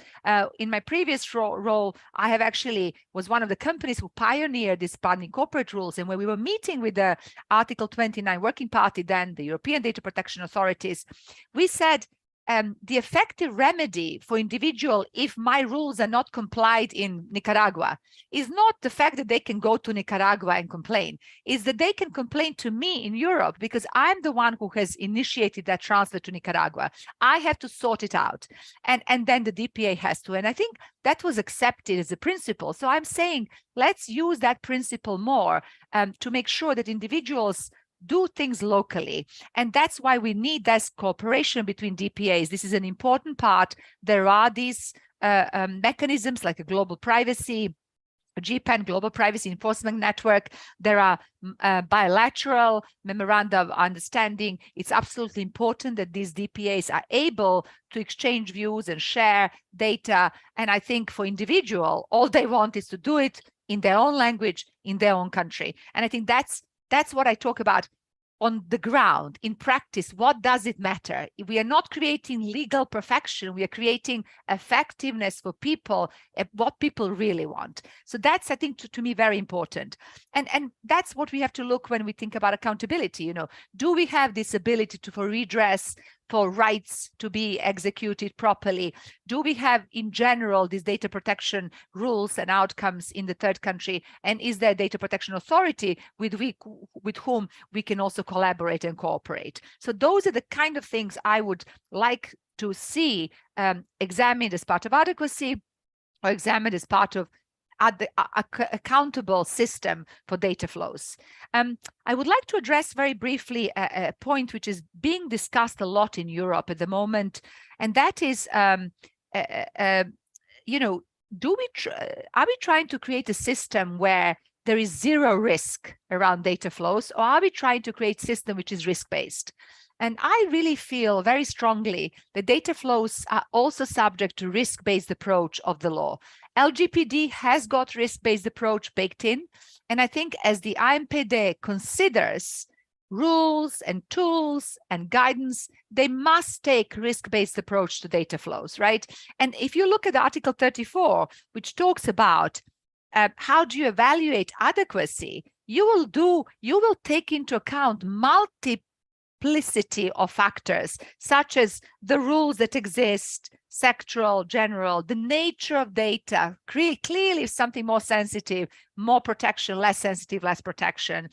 [SPEAKER 6] In my previous role, I have actually was one of the companies who pioneered these binding corporate rules. And when we were meeting with the Article 29 Working Party, then the European Data Protection Authorities, we said the effective remedy for individual, if my rules are not complied in Nicaragua, is not the fact that they can go to Nicaragua and complain, is that they can complain to me in Europe, because I'm the one who has initiated that transfer to Nicaragua. I have to sort it out. And then the DPA has to. And I think that was accepted as a principle. So I'm saying, let's use that principle more to make sure that individuals do things locally. And that's why we need this cooperation between DPAs. This is an important part. There are these mechanisms like a global privacy, a GPAN, Global Privacy Enforcement Network. There are bilateral memoranda of understanding. It's absolutely important that these DPAs are able to exchange views and share data. And I think for individual, all they want is to do it in their own language, in their own country. And I think that's what I talk about on the ground. In practice, what does it matter? We are not creating legal perfection. We are creating effectiveness for people, what people really want. So that's, I think, to me, very important. And that's what we have to look when we think about accountability. Do we have this ability for redress, for rights to be executed properly? Do we have, in general, these data protection rules and outcomes in the third country? And is there a data protection authority with whom we can also collaborate and cooperate? So those are the kind of things I would like to see examined as part of adequacy, or examined as part of accountable system for data flows. I would like to address very briefly a point which is being discussed a lot in Europe at the moment, and that is, are we trying to create a system where there is zero risk around data flows, or are we trying to create a system which is risk-based? And I really feel very strongly that data flows are also subject to risk-based approach of the law. LGPD has got risk-based approach baked in. And I think as the ANPD considers rules and tools and guidance, they must take risk-based approach to data flows, right? And if you look at Article 34, which talks about how do you evaluate adequacy, you will take into account multiplicity of factors, such as the rules that exist, sectoral, general, the nature of data, clearly something more sensitive, more protection, less sensitive, less protection.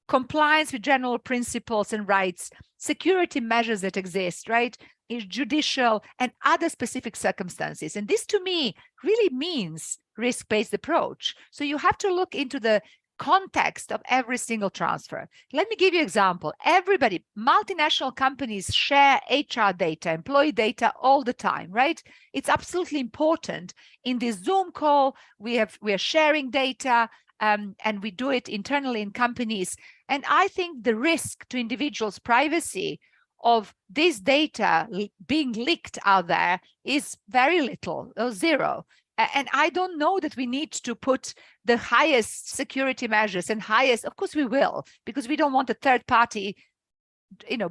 [SPEAKER 6] compliance with general principles and rights, security measures that exist, right? Judicial and other specific circumstances. And this to me really means risk-based approach. So you have to look into the context of every single transfer. Let me give you an example. Everybody, multinational companies share HR data, employee data all the time, right? It's absolutely important. In this Zoom call, we are sharing data, and we do it internally in companies. And I think the risk to individuals' privacy of this data being leaked out there is very little or zero. And I don't know that we need to put the highest security measures and highest, of course we will, because we don't want a third party,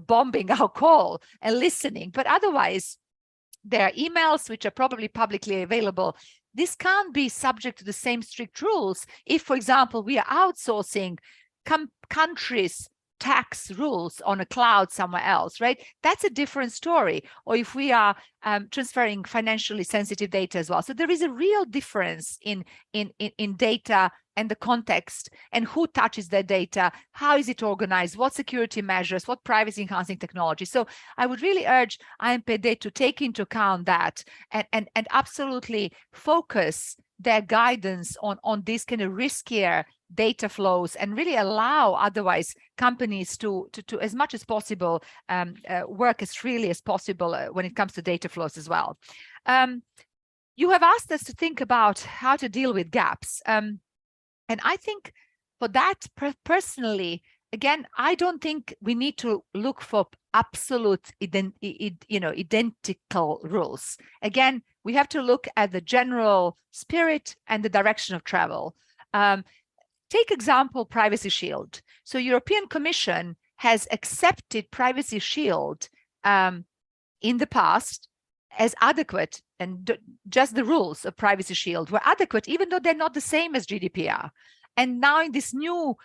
[SPEAKER 6] bombing our call and listening. But otherwise, there are emails which are probably publicly available. This can't be subject to the same strict rules if, for example, we are outsourcing countries' tax rules on a cloud somewhere else, right? That's a different story. Or if we are transferring financially sensitive data as well. So there is a real difference in data and the context and who touches their data, how is it organized, what security measures, what privacy enhancing technology. So I would really urge IMPD to take into account that and absolutely focus their guidance on this kind of riskier data flows and really allow otherwise companies to as much as possible work as freely as possible when it comes to data flows as well. You have asked us to think about how to deal with gaps. And I think for that personally, again, I don't think we need to look for absolute identical rules. Again, we have to look at the general spirit and the direction of travel. Take example, Privacy Shield. So European Commission has accepted Privacy Shield in the past as adequate, and just the rules of Privacy Shield were adequate, even though they're not the same as GDPR. And now in this new,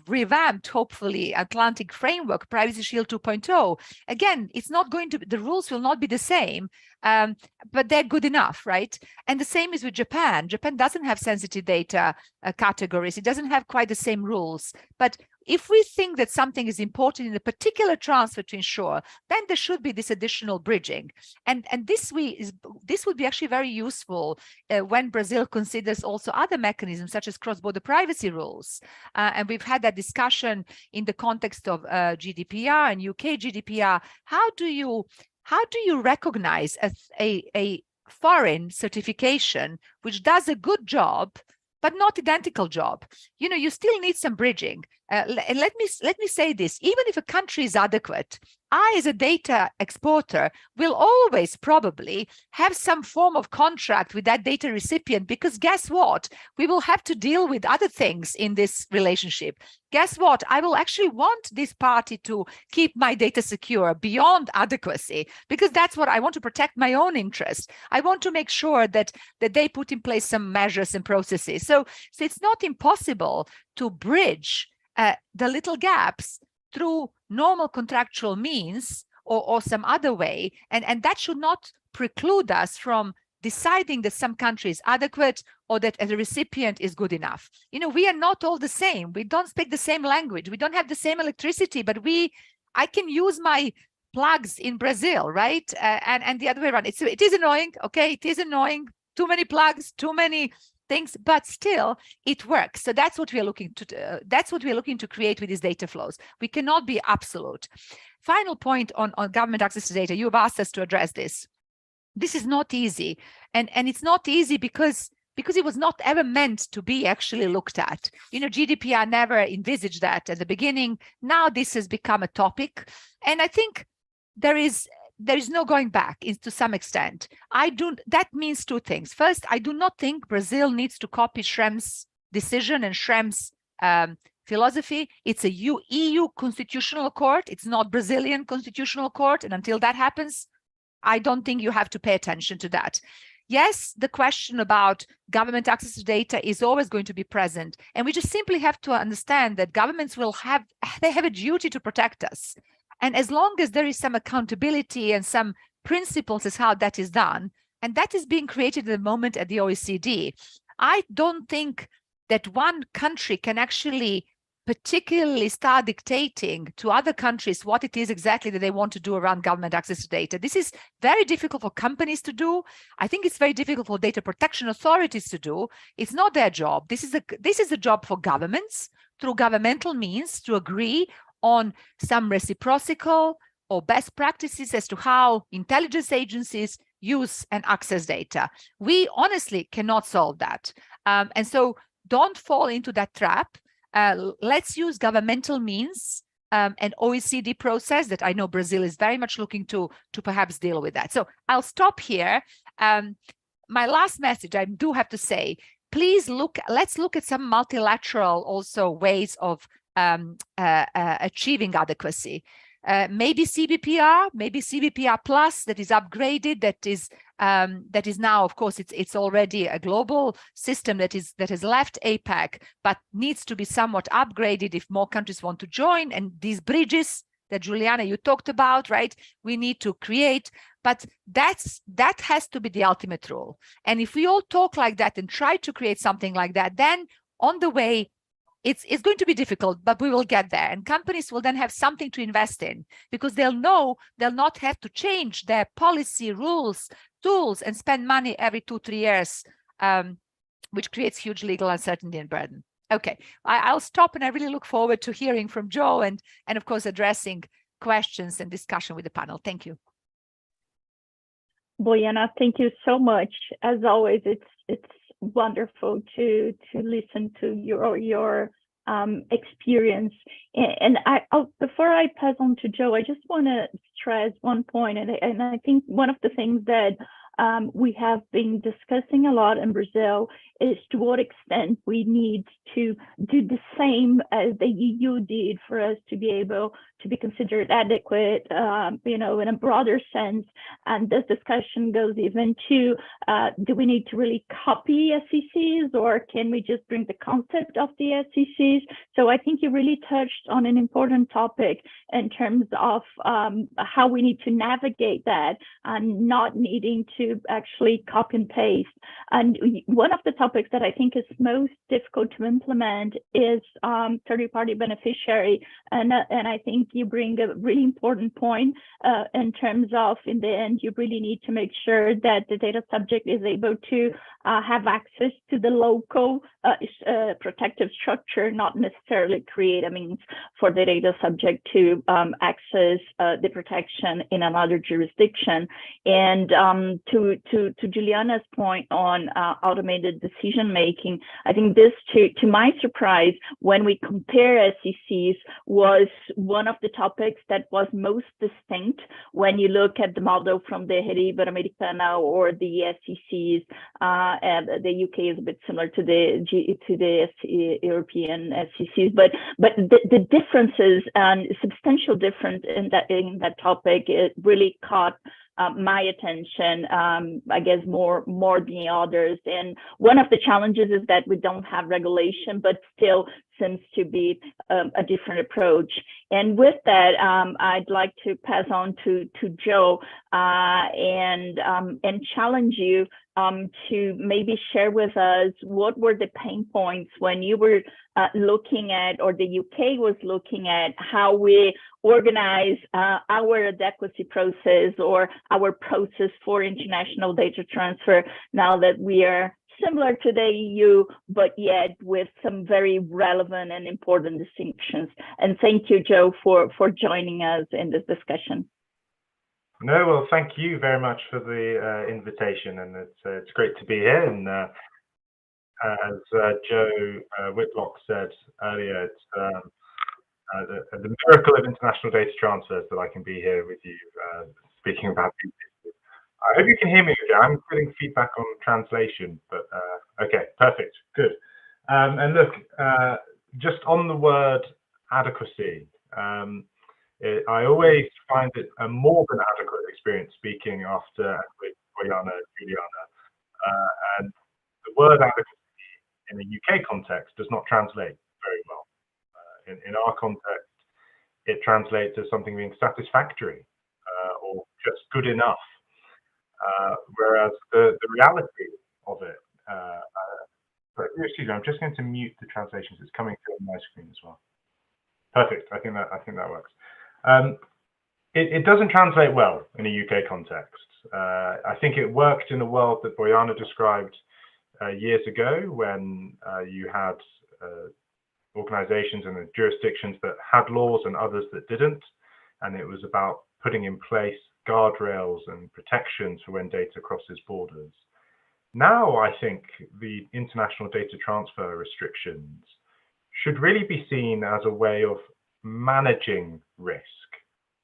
[SPEAKER 6] revamped, hopefully, Atlantic framework, Privacy Shield 2.0, again, it's not going to, the rules will not be the same, but they're good enough, right? And the same is with Japan. Japan doesn't have sensitive data categories. It doesn't have quite the same rules. But if we think that something is important in a particular transfer to ensure, then there should be this additional bridging. And this would be actually very useful when Brazil considers also other mechanisms such as cross-border privacy rules. And we've had that discussion in the context of GDPR and UK GDPR. How do you recognize a foreign certification which does a good job but not identical job? You still need some bridging. And let me say this: even if a country is adequate, I, as a data exporter, will always probably have some form of contract with that data recipient, because guess what? We will have to deal with other things in this relationship. Guess what? I will actually want this party to keep my data secure beyond adequacy, because that's what I want to protect my own interest. I want to make sure that they put in place some measures and processes. So it's not impossible to bridge the little gaps through normal contractual means or some other way. And that should not preclude us from deciding that some country is adequate or that as a recipient is good enough. We are not all the same. We don't speak the same language. We don't have the same electricity, but I can use my plugs in Brazil, right? And the other way around. It is annoying, okay? It is annoying. Too many plugs, too many things, but still it works. So that's what we are looking to that's what we are looking to create with these data flows. We cannot be absolute. Final point on government access to data. You've asked us to address this. This is not easy, and it's not easy because it was not ever meant to be actually looked at. GDPR never envisaged that at the beginning. Now this has become a topic, and I think there is no going back to some extent. That means two things. First, I do not think Brazil needs to copy Schrem's decision and Schrem's philosophy. It's a EU constitutional court. It's not Brazilian constitutional court. And until that happens, I don't think you have to pay attention to that. Yes, the question about government access to data is always going to be present. And we just simply have to understand that governments have a duty to protect us. And as long as there is some accountability and some principles as how that is done, and that is being created at the moment at the OECD, I don't think that one country can actually particularly start dictating to other countries what it is exactly that they want to do around government access to data. This is very difficult for companies to do. I think it's very difficult for data protection authorities to do. It's not their job. This is a job for governments through governmental means to agree on some reciprocal or best practices as to how intelligence agencies use and access data. We honestly cannot solve that. And so don't fall into that trap. Let's use governmental means and OECD process that I know Brazil is very much looking to perhaps deal with that. So I'll stop here. My last message, I do have to say, please let's look at some multilateral also ways of achieving adequacy. Maybe CBPR, maybe CBPR Plus that is upgraded, that is now, of course, it's already a global system that has left APAC, but needs to be somewhat upgraded if more countries want to join. And these bridges that Juliana, you talked about, right? We need to create, but that has to be the ultimate rule. And if we all talk like that and try to create something like that, then on the way, it's going to be difficult, but we will get there. And companies will then have something to invest in because they'll know they'll not have to change their policy, rules, tools, and spend money every 2-3 years, which creates huge legal uncertainty and burden. Okay, I'll stop, and I really look forward to hearing from Joe and of course, addressing questions and discussion with the panel. Thank you.
[SPEAKER 2] Bojana, thank you so much. As always, it's wonderful to listen to your experience. And before I pass on to Joe, I just want to stress one point, and I think one of the things that we have been discussing a lot in Brazil is to what extent we need to do the same as the EU did for us to be able to be considered adequate, in a broader sense. And this discussion goes even to, do we need to really copy SECs, or can we just bring the concept of the SECs? So I think you really touched on an important topic in terms of how we need to navigate that and not needing to actually copy and paste. And one of the topics that I think is most difficult to implement is third-party beneficiary. And I think you bring a really important point in terms of, in the end, you really need to make sure that the data subject is able to have access to the local protective structure, not necessarily create a means for the data subject to access the protection in another jurisdiction. And to Juliana's point on automated decision making, I think this, to my surprise, when we compare SECs, was one of the topics that was most distinct when you look at the model from the Rede Ibero-Americana or the SECs. And the UK is a bit similar to the European SECs, but the differences and substantial difference in that topic, it really caught my attention, I guess more than others. And one of the challenges is that we don't have regulation, but still seems to be a different approach. And with that, I'd like to pass on to Joe and challenge you to maybe share with us what were the pain points when you were looking at, or the UK was looking at, how we organize our adequacy process or our process for international data transfer, now that we are similar to the EU, but yet with some very relevant and important distinctions. And thank you, Joe, for joining us in this discussion.
[SPEAKER 7] No, well, thank you very much for the invitation, and it's great to be here. And as Joe Whitlock said earlier, it's the miracle of international data transfers that I can be here with you speaking about these issues. I hope you can hear me okay. I'm getting feedback on translation, but okay, perfect, good. And look, just on the word adequacy, I always find it a more than adequate experience speaking after Juliana. And the word adequacy in a UK context does not translate very well. In our context, it translates as something being satisfactory or just good enough. Whereas the reality of it, excuse me, I'm just going to mute the translations. It's coming through on my screen as well. Perfect. I think that works. It doesn't translate well in a UK context. I think it worked in the world that Bojana described years ago, when you had organizations and jurisdictions that had laws and others that didn't, and it was about putting in place guardrails and protections for when data crosses borders. Now, I think the international data transfer restrictions should really be seen as a way of managing risk,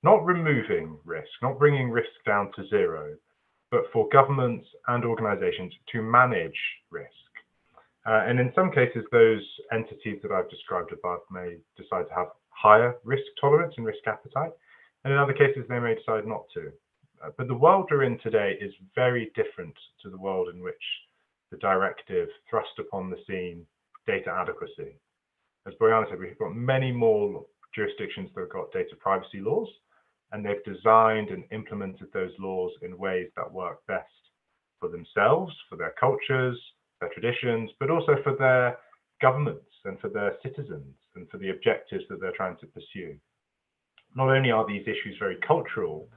[SPEAKER 7] not removing risk, not bringing risk down to zero, but for governments and organizations to manage risk. And in some cases, those entities that I've described above may decide to have higher risk tolerance and risk appetite, and in other cases, they may decide not to. But the world we're in today is very different to the world in which the directive thrust upon the scene data adequacy. As Bojana said, we've got many more jurisdictions that have got data privacy laws, and they've designed and implemented those laws in ways that work best for themselves, for their cultures, their traditions, but also for their governments and for their citizens and for the objectives that they're trying to pursue. Not only are these issues very cultural,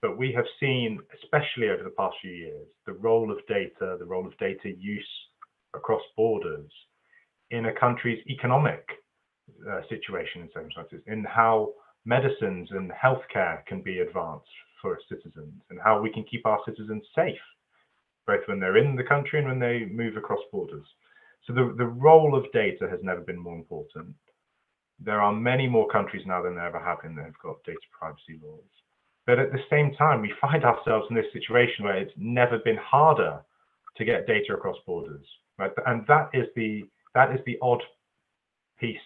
[SPEAKER 7] but we have seen, especially over the past few years, the role of data use across borders in a country's economic situation and circumstances, in how medicines and healthcare can be advanced for citizens, and how we can keep our citizens safe, both when they're in the country and when they move across borders. So the role of data has never been more important. There are many more countries now than there ever have been that have got data privacy laws. But at the same time, we find ourselves in this situation where it's never been harder to get data across borders, right? And that is the odd piece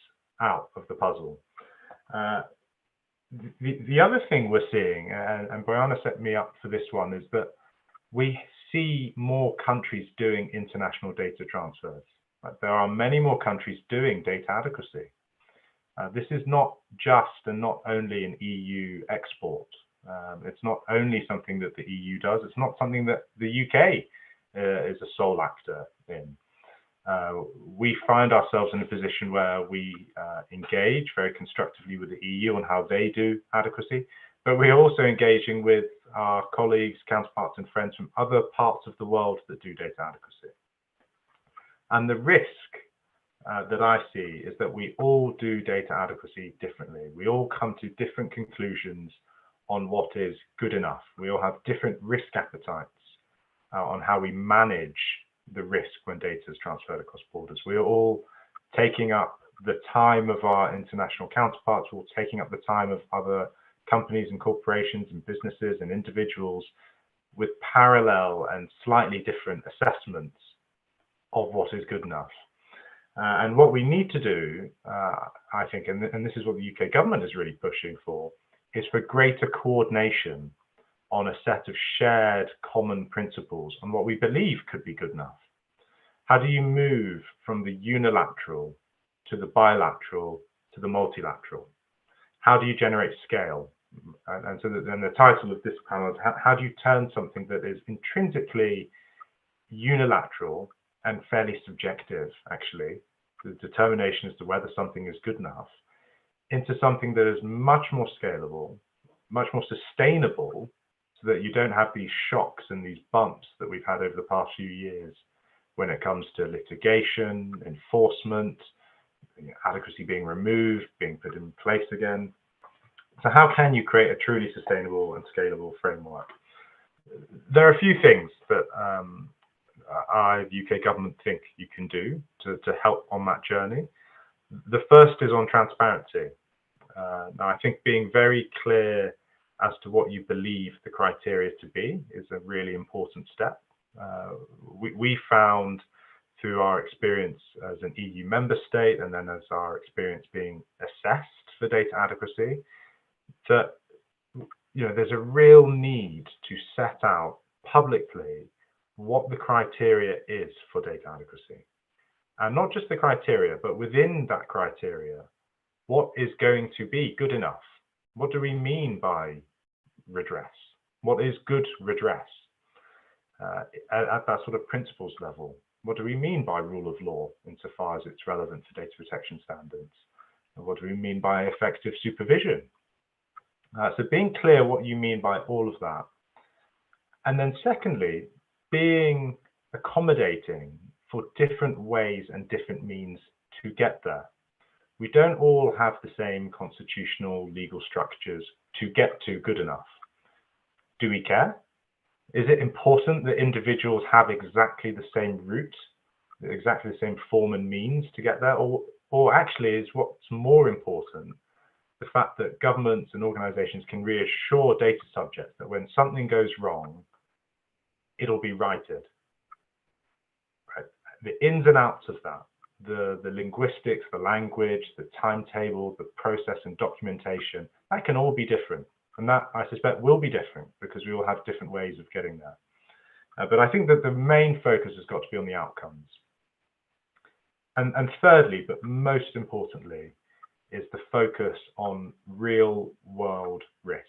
[SPEAKER 7] out of the puzzle. The other thing we're seeing, and Bojana set me up for this one, is that we see more countries doing international data transfers. Right? There are many more countries doing data adequacy. This is not just and not only an EU export. It's not only something that the EU does. It's not something that the UK is a sole actor in. We find ourselves in a position where we engage very constructively with the EU on how they do adequacy, but we're also engaging with our colleagues, counterparts, and friends from other parts of the world that do data adequacy. And the risk that I see is that we all do data adequacy differently. We all come to different conclusions on what is good enough. We all have different risk appetites on how we manage the risk when data is transferred across borders. We are all taking up the time of our international counterparts. We're all taking up the time of other companies and corporations and businesses and individuals with parallel and slightly different assessments of what is good enough. And what we need to do, I think, and this is what the UK government is really pushing for, is for greater coordination on a set of shared common principles on what we believe could be good enough. How do you move from the unilateral to the bilateral to the multilateral? How do you generate scale? And so the title of this panel is how do you turn something that is intrinsically unilateral and fairly subjective, actually, the determination as to whether something is good enough, into something that is much more scalable, much more sustainable, so that you don't have these shocks and these bumps that we've had over the past few years when it comes to litigation, enforcement, adequacy being removed, being put in place again. So how can you create a truly sustainable and scalable framework? There are a few things that I, the UK government, think you can do to help on that journey. The first is on transparency. Now, I think being very clear as to what you believe the criteria to be is a really important step. We found through our experience as an EU member state, and then as our experience being assessed for data adequacy, that there's a real need to set out publicly what the criteria is for data adequacy. And not just the criteria, but within that criteria, what is going to be good enough? What do we mean by redress? What is good redress? At that sort of principles level, what do we mean by rule of law insofar as it's relevant to data protection standards? What do we mean by effective supervision? So being clear what you mean by all of that. And then secondly, being accommodating for different ways and different means to get there. We don't all have the same constitutional legal structures to get to good enough. Do we care? Is it important that individuals have exactly the same route, exactly the same form and means to get there? Or actually is what's more important the fact that governments and organizations can reassure data subjects that when something goes wrong, it'll be righted. Right? The ins and outs of that, the linguistics, the language, the timetable, the process and documentation, that can all be different. And that, I suspect, will be different because we all have different ways of getting there. But I think that the main focus has got to be on the outcomes. And thirdly, but most importantly, is the focus on real-world risks.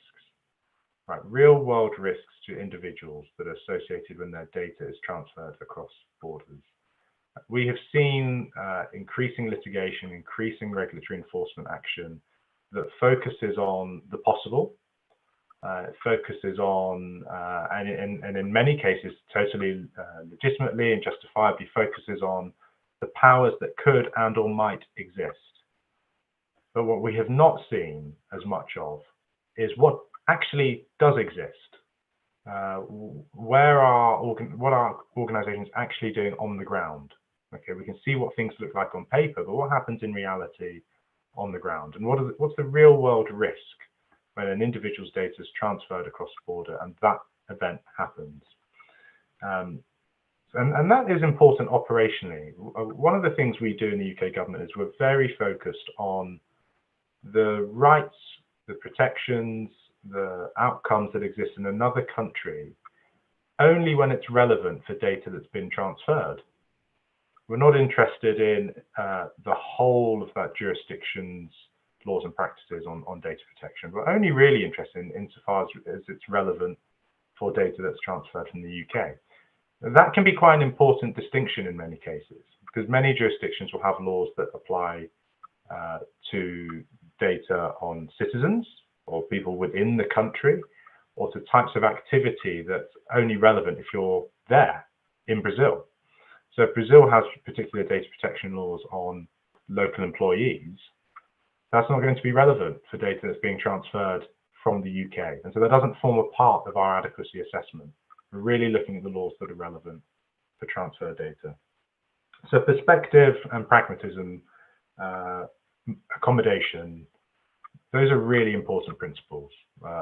[SPEAKER 7] Right, real-world risks to individuals that are associated when their data is transferred across borders. We have seen increasing litigation, increasing regulatory enforcement action that focuses on the possible, focuses on, and in many cases, totally legitimately and justifiably focuses on the powers that could and or might exist. But what we have not seen as much of is what actually does exist. What are organizations actually doing on the ground? Okay, we can see what things look like on paper, but what happens in reality on the ground? And what's the real world risk when an individual's data is transferred across the border and that event happens? And that is important operationally. One of the things we do in the UK government is we're very focused on the rights, the protections, the outcomes that exist in another country only when it's relevant for data that's been transferred. We're not interested in the whole of that jurisdiction's laws and practices on data protection. We're only really interested in insofar as it's relevant for data that's transferred from the UK. That can be quite an important distinction in many cases, because many jurisdictions will have laws that apply to data on citizens or people within the country, or to types of activity that's only relevant if you're there in Brazil. So if Brazil has particular data protection laws on local employees, that's not going to be relevant for data that's being transferred from the UK. And so that doesn't form a part of our adequacy assessment. We're really looking at the laws that are relevant for transfer data. So perspective and pragmatism, accommodation, those are really important principles,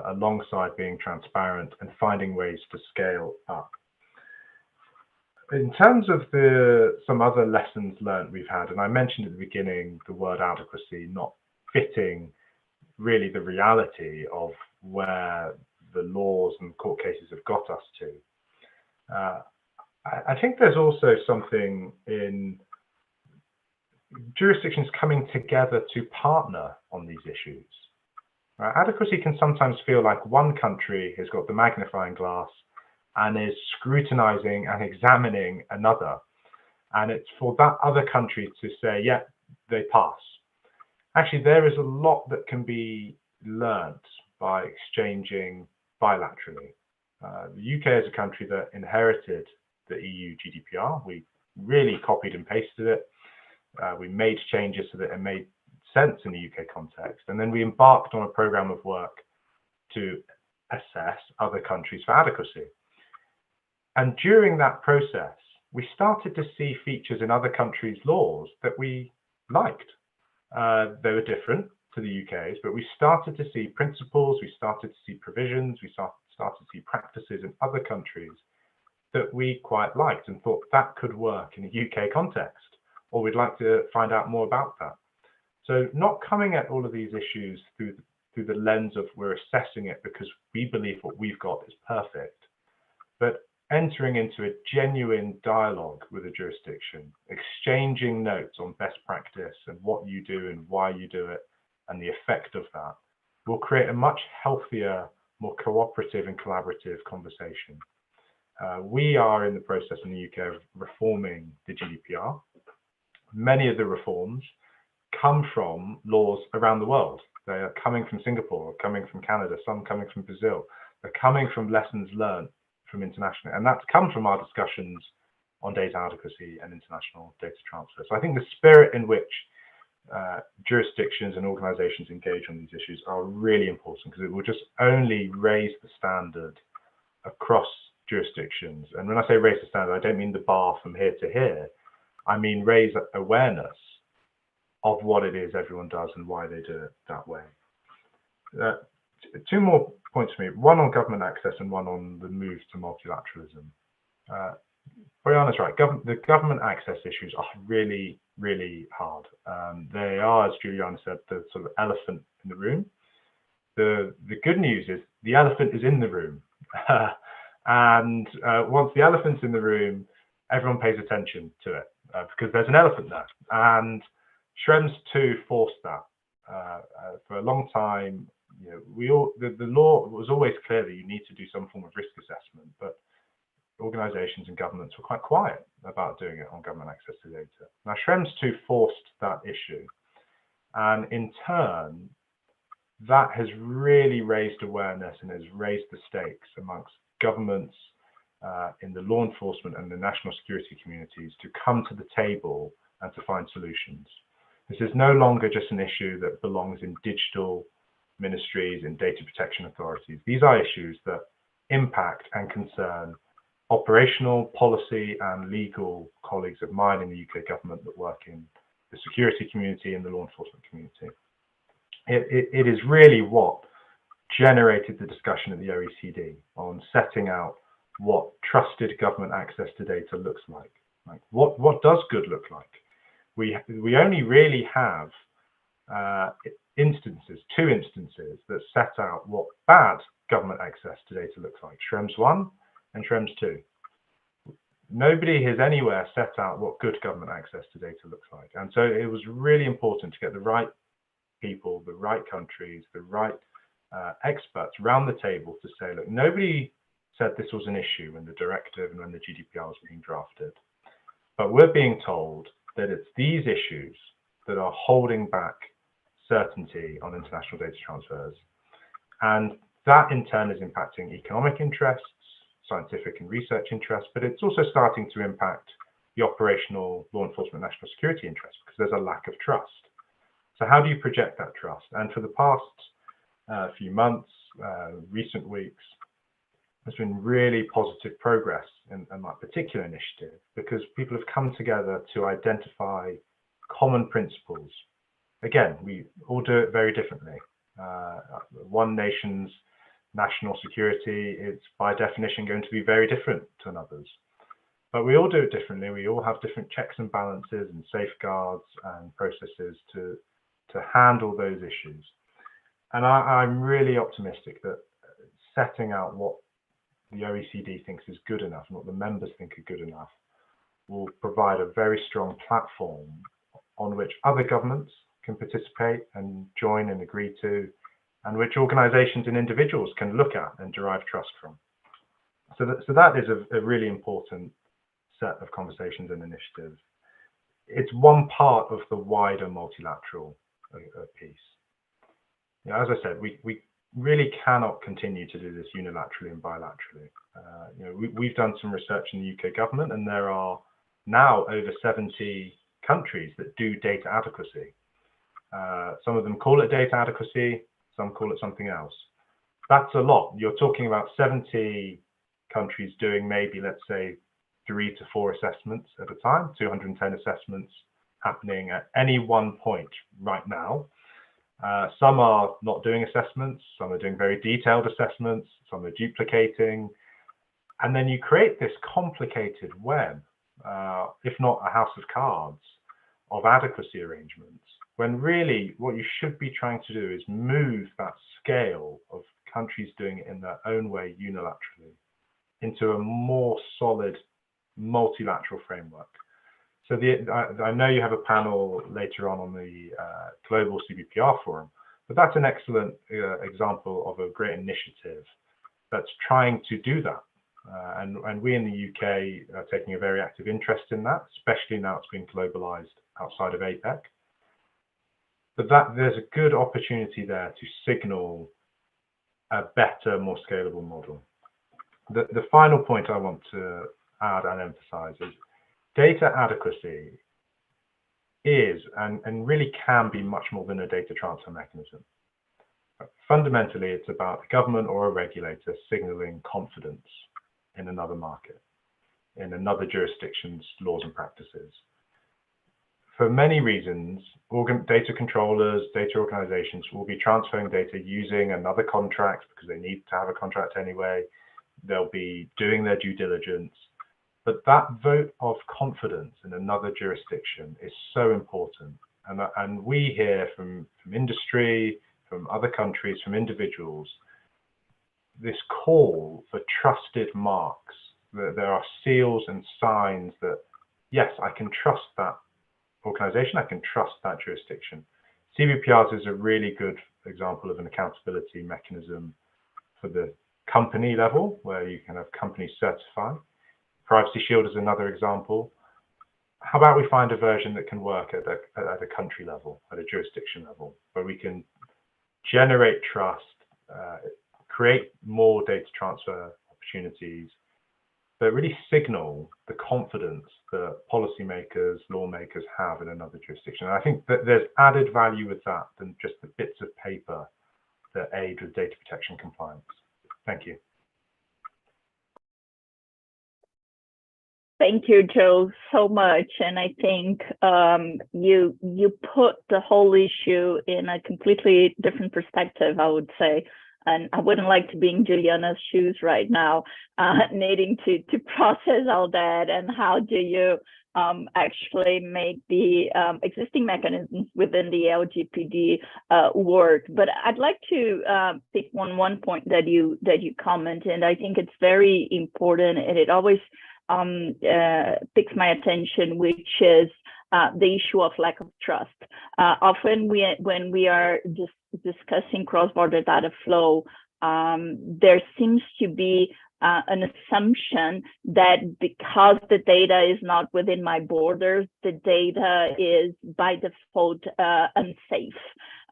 [SPEAKER 7] alongside being transparent and finding ways to scale up. In terms of some other lessons learned we've had, and I mentioned at the beginning the word adequacy not fitting really the reality of where the laws and court cases have got us to. I think there's also something in jurisdictions coming together to partner on these issues. Adequacy can sometimes feel like one country has got the magnifying glass and is scrutinizing and examining another. And it's for that other country to say, yeah, they pass. Actually, there is a lot that can be learned by exchanging bilaterally. The UK is a country that inherited the EU GDPR. We really copied and pasted it. We made changes so that it made sense in the UK context. And then we embarked on a program of work to assess other countries for adequacy. And during that process, we started to see features in other countries' laws that we liked. They were different to the UK's, but we started to see principles, we started to see provisions, we started to see practices in other countries that we quite liked and thought that could work in a UK context, or we'd like to find out more about that. So not coming at all of these issues through the lens of we're assessing it because we believe what we've got is perfect, but entering into a genuine dialogue with a jurisdiction, exchanging notes on best practice and what you do and why you do it and the effect of that will create a much healthier, more cooperative and collaborative conversation. We are in the process in the UK of reforming the GDPR. Many of the reforms come from laws around the world. They are coming from Singapore, coming from Canada, some coming from Brazil. They're coming from lessons learned from internationally. And that's come from our discussions on data adequacy and international data transfer. So I think the spirit in which jurisdictions and organizations engage on these issues are really important, because it will just only raise the standard across jurisdictions. And when I say raise the standard, I don't mean the bar from here to here. I mean raise awareness of what it is everyone does and why they do it that way. Two more points for me, one on government access and one on the move to multilateralism. Brianna's right, the government access issues are really, really hard. They are, as Juliana said, the sort of elephant in the room. The good news is the elephant is in the room. And once the elephant's in the room, everyone pays attention to it because there's an elephant there. And Schrems 2 forced that. For a long time, you know, the law was always clear that you need to do some form of risk assessment, but organizations and governments were quite quiet about doing it on government access to data. Now, Schrems 2 forced that issue. And in turn, that has really raised awareness and has raised the stakes amongst governments in the law enforcement and the national security communities to come to the table and to find solutions. This is no longer just an issue that belongs in digital ministries and data protection authorities. These are issues that impact and concern operational, policy and legal colleagues of mine in the UK government that work in the security community and the law enforcement community. It is really what generated the discussion at the OECD on setting out what trusted government access to data looks like. Like what does good look like? We only really have two instances that set out what bad government access to data looks like, Schrems 1 and Schrems 2. Nobody has anywhere set out what good government access to data looks like. And so it was really important to get the right people, the right countries, the right experts around the table to say, look, nobody said this was an issue when the directive and when the GDPR was being drafted. But we're being told that it's these issues that are holding back certainty on international data transfers. And that in turn is impacting economic interests, scientific and research interests, but it's also starting to impact the operational law enforcement national security interests because there's a lack of trust. So how do you project that trust? And for the past few months, recent weeks, there's been really positive progress in that particular initiative because people have come together to identify common principles. Again, we all do it very differently. One nation's national security is by definition going to be very different to another's. But we all do it differently. We all have different checks and balances and safeguards and processes to handle those issues. And I'm really optimistic that setting out what the OECD thinks is good enough and what the members think are good enough will provide a very strong platform on which other governments can participate and join and agree to, and which organizations and individuals can look at and derive trust from. So that is a really important set of conversations and initiatives. It's one part of the wider multilateral piece. You know, as I said, we really cannot continue to do this unilaterally and bilaterally. You know, we've done some research in the UK government, and there are now over 70 countries that do data adequacy. Some of them call it data adequacy, some call it something else. That's a lot. You're talking about 70 countries doing maybe, let's say, 3 to 4 assessments at a time, 210 assessments happening at any one point right now. Some are not doing assessments, some are doing very detailed assessments, some are duplicating. And then you create this complicated web, if not a house of cards, of adequacy arrangements, when really what you should be trying to do is move that scale of countries doing it in their own way unilaterally into a more solid multilateral framework. So I know you have a panel later on the Global CBPR Forum, but that's an excellent example of a great initiative that's trying to do that. And we in the UK are taking a very active interest in that, especially now it's been globalized outside of APEC. but that there's a good opportunity there to signal a better, more scalable model. The final point I want to add and emphasize is data adequacy is and really can be much more than a data transfer mechanism. Fundamentally, it's about the government or a regulator signaling confidence in another market, in another jurisdiction's laws and practices. For many reasons, data controllers, data organizations will be transferring data using another contract because they need to have a contract anyway. They'll be doing their due diligence. But that vote of confidence in another jurisdiction is so important. And we hear from industry, from other countries, from individuals, this call for trusted marks. There are seals and signs that, yes, I can trust that organization, I can trust that jurisdiction. CBPRs is a really good example of an accountability mechanism for the company level, where you can have companies certify. Privacy Shield is another example. How about we find a version that can work at a country level, at a jurisdiction level, where we can generate trust, create more data transfer opportunities, that really signal the confidence that policymakers, lawmakers have in another jurisdiction. And I think that there's added value with that than just the bits of paper that aid with data protection compliance. Thank you.
[SPEAKER 2] Thank you, Joe, so much. And I think you put the whole issue in a completely different perspective, I would say. And I wouldn't like to be in Juliana's shoes right now, needing to process all that, and how do you actually make the existing mechanisms within the LGPD work. But I'd like to pick one point that you comment, and I think it's very important, and it always picks my attention, which is the issue of lack of trust. Often when we are discussing cross-border data flow, there seems to be an assumption that because the data is not within my borders, the data is by default unsafe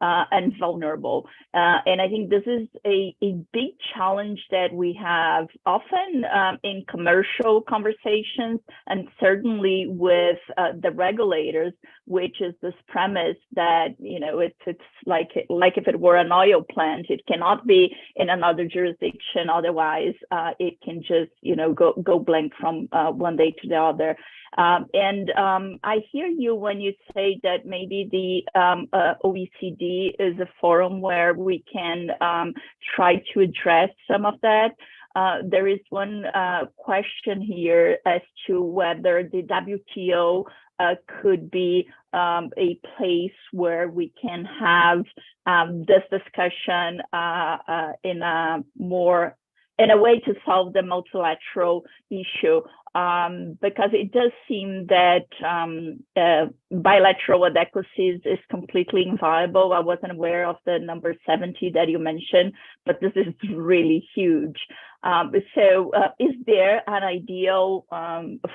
[SPEAKER 2] and vulnerable. And I think this is a big challenge that we have often in commercial conversations, and certainly with the regulators, which is this premise that, you know, it's like if it were an oil plant, it cannot be in another jurisdiction, otherwise it can just, you know, go blank from one day to the other. And I hear you when you say that maybe the OECD is a forum where we can try to address some of that. There is one question here as to whether the WTO could be a place where we can have this discussion in a way to solve the multilateral issue, because it does seem that bilateral adequacy is completely inviolable. I wasn't aware of the number 70 that you mentioned, but this is really huge. So is there an ideal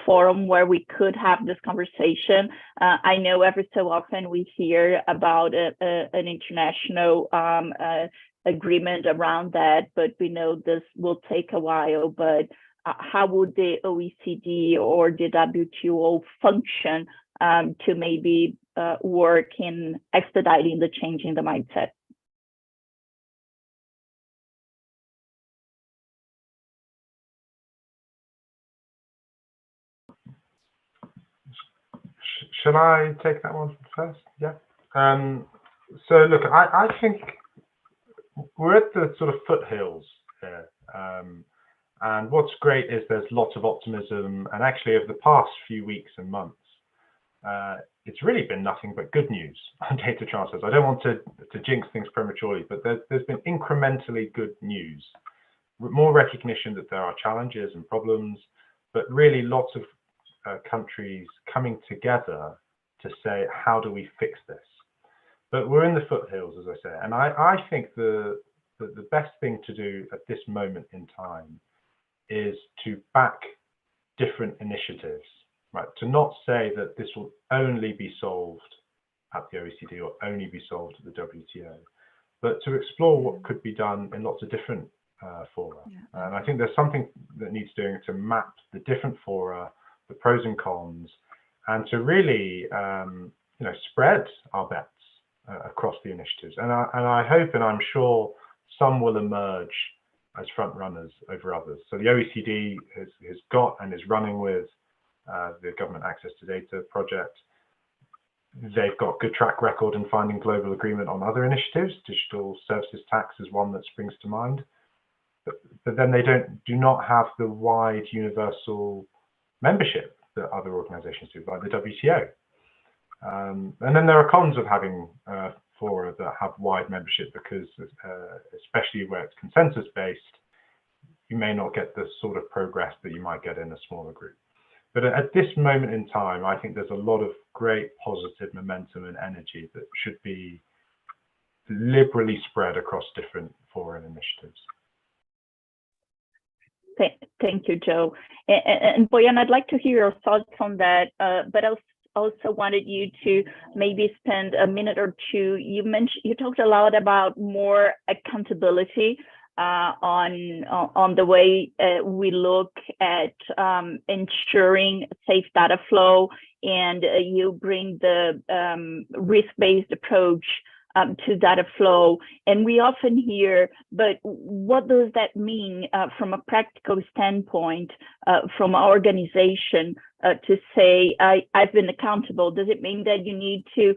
[SPEAKER 2] forum where we could have this conversation? I know every so often we hear about an international agreement around that, but we know this will take a while. But how would the OECD or the WTO function to maybe work in expediting the change in the mindset?
[SPEAKER 7] Shall I take that one first? Yeah. So look, I think we're at the sort of foothills here. And what's great is there's lots of optimism. And actually, over the past few weeks and months, it's really been nothing but good news on data transfers. I don't want to jinx things prematurely, but there's been incrementally good news. More recognition that there are challenges and problems, but really lots of countries coming together to say, how do we fix this? But we're in the foothills, as I say. And I think the best thing to do at this moment in time is to back different initiatives, right? To not say that this will only be solved at the OECD or only be solved at the WTO, but to explore what could be done in lots of different fora. And I think there's something that needs doing to map the different fora, the pros and cons, and to really spread our bets across the initiatives. And I hope, and I'm sure, some will emerge as front runners over others. So the OECD has got and is running with the Government Access to Data project. They've got good track record in finding global agreement on other initiatives. Digital Services Tax is one that springs to mind. But then they do not have the wide universal membership that other organizations do, like the WTO. And then there are cons of having fora that have wide membership, because especially where it's consensus based, you may not get the sort of progress that you might get in a smaller group. But at this moment in time, I think there's a lot of great positive momentum and energy that should be liberally spread across different fora and initiatives.
[SPEAKER 2] Thank you, Joe. And Boyan, I'd like to hear your thoughts on that, but I also wanted you to maybe spend a minute or two. You talked a lot about more accountability on the way we look at ensuring safe data flow, and you bring the risk-based approach to data flow. And we often hear, but what does that mean from a practical standpoint from our organization to say, I've been accountable? Does it mean that you need to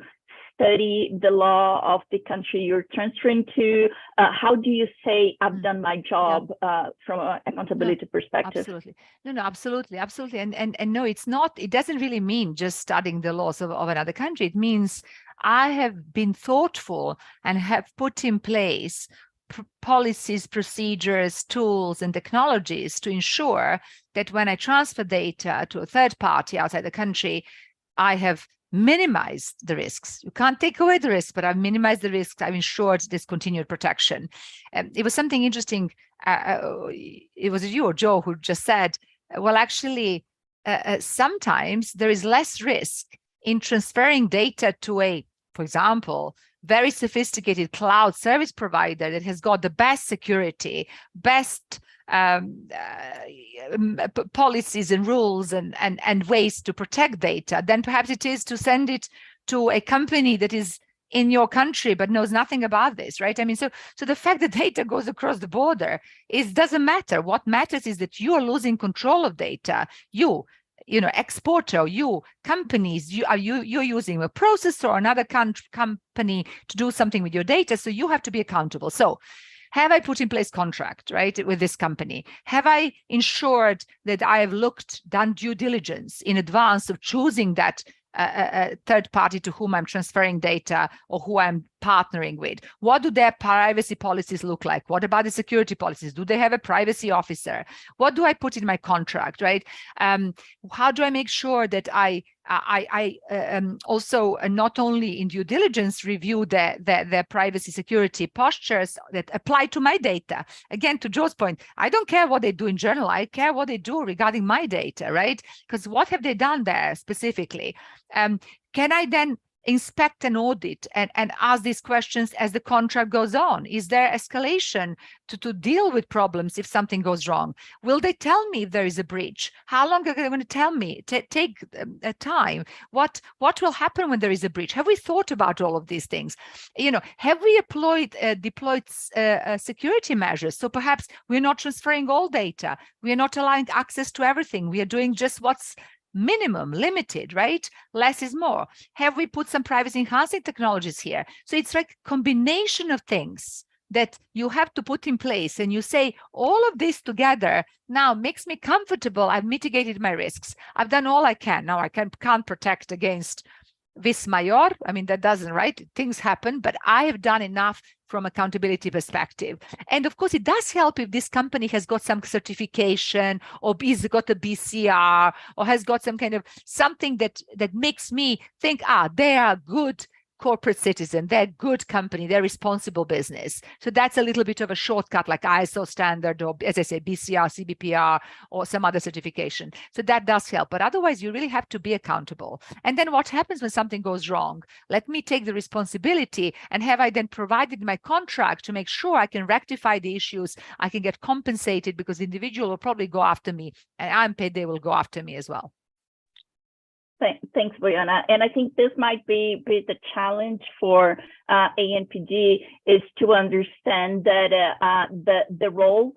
[SPEAKER 2] study the law of the country you're transferring to? How do you say, I've done my job from an accountability perspective?
[SPEAKER 6] Absolutely. No, absolutely. And no, it's not, it doesn't really mean just studying the laws of another country. It means I have been thoughtful and have put in place policies, procedures, tools, and technologies to ensure that when I transfer data to a third party outside the country, I have minimized the risks. You can't take away the risks, but I've minimized the risks. I've ensured this continued protection. It was something interesting. It was you or Joe who just said, well, actually, sometimes there is less risk in transferring data to a, for example, very sophisticated cloud service provider that has got the best security, best policies and rules and ways to protect data, then perhaps it is to send it to a company that is in your country but knows nothing about this, right? I mean, so the fact that data goes across the border doesn't matter. What matters is that you are losing control of data. Exporter, companies, you're using a processor or another company to do something with your data, so you have to be accountable. So have I put in place contract, right, with this company? Have I ensured that I have done due diligence in advance of choosing that third party to whom I'm transferring data or who I'm partnering with? What do their privacy policies look like? What about the security policies? Do they have a privacy officer? What do I put in my contract, right? How do I make sure that I also not only in due diligence review their privacy security postures that apply to my data? Again, to Joe's point, I don't care what they do in general. I care what they do regarding my data, right? Because what have they done there specifically? Can I then inspect and audit and ask these questions as the contract goes on? Is there escalation to deal with problems if something goes wrong? Will they tell me if there is a breach? How long are they going to tell me? Take time. What will happen when there is a breach? Have we thought about all of these things? Have we deployed security measures? So perhaps we're not transferring all data. We are not allowing access to everything. We are doing just what's minimum, limited, right? Less is more. Have we put some privacy enhancing technologies here? So it's like a combination of things that you have to put in place, and you say all of this together now makes me comfortable. I've mitigated my risks. I've done all I can. Now I can't protect against vis maior. I mean, that doesn't, right? Things happen, but I have done enough from accountability perspective. And of course, it does help if this company has got some certification or has got a BCR or has got some kind of something that makes me think, they are good corporate citizen, they're good company, they're responsible business. So that's a little bit of a shortcut, like ISO standard, or as I say, BCR, CBPR, or some other certification. So that does help. But otherwise, you really have to be accountable. And then what happens when something goes wrong? Let me take the responsibility, and have I then provided my contract to make sure I can rectify the issues, I can get compensated, because the individual will probably go after me, and I'm paid, they will go after me as well.
[SPEAKER 2] Thanks, Bojana. And I think this might be the challenge for ANPD, is to understand that the role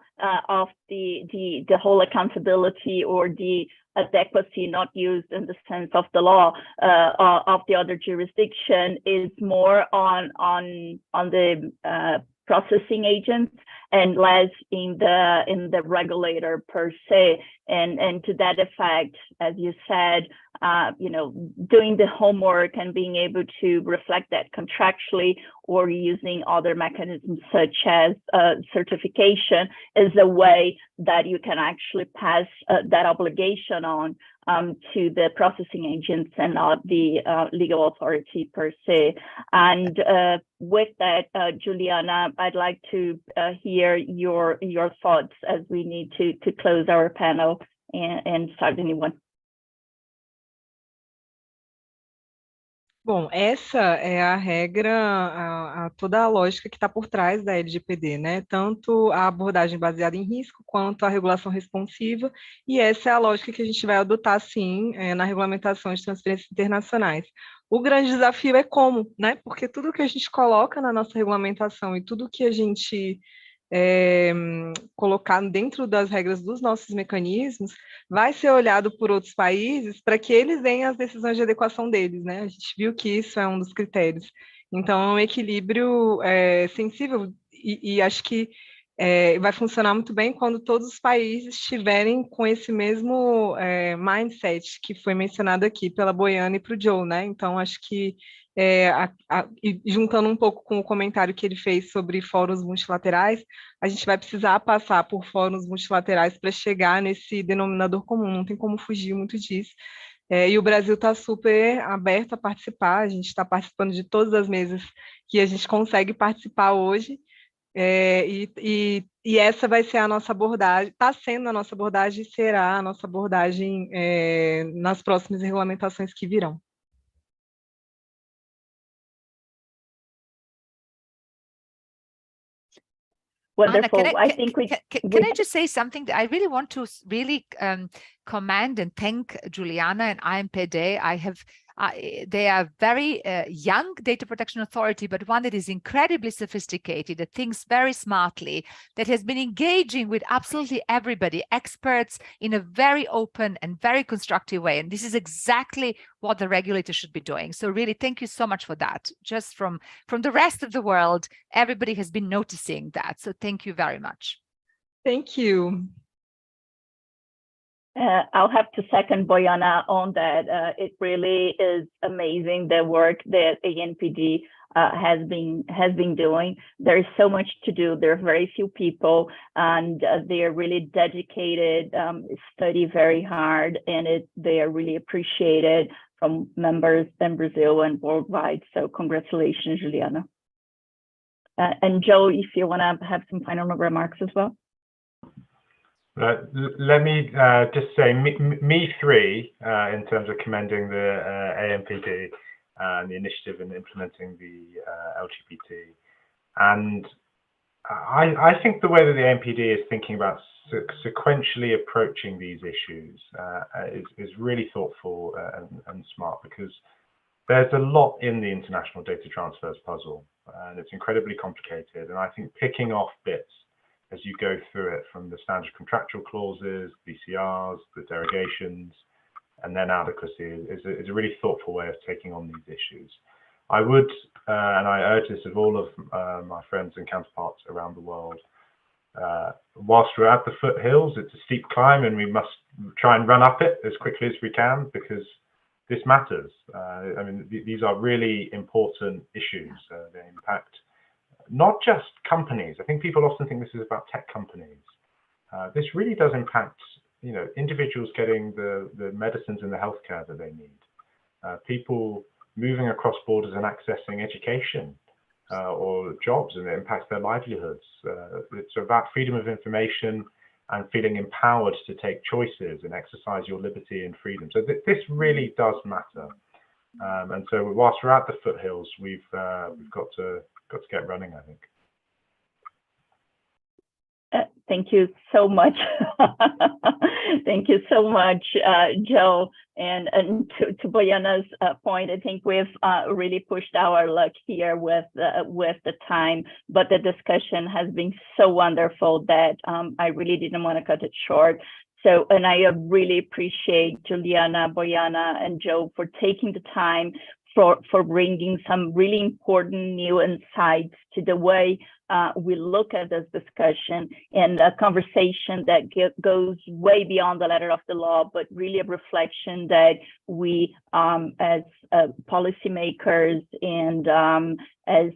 [SPEAKER 2] of the whole accountability, or the adequacy, not used in the sense of the law of the other jurisdiction, is more on the processing agents, and less in the regulator per se. And to that effect, as you said, doing the homework and being able to reflect that contractually, or using other mechanisms such as certification, is a way that you can actually pass that obligation on to the processing agents, and not the legal authority per se. And with that, Juliana, I'd like to hear your thoughts as we need to close our panel and start the new one.
[SPEAKER 5] Bom, essa é a regra, toda a lógica que está por trás da LGPD, né? Tanto a abordagem baseada em risco, quanto a regulação responsiva, e essa é a lógica que a gente vai adotar, sim, na regulamentação de transferências internacionais. O grande desafio é como, né? Porque tudo que a gente coloca na nossa regulamentação e tudo que a gente colocar dentro das regras dos nossos mecanismos, vai ser olhado por outros países para que eles deem as decisões de adequação deles, né? A gente viu que isso é um dos critérios. Então, é um equilíbrio sensível, e acho que vai funcionar muito bem quando todos os países estiverem com esse mesmo mindset que foi mencionado aqui pela Bojana e para o Joe, né? Então, acho que e juntando um pouco com o comentário que ele fez sobre fóruns multilaterais, a gente vai precisar passar por fóruns multilaterais para chegar nesse denominador comum, não tem como fugir muito disso. E o Brasil está super aberto a participar, a gente está participando de todas as mesas que a gente consegue participar hoje, e essa vai ser a nossa abordagem, está sendo a nossa abordagem, e será a nossa abordagem nas próximas regulamentações que virão.
[SPEAKER 2] Wonderful.
[SPEAKER 6] Can I just say something? I really want to commend and thank Juliana and IMPD. They are very young data protection authority, but one that is incredibly sophisticated, that thinks very smartly, that has been engaging with absolutely everybody, experts, in a very open and very constructive way. And this is exactly what the regulator should be doing. So really, thank you so much for that. Just from the rest of the world, everybody has been noticing that. So thank you very much.
[SPEAKER 5] Thank you.
[SPEAKER 2] I'll have to second Bojana on that. It really is amazing the work that ANPD has been doing. There is so much to do. There are very few people, and they are really dedicated, study very hard, and they are really appreciated from members in Brazil and worldwide. So congratulations, Juliana. And Joe, if you want to have some final remarks as well.
[SPEAKER 7] Let me just say me three in terms of commending the ANPD and the initiative in implementing the LGBT. And I think the way that the ANPD is thinking about sequentially approaching these issues is really thoughtful and smart, because there's a lot in the international data transfers puzzle, and it's incredibly complicated. And I think picking off bits as you go through it, from the standard contractual clauses, BCRs, the derogations, and then adequacy, is a really thoughtful way of taking on these issues. I would, and I urge this of all of my friends and counterparts around the world, whilst we're at the foothills, it's a steep climb, and we must try and run up it as quickly as we can, because this matters. I mean, these are really important issues. They impact not just companies. I think people often think this is about tech companies. This really does impact, individuals getting the medicines and the healthcare that they need. People moving across borders and accessing education or jobs, and it impacts their livelihoods. It's about freedom of information and feeling empowered to take choices and exercise your liberty and freedom. So this really does matter. And so whilst we're at the foothills, we've got to get running, I think.
[SPEAKER 2] Thank you so much. Thank you so much, Joe. And to Boyana's point, I think we've really pushed our luck here with the time, but the discussion has been so wonderful that I really didn't want to cut it short. So, and I really appreciate Juliana, Boyana, and Joe for taking the time for bringing some really important new insights to the way we look at this discussion, and a conversation that goes way beyond the letter of the law, but really a reflection that we as policymakers and as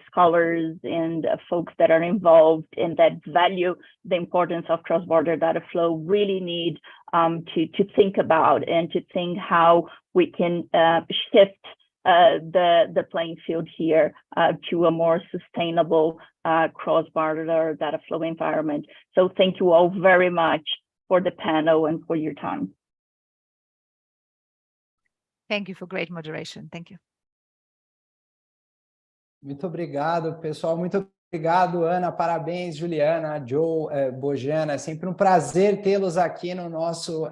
[SPEAKER 2] scholars and folks that are involved and that value the importance of cross-border data flow really need to think about, and to think how we can shift the playing field here to a more sustainable cross-border data flow environment. So thank you all very much for the panel and for your time.
[SPEAKER 6] Thank you for great moderation. Thank you.
[SPEAKER 1] Muito obrigado, pessoal. Muito obrigado, Ana. Parabéns, Juliana, Joe, Bojana. É sempre um prazer tê-los aqui no nosso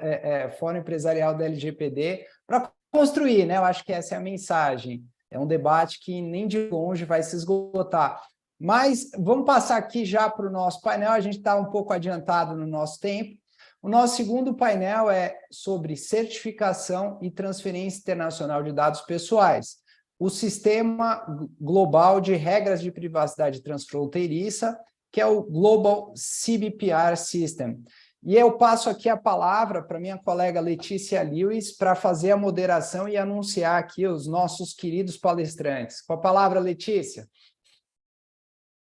[SPEAKER 1] Fórum Empresarial da LGPD para construir, né? Eu acho que essa é a mensagem. É um debate que nem de longe vai se esgotar. Mas vamos passar aqui já para o nosso painel. A gente está um pouco adiantado no nosso tempo. O nosso segundo painel é sobre certificação e transferência internacional de dados pessoais. O Sistema Global de Regras de Privacidade Transfronteiriça, que é o Global CBPR System. E eu passo aqui a palavra para minha colega Letícia Lewis para fazer a moderação e anunciar aqui os nossos queridos palestrantes. Com a palavra, Letícia.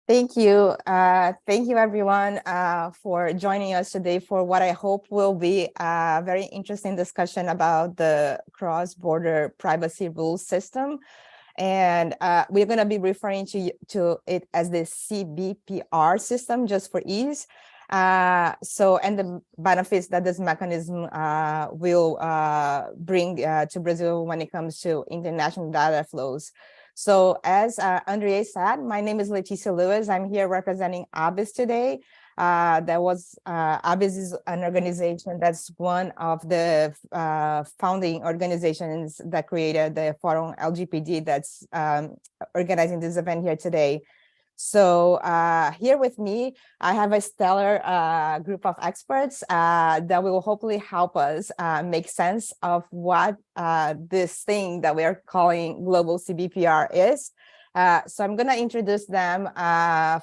[SPEAKER 4] Thank you. Thank you, everyone, for joining us today for what I hope will be a very interesting discussion about the cross-border privacy rules system. And we're going to be referring to it as the CBPR system, just for ease. And the benefits that this mechanism will bring to Brazil when it comes to international data flows. So as Andrea said, my name is Letícia Lewis. I'm here representing ABIS today. ABIS is an organization that's one of the founding organizations that created the Forum LGPD that's organizing this event here today. So here with me, I have a stellar group of experts that will hopefully help us make sense of what this thing that we are calling global CBPR is. So I'm going to introduce them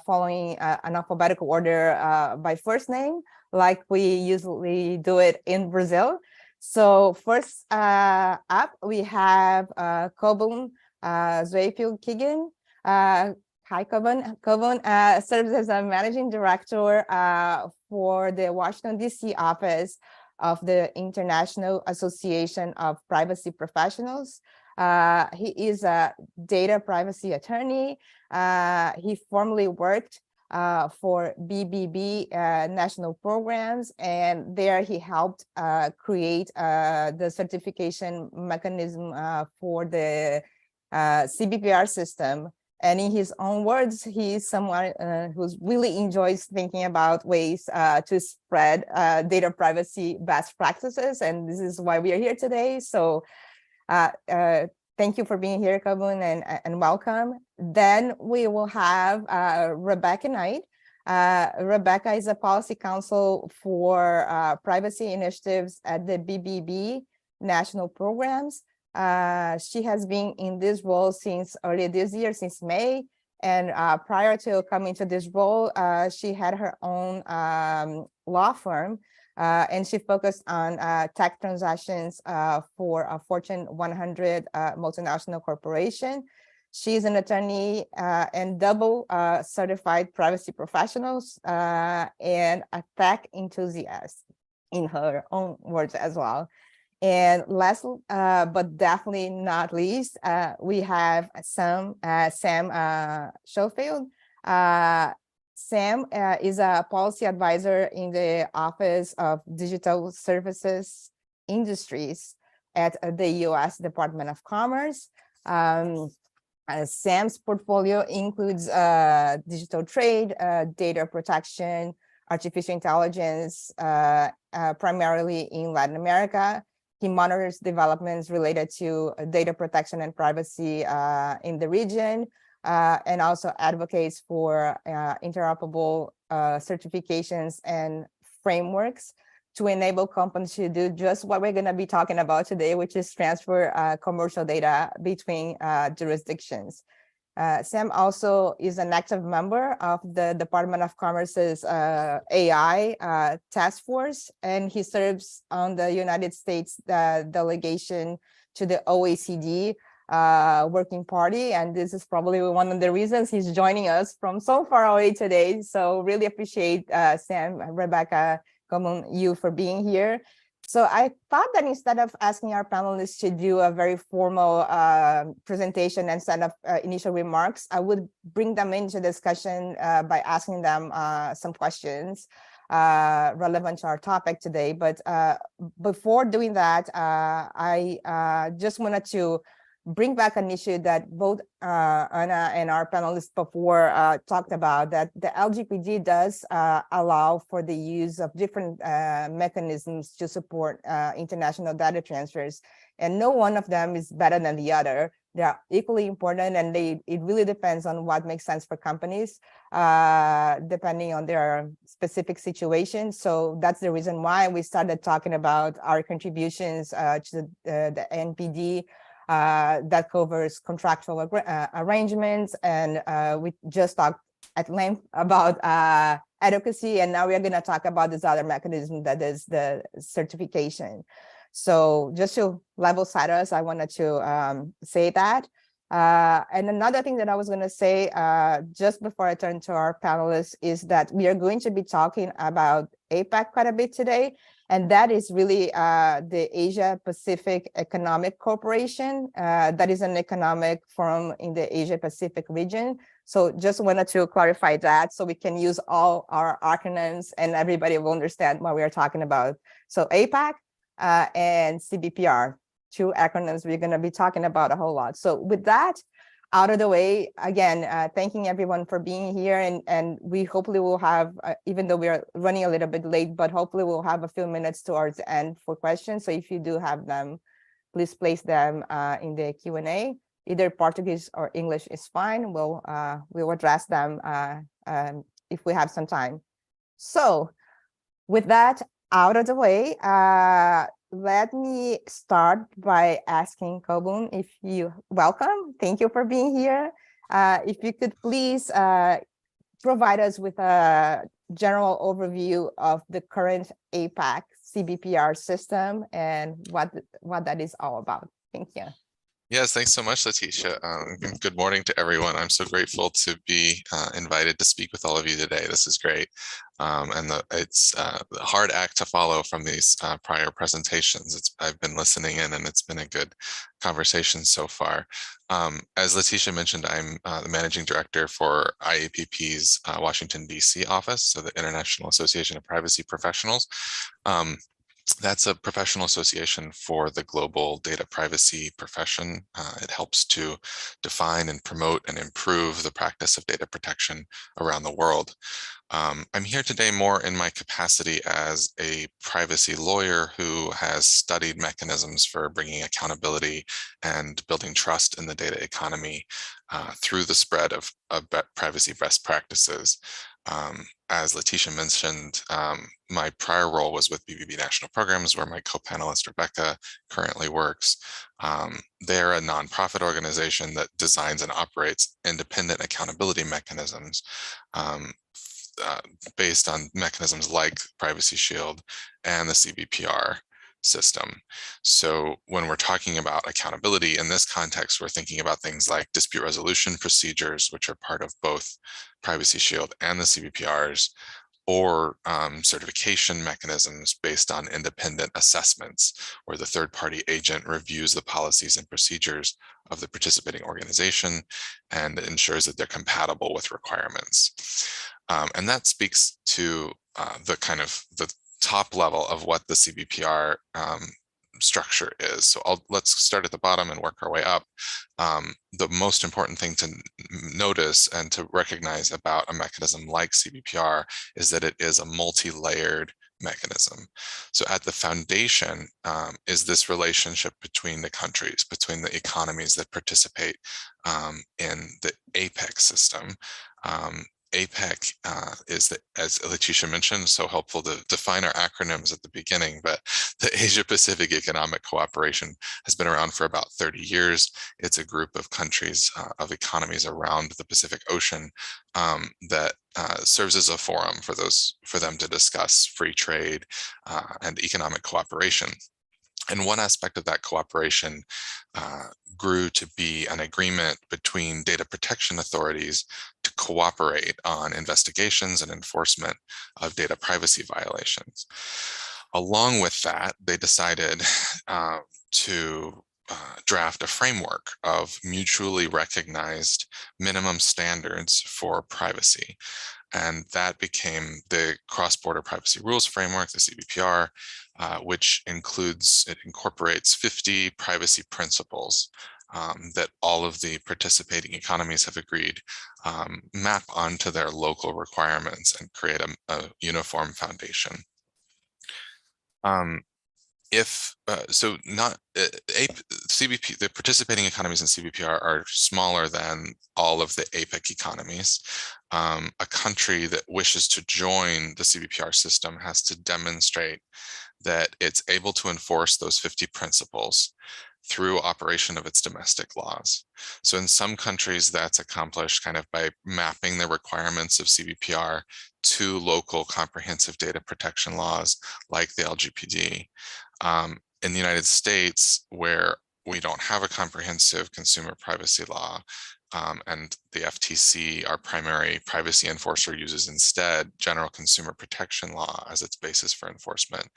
[SPEAKER 4] following an alphabetical order by first name, like we usually do it in Brazil. So first up, we have Kobun Zweifel-Kigen. Hi, Kobun. Kobun serves as a managing director for the Washington, D.C. office of the International Association of Privacy Professionals. He is a data privacy attorney. He formerly worked for BBB national programs, and there he helped create the certification mechanism for the CBPR system. And in his own words, he's someone who really enjoys thinking about ways to spread data privacy best practices. And this is why we are here today. So thank you for being here, Kobun, and welcome. Then we will have Rebecca Knight. Rebecca is a policy counsel for privacy initiatives at the BBB national programs. She has been in this role since earlier this year, since May. And prior to coming to this role, she had her own law firm, and she focused on tech transactions for a Fortune 100 multinational corporation. She's an attorney and double certified privacy professionals and a tech enthusiast, in her own words as well. And last, but definitely not least, we have Sam Schofield. Sam is a policy advisor in the Office of Digital Services Industries at the U.S. Department of Commerce. Sam's portfolio includes digital trade, data protection, artificial intelligence, primarily in Latin America. He monitors developments related to data protection and privacy in the region, and also advocates for interoperable certifications and frameworks to enable companies to do just what we're going to be talking about today, which is transfer commercial data between jurisdictions. Sam also is an active member of the Department of Commerce's AI task force, and he serves on the United States delegation to the OECD working party. And this is probably one of the reasons he's joining us from so far away today. So really appreciate Sam, Rebecca, you for being here. So I thought that instead of asking our panelists to do a very formal presentation and set up initial remarks, I would bring them into discussion by asking them some questions relevant to our topic today. But before doing that, I just wanted to bring back an issue that both Anna and our panelists before talked about, that the LGPD does allow for the use of different mechanisms to support international data transfers, and no one of them is better than the other. They are equally important, and it really depends on what makes sense for companies, depending on their specific situation. So that's the reason why we started talking about our contributions to the NPD, that covers contractual arrangements, and we just talked at length about advocacy, and now we're going to talk about this other mechanism that is the certification. So just to level set us, I wanted to say that. And another thing that I was going to say just before I turn to our panelists is that we are going to be talking about APEC quite a bit today. And that is really the Asia Pacific Economic Corporation. That is an economic forum in the Asia Pacific region. So just wanted to clarify that so we can use all our acronyms and everybody will understand what we are talking about. So APEC and CBPR, two acronyms we're going to be talking about a whole lot. So with that out of the way, again, thanking everyone for being here, and we hopefully will have, even though we are running a little bit late, but hopefully we'll have a few minutes towards the end for questions. So if you do have them, please place them in the Q&A. Either Portuguese or English is fine. We'll address them if we have some time. So with that out of the way, let me start by asking Kobun, if you welcome. Thank you for being here. If you could please provide us with a general overview of the current APEC CBPR system and what that is all about. Thank you.
[SPEAKER 8] Yes, thanks so much, Leticia. Good morning to everyone. I'm so grateful to be invited to speak with all of you today. This is great. And it's the hard act to follow from these prior presentations. I've been listening in, and it's been a good conversation so far. As Leticia mentioned, I'm the managing director for IAPP's Washington, D.C. office, so the International Association of Privacy Professionals. That's a professional association for the global data privacy profession. It helps to define and promote and improve the practice of data protection around the world. I'm here today more in my capacity as a privacy lawyer who has studied mechanisms for bringing accountability and building trust in the data economy through the spread of privacy best practices. As Leticia mentioned, my prior role was with BBB National Programs, where my co-panelist Rebecca currently works. They're a nonprofit organization that designs and operates independent accountability mechanisms based on mechanisms like Privacy Shield and the CBPR system. So when we're talking about accountability in this context, we're thinking about things like dispute resolution procedures, which are part of both Privacy Shield and the CBPRs, or certification mechanisms based on independent assessments, where the third-party agent reviews the policies and procedures of the participating organization and ensures that they're compatible with requirements. And that speaks to the top level of what the CBPR structure is. So let's start at the bottom and work our way up. The most important thing to notice and to recognize about a mechanism like CBPR is that it is a multi-layered mechanism. So at the foundation is this relationship between the countries, between the economies that participate in the APEC system. APEC is, as Letitia mentioned, so helpful to define our acronyms at the beginning, but the Asia Pacific Economic Cooperation has been around for about 30 years. It's a group of countries, of economies around the Pacific Ocean that serves as a forum for them to discuss free trade and economic cooperation. And one aspect of that cooperation grew to be an agreement between data protection authorities to cooperate on investigations and enforcement of data privacy violations. Along with that, they decided to draft a framework of mutually recognized minimum standards for privacy. And that became the Cross-Border Privacy Rules Framework, the CBPR, which incorporates 50 privacy principles that all of the participating economies have agreed map onto their local requirements and create a uniform foundation. The participating economies in CBPR are smaller than all of the APEC economies. A country that wishes to join the CBPR system has to demonstrate that it's able to enforce those 50 principles through operation of its domestic laws. So in some countries, that's accomplished kind of by mapping the requirements of CBPR to local comprehensive data protection laws like the LGPD. In the United States, where we don't have a comprehensive consumer privacy law, and the FTC, our primary privacy enforcer, uses instead general consumer protection law as its basis for enforcement,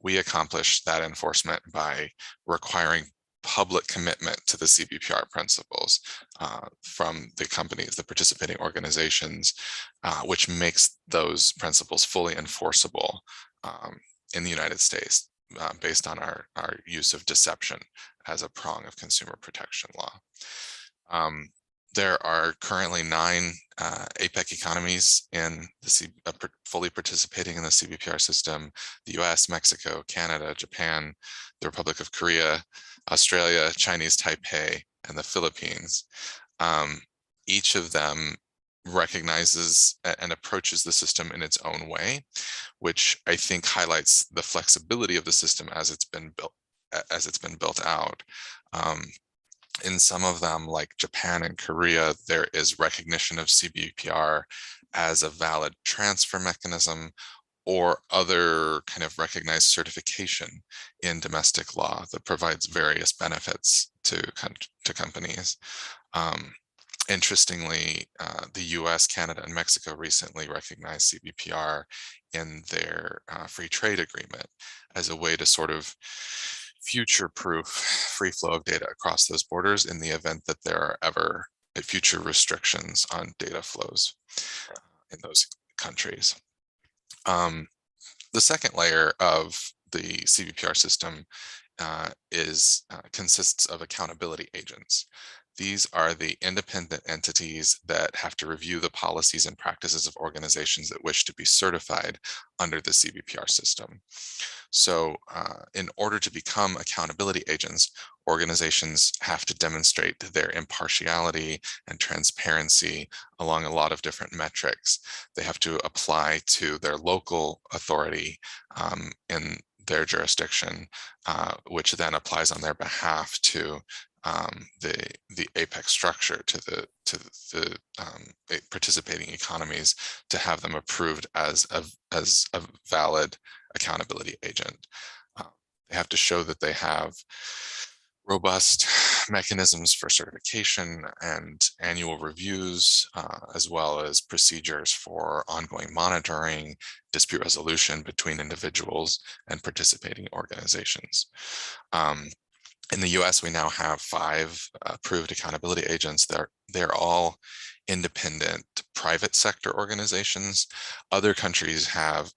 [SPEAKER 8] we accomplish that enforcement by requiring public commitment to the CBPR principles from the companies, the participating organizations, which makes those principles fully enforceable in the United States based on our use of deception as a prong of consumer protection law. There are currently 9 APEC economies in the fully participating in the CBPR system: the US, Mexico, Canada, Japan, the Republic of Korea, Australia, Chinese Taipei, and the Philippines. Each of them recognizes and approaches the system in its own way, which I think highlights the flexibility of the system as it's been built out. In some of them, like Japan and Korea, there is recognition of CBPR as a valid transfer mechanism or other kind of recognized certification in domestic law that provides various benefits to companies. Interestingly, the US, Canada, and Mexico recently recognized CBPR in their free trade agreement as a way to sort of future-proof free flow of data across those borders in the event that there are ever future restrictions on data flows in those countries. The second layer of the CBPR system consists of accountability agents. These are the independent entities that have to review the policies and practices of organizations that wish to be certified under the CBPR system. So in order to become accountability agents, organizations have to demonstrate their impartiality and transparency along a lot of different metrics. They have to apply to their local authority in their jurisdiction, which then applies on their behalf to the APEC structure, to the participating economies, to have them approved as a valid accountability agent. They have to show that they have robust mechanisms for certification and annual reviews, as well as procedures for ongoing monitoring, dispute resolution between individuals and participating organizations. In the US, we now have 5 approved accountability agents. They're all independent private sector organizations. Other countries have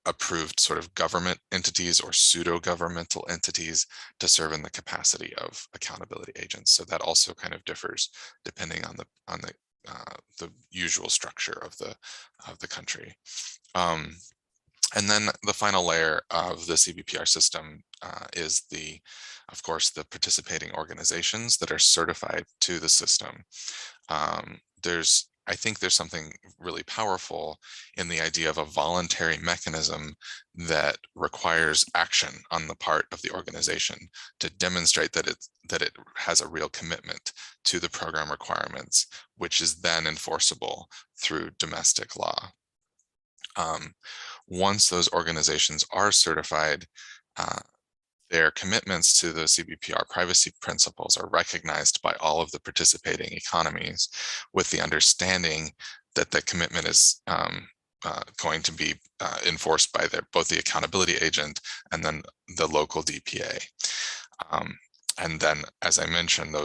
[SPEAKER 8] approved sort of government entities or pseudo-governmental entities to serve in the capacity of accountability agents. So that also kind of differs depending on the usual structure of the country. And then the final layer of the CBPR system is of course, the participating organizations that are certified to the system. I think there's something really powerful in the idea of a voluntary mechanism that requires action on the part of the organization to demonstrate that it has a real commitment to the program requirements, which is then enforceable through domestic law. Once those organizations are certified, their commitments to the CBPR privacy principles are recognized by all of the participating economies, with the understanding that the commitment is going to be enforced by both the accountability agent and then the local DPA. And then, as I mentioned,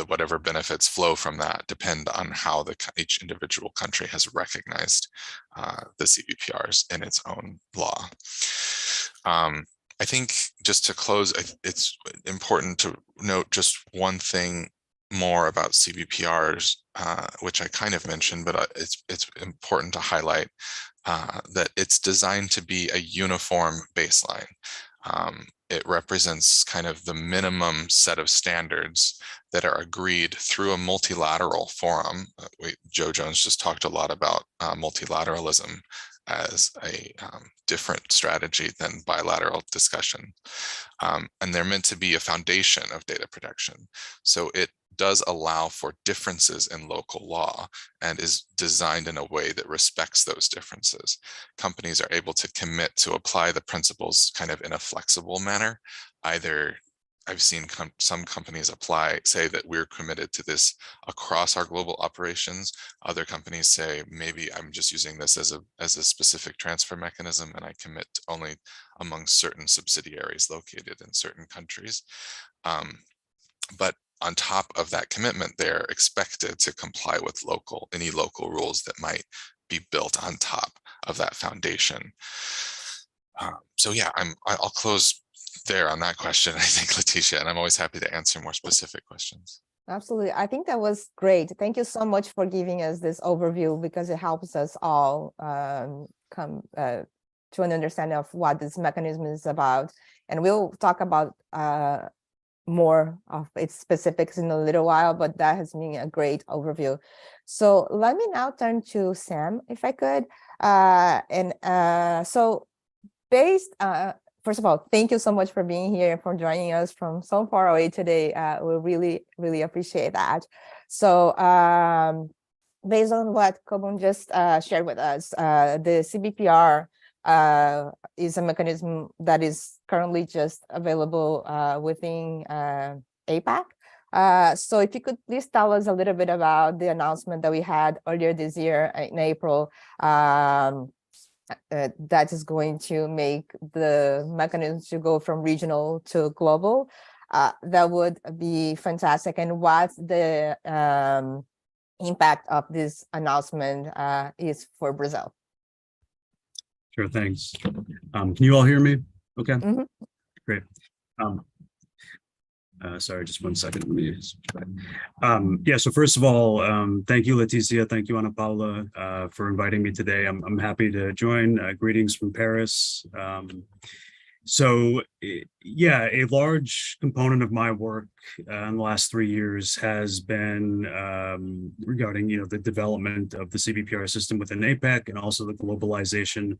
[SPEAKER 8] whatever benefits flow from that depend on how each individual country has recognized the CBPRs in its own law. I think just to close, it's important to note just one thing more about CBPRs, which I kind of mentioned, but it's important to highlight that it's designed to be a uniform baseline. It represents kind of the minimum set of standards that are agreed through a multilateral forum. Joe Jones just talked a lot about multilateralism as a different strategy than bilateral discussion. And they're meant to be a foundation of data protection. So it does allow for differences in local law and is designed in a way that respects those differences. Companies are able to commit to apply the principles kind of in a flexible manner. Either I've seen some companies say that we're committed to this across our global operations. Other companies say, maybe I'm just using this as a specific transfer mechanism and I commit only among certain subsidiaries located in certain countries. But on top of that commitment, they're expected to comply with any local rules that might be built on top of that foundation. So yeah, I'll close there on that question, I think, Leticia, and I'm always happy to answer more specific questions.
[SPEAKER 4] Absolutely. I think that was great. Thank you so much for giving us this overview, because it helps us all come to an understanding of what this mechanism is about. And we'll talk about more of its specifics in a little while, but that has been a great overview. So let me now turn to Sam, if I could. First of all, thank you so much for being here and for joining us from so far away today. We really, really appreciate that. So based on what Kobun just shared with us, the CBPR is a mechanism that is currently just available within APAC. So if you could please tell us a little bit about the announcement that we had earlier this year in April, that is going to make the mechanism to go from regional to global. That would be fantastic. And what the impact of this announcement is for Brazil.
[SPEAKER 9] Sure, thanks. Can you all hear me? Okay, great. Sorry, just 1 second. Let me yeah, so first of all, thank you, Leticia. Thank you, Ana Paula, for inviting me today. I'm happy to join. Greetings from Paris. So yeah, a large component of my work in the last 3 years has been regarding the development of the CBPR system within APAC, and also the globalization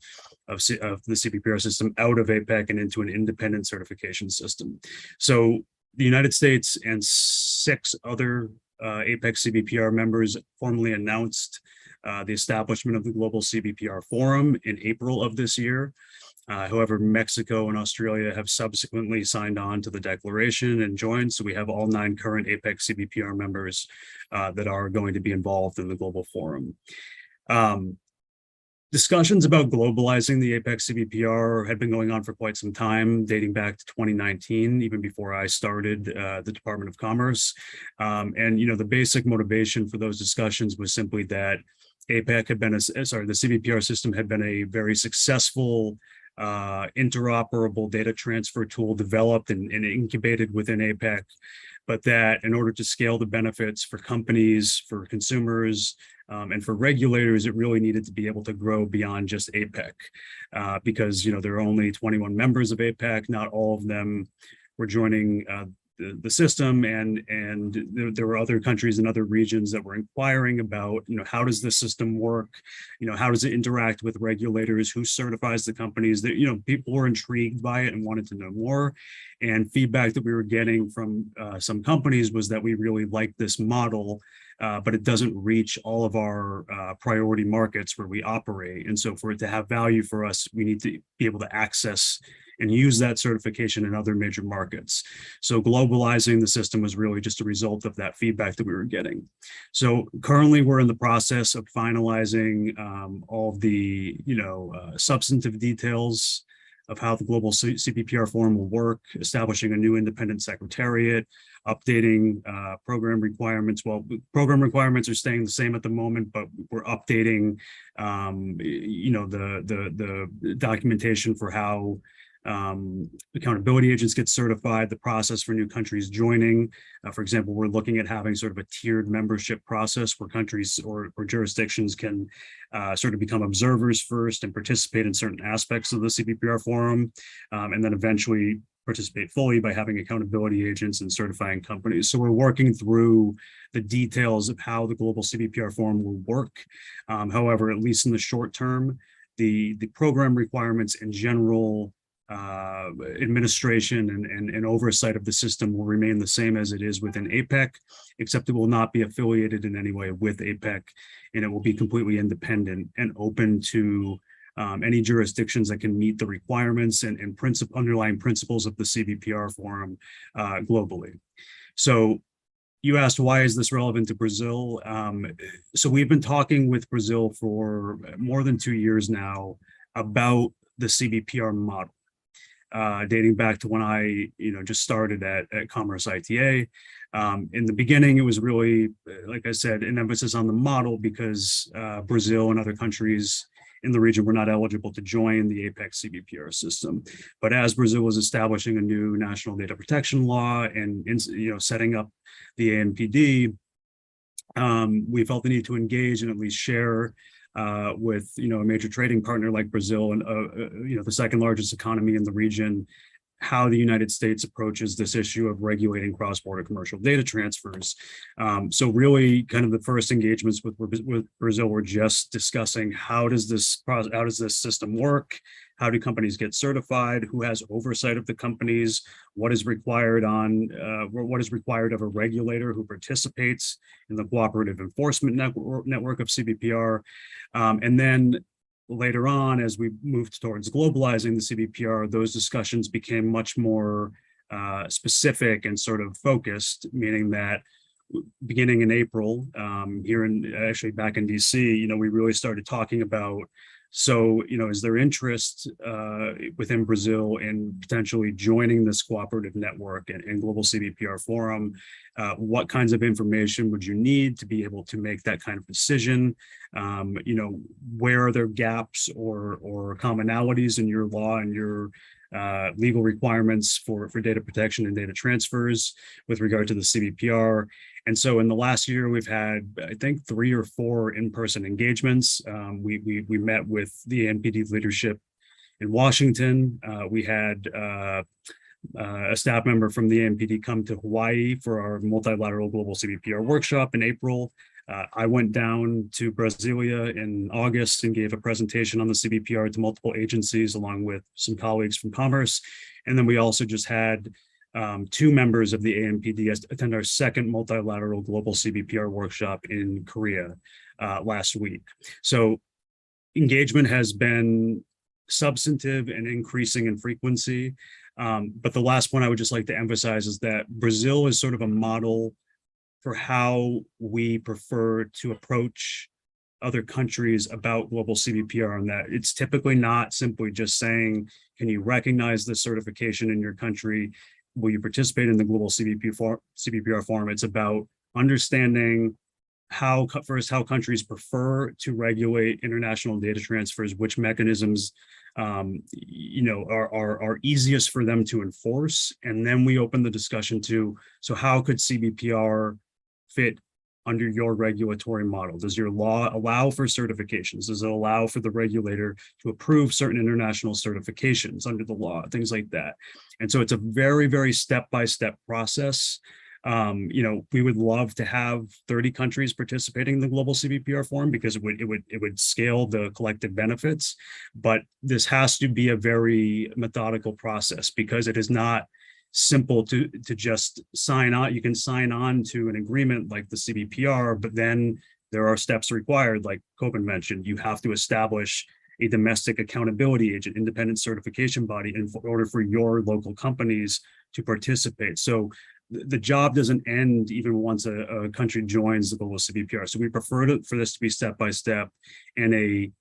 [SPEAKER 9] of the CBPR system out of APAC and into an independent certification system. So the United States and 6 other APEC CBPR members formally announced the establishment of the Global CBPR Forum in April of this year. However, Mexico and Australia have subsequently signed on to the declaration and joined. So we have all 9 current APEC CBPR members that are going to be involved in the global forum. Discussions about globalizing the APEC CBPR had been going on for quite some time, dating back to 2019, even before I started the Department of Commerce. And, the basic motivation for those discussions was simply that APEC had been, the CBPR system had been a very successful interoperable data transfer tool developed and incubated within APEC, but that in order to scale the benefits for companies, for consumers, and for regulators, it really needed to be able to grow beyond just APEC because, there are only 21 members of APEC. Not all of them were joining the system, and there were other countries and other regions that were inquiring about, how does this system work? How does it interact with regulators? Who certifies the companies? That, people were intrigued by it and wanted to know more. And feedback that we were getting from some companies was that we really liked this model, but it doesn't reach all of our priority markets where we operate. And so for it to have value for us, we need to be able to access and use that certification in other major markets. So globalizing the system was really just a result of that feedback that we were getting. So currently we're in the process of finalizing all of the, substantive details of how the global CBPR forum will work, establishing a new independent secretariat, updating program requirements. Well, program requirements are staying the same at the moment, but we're updating, the documentation for how accountability agents get certified, the process for new countries joining. For example, we're looking at having sort of a tiered membership process where countries or jurisdictions can sort of become observers first and participate in certain aspects of the CBPR forum, and then eventually participate fully by having accountability agents and certifying companies. So we're working through the details of how the global CBPR forum will work. However, at least in the short term, the program requirements in general, administration and oversight of the system will remain the same as it is within APEC, except it will not be affiliated in any way with APEC, and it will be completely independent and open to any jurisdictions that can meet the requirements and underlying principles of the CBPR forum globally. So you asked, why is this relevant to Brazil? So we've been talking with Brazil for more than 2 years now about the CBPR model. Dating back to when I, just started at Commerce ITA. In the beginning, it was really, like I said, an emphasis on the model because Brazil and other countries in the region were not eligible to join the APEC CBPR system. But as Brazil was establishing a new national data protection law and, setting up the ANPD, we felt the need to engage and at least share with a major trading partner like Brazil and the second largest economy in the region, how the United States approaches this issue of regulating cross-border commercial data transfers. So really kind of the first engagements with Brazil were just discussing how does this system work? How do companies get certified? Who has oversight of the companies? What is required of a regulator who participates in the cooperative enforcement network of CBPR? And then later on, as we moved towards globalizing the CBPR, those discussions became much more specific and sort of focused, meaning that beginning in April, actually back in DC, we really started talking about, so, is there interest within Brazil in potentially joining this cooperative network and global CBPR forum? What kinds of information would you need to be able to make that kind of decision? Where are there gaps or commonalities in your law and your legal requirements for data protection and data transfers with regard to the CBPR? And so in the last year, we've had, I think, 3 or 4 in-person engagements. We met with the ANPD leadership in Washington. We had a staff member from the ANPD come to Hawaii for our multilateral global CBPR workshop in April. I went down to Brasilia in August and gave a presentation on the CBPR to multiple agencies along with some colleagues from Commerce. And then we also just had 2 members of the ANPD attend our second multilateral global CBPR workshop in Korea last week. So engagement has been substantive and increasing in frequency. But the last point I would just like to emphasize is that Brazil is sort of a model for how we prefer to approach other countries about global CBPR, and that it's typically not simply just saying, can you recognize this certification in your country? Will you participate in the global CBPR forum? It's about understanding how countries prefer to regulate international data transfers, which mechanisms are easiest for them to enforce. And then we open the discussion to, so how could CBPR fit under your regulatory model? Does your law allow for certifications? Does it allow for the regulator to approve certain international certifications under the law, things like that? And so it's a very, very step-by-step process. We would love to have 30 countries participating in the global CBPR forum because it would scale the collective benefits, but this has to be a very methodical process because it is not simple to just sign on. You can sign on to an agreement like the CBPR, but then there are steps required, like Coben mentioned. You have to establish a domestic accountability agent, independent certification body in order for your local companies to participate. So the job doesn't end even once a country joins the global CBPR. So we prefer for this to be step by step and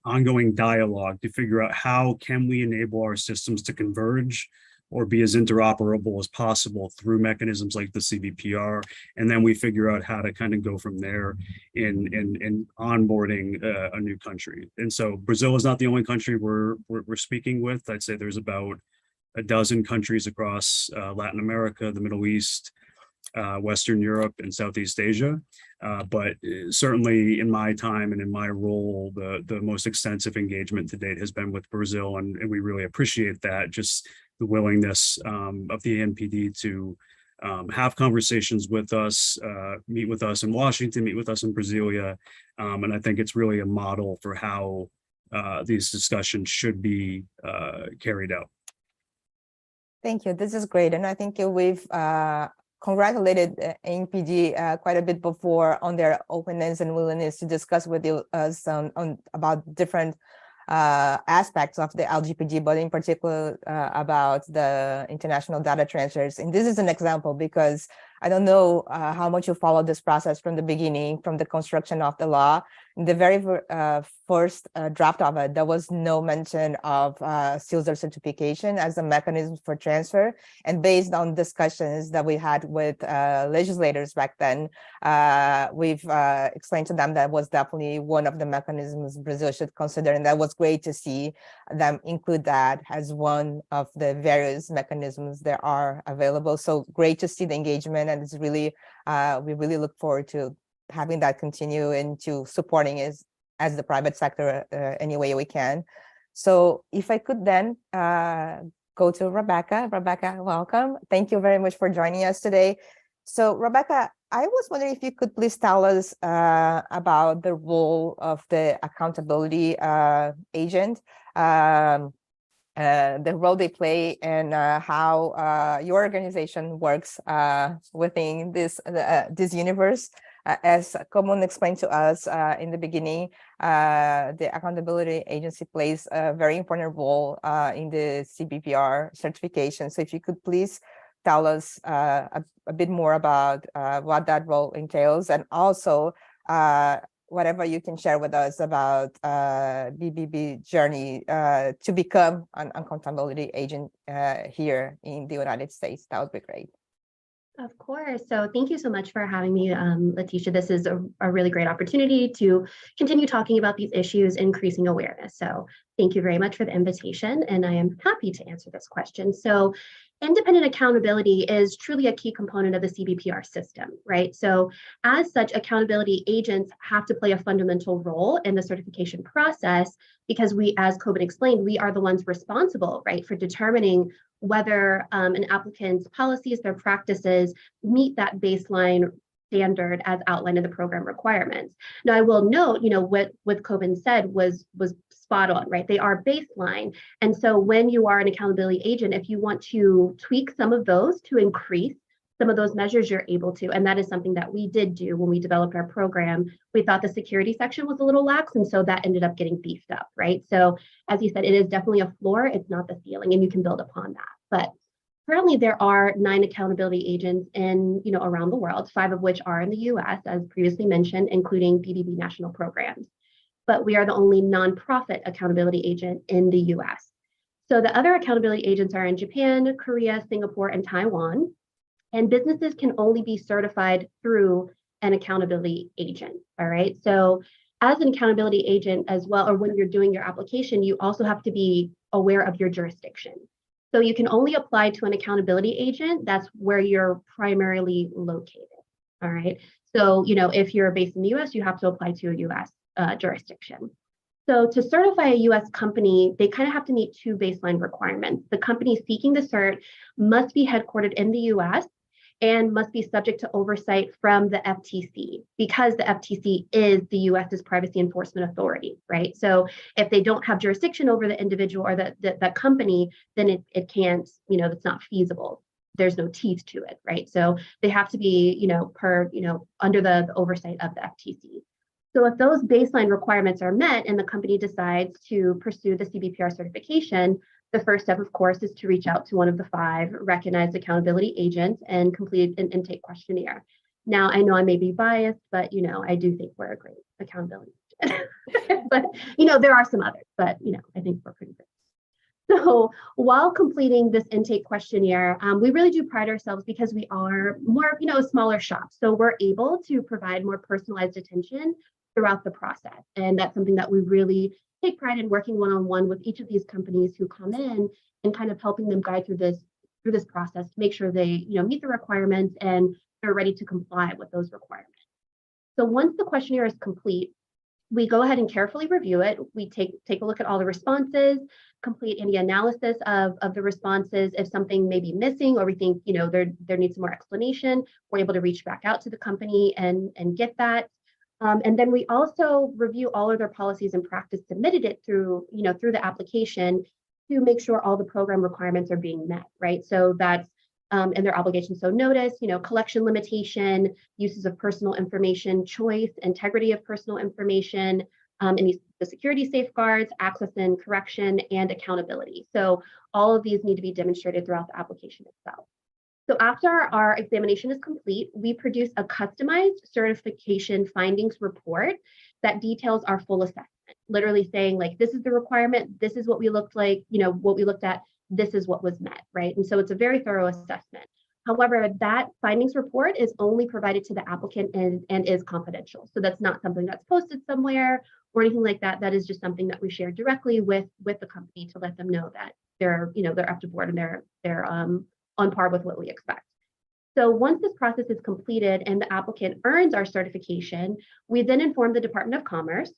[SPEAKER 9] ongoing dialogue to figure out how can we enable our systems to converge or be as interoperable as possible through mechanisms like the CBPR. And then we figure out how to kind of go from there in onboarding a new country. And so Brazil is not the only country we're speaking with. I'd say there's about a dozen countries across Latin America, the Middle East, Western Europe, and Southeast Asia. But certainly in my time and in my role, the most extensive engagement to date has been with Brazil, and we really appreciate that, just the willingness of the ANPD to have conversations with us, meet with us in Washington, meet with us in Brasilia. And I think it's really a model for how these discussions should be carried out.
[SPEAKER 4] Thank you. This is great. And I think we've congratulated ANPD quite a bit before on their openness and willingness to discuss with us about different aspects of the LGPD, but in particular about the international data transfers. And this is an example because I don't know how much you followed this process from the beginning, from the construction of the law. In the very first draft of it, there was no mention of CILSR certification as a mechanism for transfer. And based on discussions that we had with legislators back then, we've explained to them that was definitely one of the mechanisms Brazil should consider. And that was great to see them include that as one of the various mechanisms that are available. So great to see the engagement, and it's really, we really look forward to having that continue and to supporting as the private sector any way we can. So if I could then go to Rebecca. Rebecca, welcome. Thank you very much for joining us today. So Rebecca, I was wondering if you could please tell us about the role of the accountability agent, the role they play, and how your organization works within this universe. As Coben explained to us in the beginning, the accountability agency plays a very important role in the CBPR certification. So if you could please tell us a bit more about what that role entails, and also whatever you can share with us about BBB journey to become an accountability agent here in the United States. That would be great.
[SPEAKER 10] Of course. So thank you so much for having me, Leticia. This is a really great opportunity to continue talking about these issues, increasing awareness. So thank you very much for the invitation, and I am happy to answer this question. So independent accountability is truly a key component of the CBPR system, right? So as such, accountability agents have to play a fundamental role in the certification process because we, as Coben explained, we are the ones responsible, right, for determining whether an applicant's policies, their practices meet that baseline standard as outlined in the program requirements. Now, I will note, what Coben said was spot on, right? They are baseline. And so when you are an accountability agent, if you want to tweak some of those to increase some of those measures you're able to. And that is something that we did do when we developed our program. We thought the security section was a little lax, and so that ended up getting beefed up, right? So as you said, it is definitely a floor, it's not the ceiling, and you can build upon that. But currently there are 9 accountability agents in, around the world, 5 of which are in the US, as previously mentioned, including BBB national programs. But we are the only nonprofit accountability agent in the US. So the other accountability agents are in Japan, Korea, Singapore, and Taiwan. And businesses can only be certified through an accountability agent, all right? So as an accountability agent as well, or when you're doing your application, you also have to be aware of your jurisdiction. So you can only apply to an accountability agent that's where you're primarily located, all right? So, if you're based in the US, you have to apply to a US jurisdiction. So to certify a US company, they kind of have to meet 2 baseline requirements. The company seeking the cert must be headquartered in the US and must be subject to oversight from the FTC, because the FTC is the US's privacy enforcement authority, right? So if they don't have jurisdiction over the individual or that company, then it can't, it's not feasible. There's no teeth to it, right? So they have to be, under the oversight of the FTC. So if those baseline requirements are met and the company decides to pursue the CBPR certification, the first step, of course, is to reach out to one of the 5 recognized accountability agents and complete an intake questionnaire. Now, I know I may be biased, but, I do think we're a great accountability agent. But, there are some others, but, I think we're pretty good. So while completing this intake questionnaire, we really do pride ourselves because we are more, a smaller shop. So we're able to provide more personalized attention throughout the process. And that's something that we really take pride in, working one-on-one with each of these companies who come in and kind of helping them guide through this process to make sure they meet the requirements and they're ready to comply with those requirements. So once the questionnaire is complete, we go ahead and carefully review it. We take a look at all the responses, complete any analysis of the responses. If something may be missing or we think there needs some more explanation, we're able to reach back out to the company and get that. And then we also review all of their policies and practice, submitted it through the application to make sure all the program requirements are being met, right? So that's and their obligations. So notice, collection limitation, uses of personal information, choice, integrity of personal information, the security safeguards, access and correction, and accountability. So all of these need to be demonstrated throughout the application itself. So after our examination is complete, we produce a customized certification findings report that details our full assessment, literally saying like, this is the requirement, this is what we looked like, what we looked at, this is what was met, right? And so it's a very thorough assessment. However, that findings report is only provided to the applicant and is confidential. So that's not something that's posted somewhere or anything like that. That is just something that we share directly with the company to let them know that they're up to board and they're on par with what we expect. So once this process is completed and the applicant earns our certification, we then inform the Department of Commerce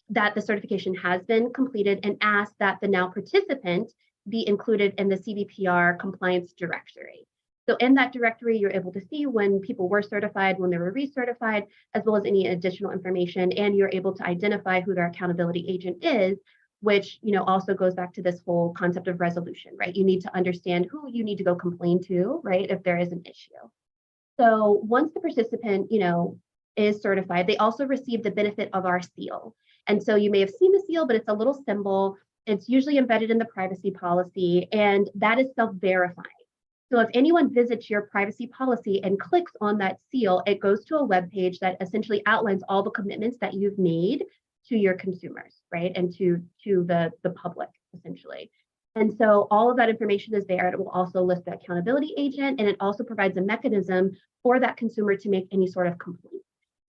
[SPEAKER 10] that the certification has been completed and ask that the now participant be included in the CBPR compliance directory. So in that directory, you're able to see when people were certified, when they were recertified, as well as any additional information, and you're able to identify who their accountability agent is, which also goes back to this whole concept of resolution, right? You need to understand who you need to go complain to, right, if there is an issue. So once the participant, is certified, they also receive the benefit of our seal. And so you may have seen the seal, but it's a little symbol. It's usually embedded in the privacy policy, and that is self-verifying. So if anyone visits your privacy policy and clicks on that seal, it goes to a web page that essentially outlines all the commitments that you've made to your consumers, right? And to the public, essentially. And so all of that information is there. It will also list the accountability agent, and it also provides a mechanism for that consumer to make any sort of complaint.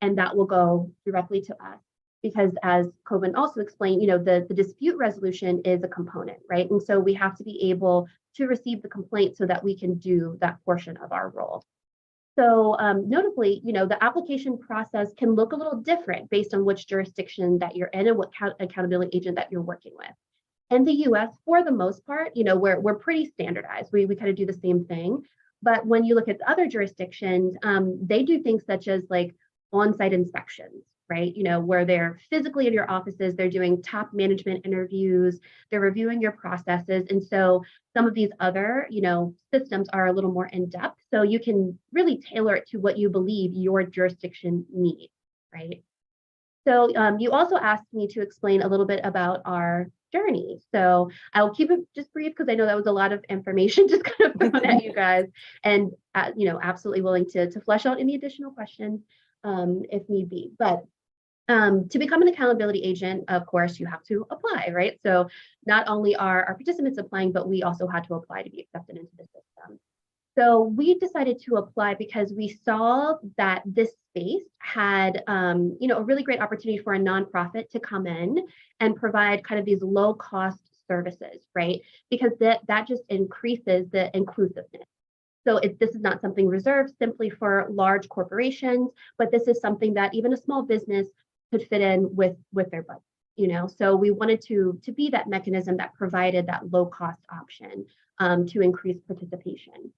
[SPEAKER 10] And that will go directly to us. Because as Coben also explained, the dispute resolution is a component, right? And so we have to be able to receive the complaint so that we can do that portion of our role. So notably, the application process can look a little different based on which jurisdiction that you're in and what accountability agent that you're working with. In the US, for the most part, we're pretty standardized. We kind of do the same thing. But when you look at other jurisdictions, they do things such as like on-site inspections, right? Where they're physically in your offices, they're doing top management interviews, they're reviewing your processes. And so some of these other, systems are a little more in depth. So you can really tailor it to what you believe your jurisdiction needs, right? So you also asked me to explain a little bit about our journey. So I'll keep it just brief because I know that was a lot of information just kind of thrown at you guys, and absolutely willing to flesh out any additional questions if need be. But to become an accountability agent, of course, you have to apply, right? So not only are our participants applying, but we also had to apply to be accepted into the system. So we decided to apply because we saw that this space had, a really great opportunity for a nonprofit to come in and provide kind of these low-cost services, right? Because that just increases the inclusiveness. So this is not something reserved simply for large corporations, but this is something that even a small business could fit in with their budget. So we wanted to be that mechanism that provided that low-cost option to increase participation.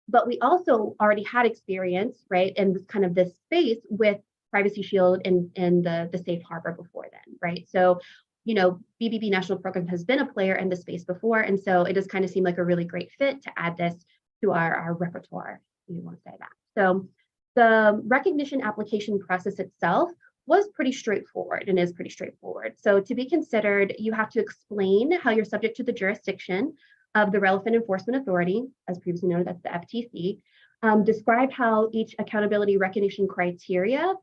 [SPEAKER 10] But we also already had experience, right, in this space with Privacy Shield and the Safe Harbor before then, right? So, BBB National Program has been a player in the space before, and so it just kind of seemed like a really great fit to add this to our repertoire, if you want to say that. So the recognition application process itself was pretty straightforward and is pretty straightforward. So to be considered, you have to explain how you're subject to the jurisdiction of the relevant enforcement authority, as previously noted, that's the FTC, describe how each accountability recognition criteria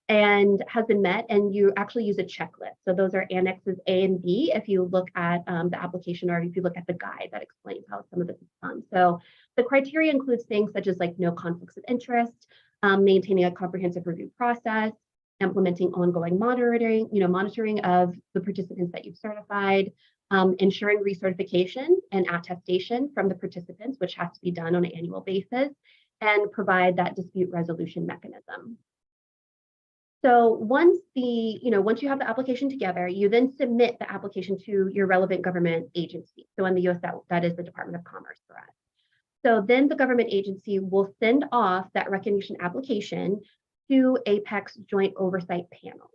[SPEAKER 10] has been met, and you actually use a checklist. So those are annexes A and B if you look at the application, or if you look at the guide that explains how some of this is done. So the criteria includes things such as no conflicts of interest, maintaining a comprehensive review process, implementing ongoing monitoring of the participants that you've certified, ensuring recertification and attestation from the participants, which has to be done on an annual basis, and provide that dispute resolution mechanism. So once you have the application together, you then submit the application to your relevant government agency. So in the US, that is the Department of Commerce for us. So then the government agency will send off that recognition application to APEC's Joint Oversight Panel.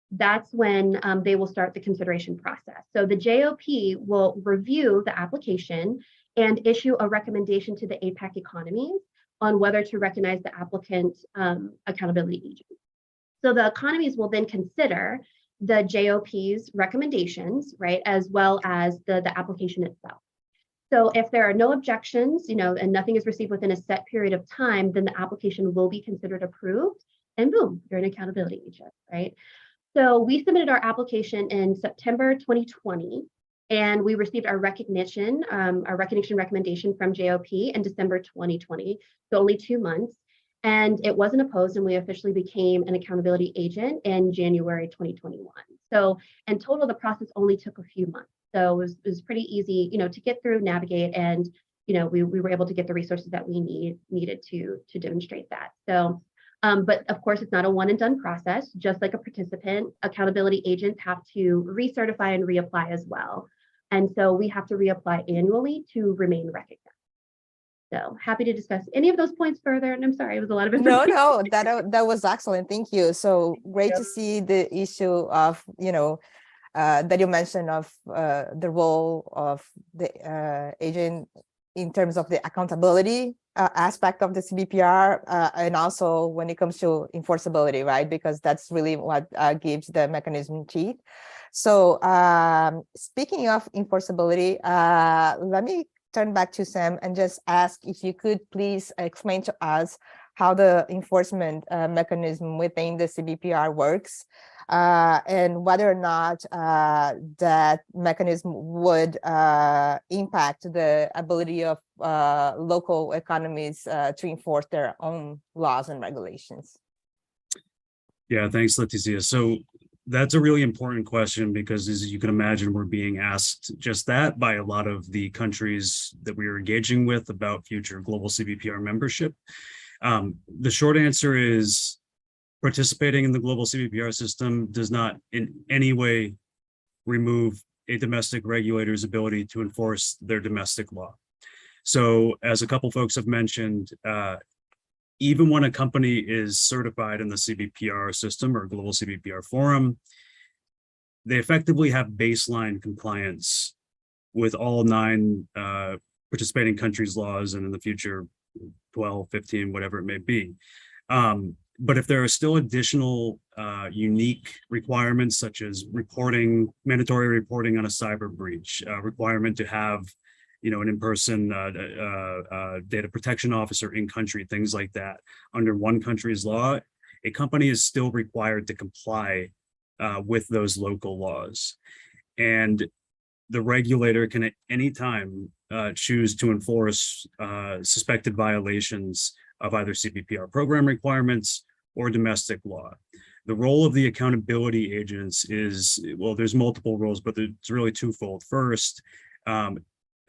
[SPEAKER 10] That's when they will start the consideration process. So the JOP will review the application and issue a recommendation to the APEC economies on whether to recognize the applicant accountability agent. So the economies will then consider the JOP's recommendations, right, as well as the application itself. So if there are no objections, and nothing is received within a set period of time, then the application will be considered approved, and boom, you're an accountability agent, right? So we submitted our application in September 2020, and we received our recognition recommendation from JOP in December 2020, so only 2 months. And it wasn't opposed, and we officially became an accountability agent in January 2021. So in total, the process only took a few months. So it was pretty easy, to get through, navigate, and we were able to get the resources that we needed to demonstrate that. So, but of course, it's not a one and done process. Just like a participant, accountability agents have to recertify and reapply as well. And so we have to reapply annually to remain recognized. So happy to discuss any of those points further. And I'm sorry, it was a lot of information.
[SPEAKER 4] No, that was excellent. Thank you. So great to see the issue of, that you mentioned of the role of the agent in terms of the accountability aspect of the CBPR, and also when it comes to enforceability, right? Because that's really what gives the mechanism teeth. So speaking of enforceability, let me turn back to Sam and just ask if you could please explain to us how the enforcement mechanism within the CBPR works, and whether or not that mechanism would impact the ability of local economies to enforce their own laws and regulations.
[SPEAKER 9] Yeah, thanks, Leticia. So that's a really important question because, as you can imagine, we're being asked just that by a lot of the countries that we are engaging with about future global CBPR membership. The short answer is participating in the global CBPR system does not in any way remove a domestic regulator's ability to enforce their domestic law. So as a couple folks have mentioned, even when a company is certified in the CBPR system or global CBPR forum, they effectively have baseline compliance with all 9 participating countries' laws, and in the future, 12, 15, whatever it may be. But if there are still additional unique requirements, such as mandatory reporting on a cyber breach, requirement to have, an in-person data protection officer in country, things like that, under one country's law, a company is still required to comply with those local laws. And the regulator can at any time choose to enforce suspected violations of either CBPR program requirements or domestic law. The role of the accountability agents is, well, there's multiple roles, but it's really twofold. First,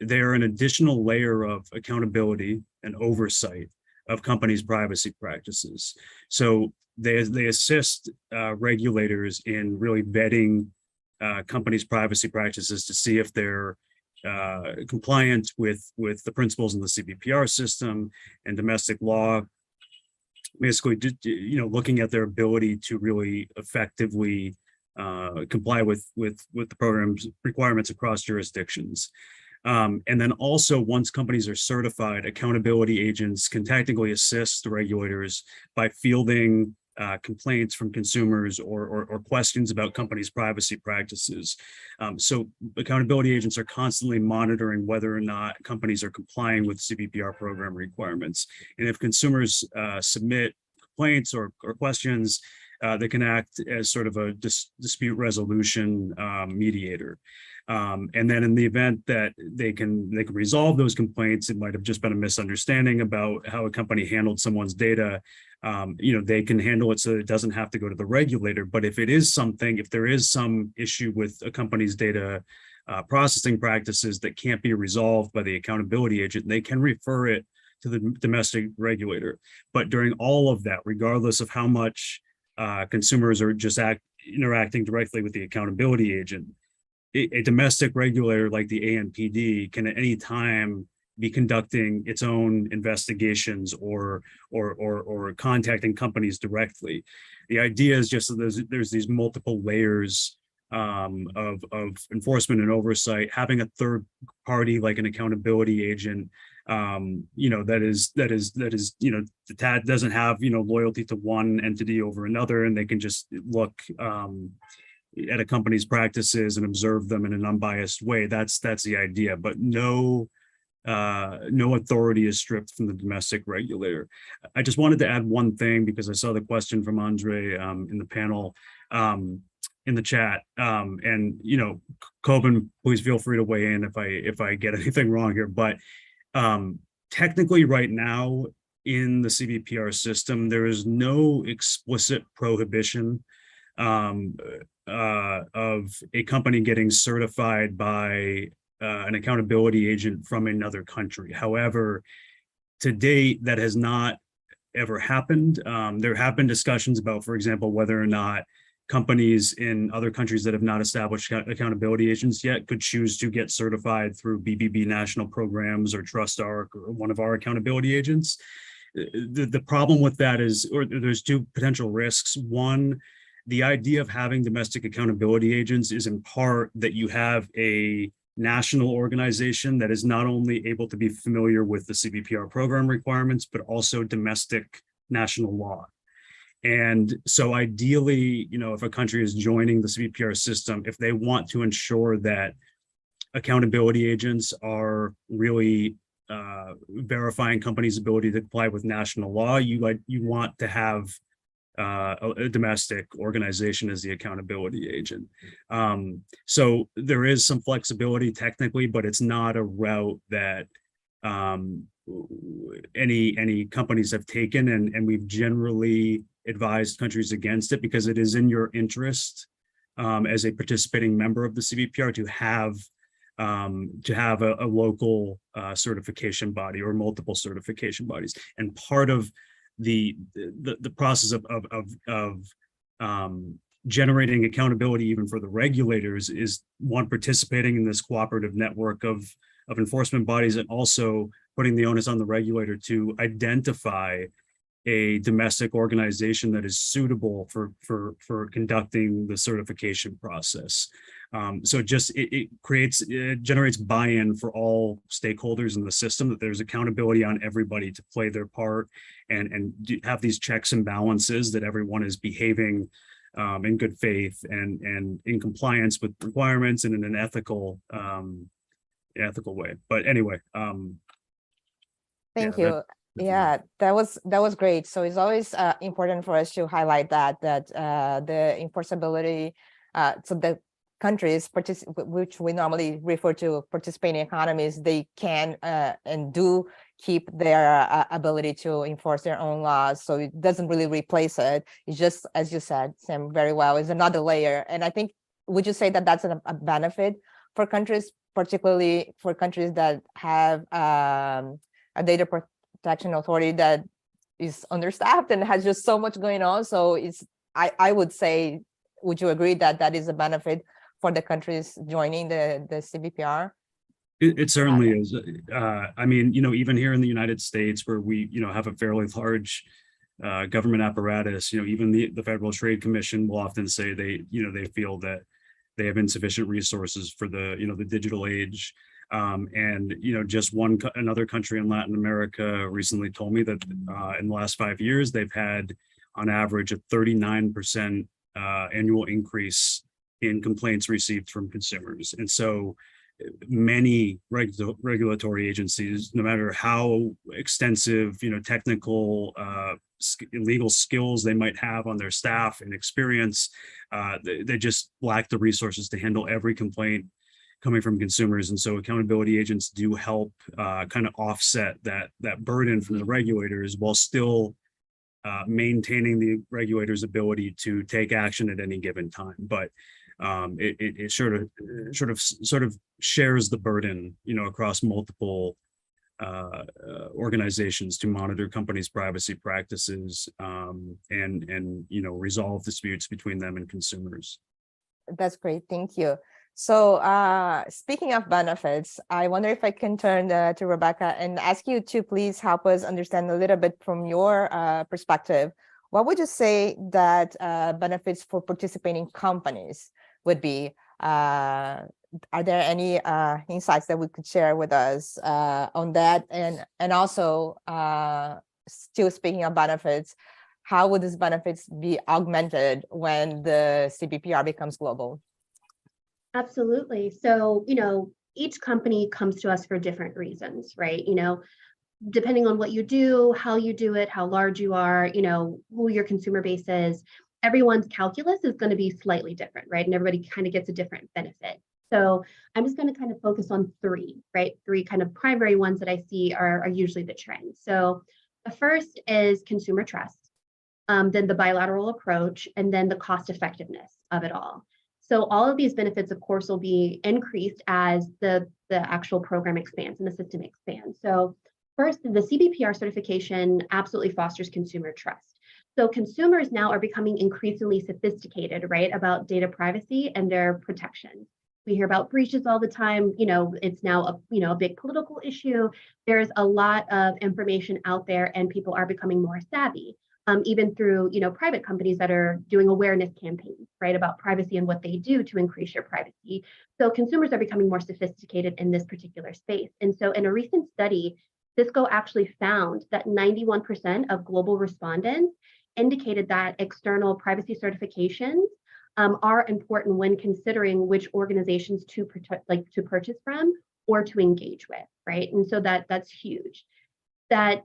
[SPEAKER 9] they are an additional layer of accountability and oversight of companies' privacy practices. So they assist regulators in really vetting companies' privacy practices to see if they're compliant with the principles in the CBPR system and domestic law. Basically, looking at their ability to really effectively comply with the program's requirements across jurisdictions. And then also, once companies are certified, accountability agents can technically assist the regulators by fielding complaints from consumers or questions about companies' privacy practices. So accountability agents are constantly monitoring whether or not companies are complying with CBPR program requirements. And if consumers submit complaints or questions, they can act as sort of a dispute resolution mediator. And then in the event that they can resolve those complaints, it might have just been a misunderstanding about how a company handled someone's data. They can handle it so that it doesn't have to go to the regulator. But if there is some issue with a company's data processing practices that can't be resolved by the accountability agent, they can refer it to the domestic regulator. But during all of that, regardless of how much consumers are just interacting directly with the accountability agent, a domestic regulator like the ANPD can at any time be conducting its own investigations or contacting companies directly. The idea is just that there's these multiple layers of enforcement and oversight. Having a third party like an accountability agent, that doesn't have loyalty to one entity over another, and they can just look at a company's practices and observe them in an unbiased way. That's the idea, but no authority is stripped from the domestic regulator. I just wanted to add one thing because I saw the question from Andre in the panel in the chat, and Coben, please feel free to weigh in if I get anything wrong here. But technically, right now in the CBPR system, there is no explicit prohibition of a company getting certified by an accountability agent from another country. However, to date, that has not ever happened. There have been discussions about, for example, whether or not companies in other countries that have not established accountability agents yet could choose to get certified through BBB national programs or TrustArc or one of our accountability agents. The problem with that is, or there's two potential risks. One, the idea of having domestic accountability agents is in part that you have a national organization that is not only able to be familiar with the CBPR program requirements, but also domestic national law. And so ideally, if a country is joining the CBPR system, if they want to ensure that accountability agents are really verifying companies' ability to comply with national law, you want to have a domestic organization as the accountability agent. So there is some flexibility technically, but it's not a route that any companies have taken, and we've generally advised countries against it because it is in your interest as a participating member of the CBPR to have a local certification body or multiple certification bodies. And part of the process of generating accountability even for the regulators is one, participating in this cooperative network of enforcement bodies, and also putting the onus on the regulator to identify a domestic organization that is suitable for conducting the certification process. So it generates buy-in for all stakeholders in the system, that there's accountability on everybody to play their part and have these checks and balances, that everyone is behaving in good faith and in compliance with requirements and in an ethical way. But anyway,
[SPEAKER 4] thank you. Yeah, that was great. So it's always important for us to highlight that the enforceability, so the countries which we normally refer to participating economies, they can and do keep their ability to enforce their own laws. So it doesn't really replace it. It's just, as you said, Sam, very well, is another layer. And I think, would you say that that's a benefit for countries, particularly for countries that have a data protection authority that is understaffed and has just so much going on? So I would say, would you agree that that is a benefit for the countries joining the CBPR?
[SPEAKER 9] It certainly is. I mean, even here in the United States, where we, have a fairly large government apparatus, even the Federal Trade Commission will often say they feel that they have insufficient resources for the digital age. And just another country in Latin America recently told me that in the last 5 years, they've had on average a 39% annual increase in complaints received from consumers. And so many regulatory agencies, no matter how extensive, technical, legal skills they might have on their staff and experience, they just lack the resources to handle every complaint coming from consumers. And so accountability agents do help kind of offset that burden from the regulators, while still maintaining the regulators' ability to take action at any given time. But it sort of shares the burden, across multiple organizations to monitor companies' privacy practices and resolve disputes between them and consumers.
[SPEAKER 4] That's great, thank you. So speaking of benefits, I wonder if I can turn to Rebecca and ask you to please help us understand a little bit from your perspective. What would you say that benefits for participating companies would be? Are there any insights that we could share with us on that? And also, still speaking of benefits, how would these benefits be augmented when the CBPR becomes global?
[SPEAKER 10] Absolutely. So, each company comes to us for different reasons, right? Depending on what you do, how you do it, how large you are, who your consumer base is, everyone's calculus is going to be slightly different, right? And everybody kind of gets a different benefit. So I'm just going to kind of focus on three, right? Three kind of primary ones that I see are usually the trend. So the first is consumer trust, then the bilateral approach, and then the cost effectiveness of it all. So all of these benefits, of course, will be increased as the actual program expands and the system expands. So first, the CBPR certification absolutely fosters consumer trust. So consumers now are becoming increasingly sophisticated, right, about data privacy and their protection. We hear about breaches all the time. It's now a big political issue. There's a lot of information out there, and people are becoming more savvy. Even through private companies that are doing awareness campaigns, right, about privacy and what they do to increase your privacy. So consumers are becoming more sophisticated in this particular space. And so in a recent study, Cisco actually found that 91% of global respondents indicated that external privacy certifications are important when considering which organizations to purchase from or to engage with, right? And so that's huge. That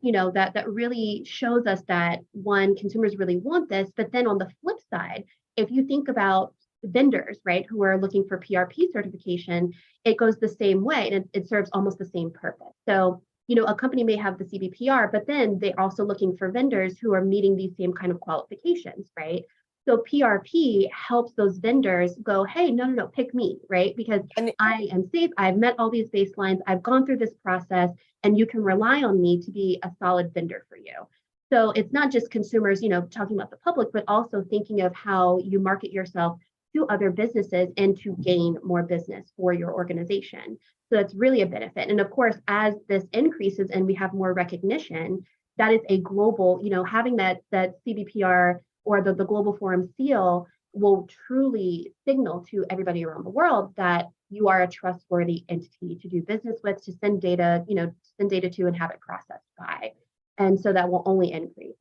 [SPEAKER 10] really shows us that, one, consumers really want this, but then on the flip side, if you think about vendors, right, who are looking for PRP certification, it goes the same way, and it serves almost the same purpose. So, a company may have the CBPR, but then they're also looking for vendors who are meeting these same kind of qualifications, right? So PRP helps those vendors go, hey, no, pick me, right? Because I am safe, I've met all these baselines, I've gone through this process, and you can rely on me to be a solid vendor for you. So it's not just consumers, talking about the public, but also thinking of how you market yourself to other businesses and to gain more business for your organization. So that's really a benefit. And of course, as this increases and we have more recognition, that is a global, having that CBPR or the Global Forum seal will truly signal to everybody around the world that you are a trustworthy entity to do business with, to send data, to and have it processed by. And so that will only increase.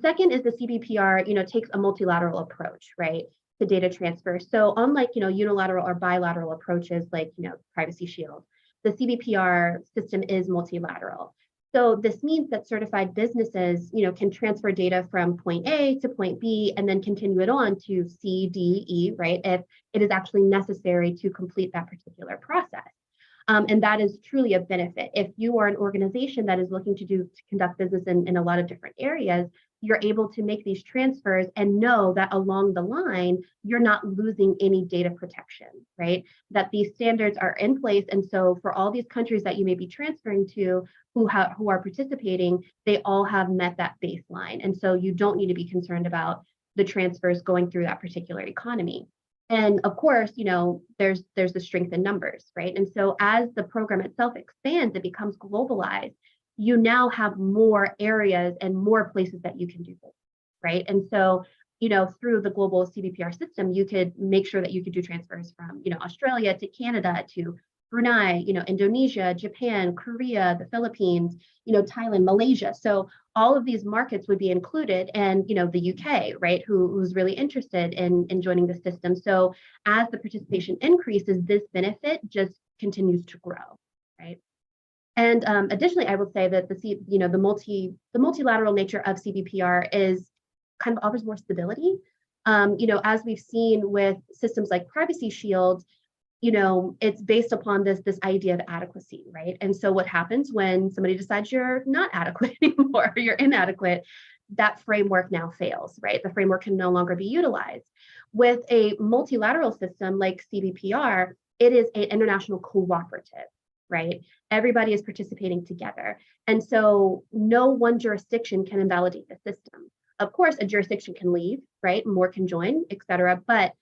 [SPEAKER 10] Second is the CBPR, takes a multilateral approach, right, to data transfer. So unlike, unilateral or bilateral approaches like, Privacy Shield, the CBPR system is multilateral. So this means that certified businesses, can transfer data from point A to point B and then continue it on to C, D, E, right, if it is actually necessary to complete that particular process. And that is truly a benefit. If you are an organization that is looking to conduct business in a lot of different areas, you're able to make these transfers and know that along the line, you're not losing any data protection, right? That these standards are in place. And so for all these countries that you may be transferring to who are participating, they all have met that baseline. And so you don't need to be concerned about the transfers going through that particular economy. And of course, there's the strength in numbers, right? And so as the program itself expands, it becomes globalized. You now have more areas and more places that you can do this, right? And so, through the global CBPR system, you could make sure that you could do transfers from, Australia to Canada to Brunei, Indonesia, Japan, Korea, the Philippines, Thailand, Malaysia. So all of these markets would be included, and the UK, right, who's really interested in joining the system. So as the participation increases, this benefit just continues to grow, right? And additionally, I will say that the multilateral nature of CBPR is kind of offers more stability. As we've seen with systems like Privacy Shield, it's based upon this idea of adequacy, right? And so what happens when somebody decides you're not adequate anymore, or you're inadequate, that framework now fails, right? The framework can no longer be utilized. With a multilateral system like CBPR, it is an international cooperative, right? Everybody is participating together. And so no one jurisdiction can invalidate the system. Of course, a jurisdiction can leave, right? More can join, et cetera, but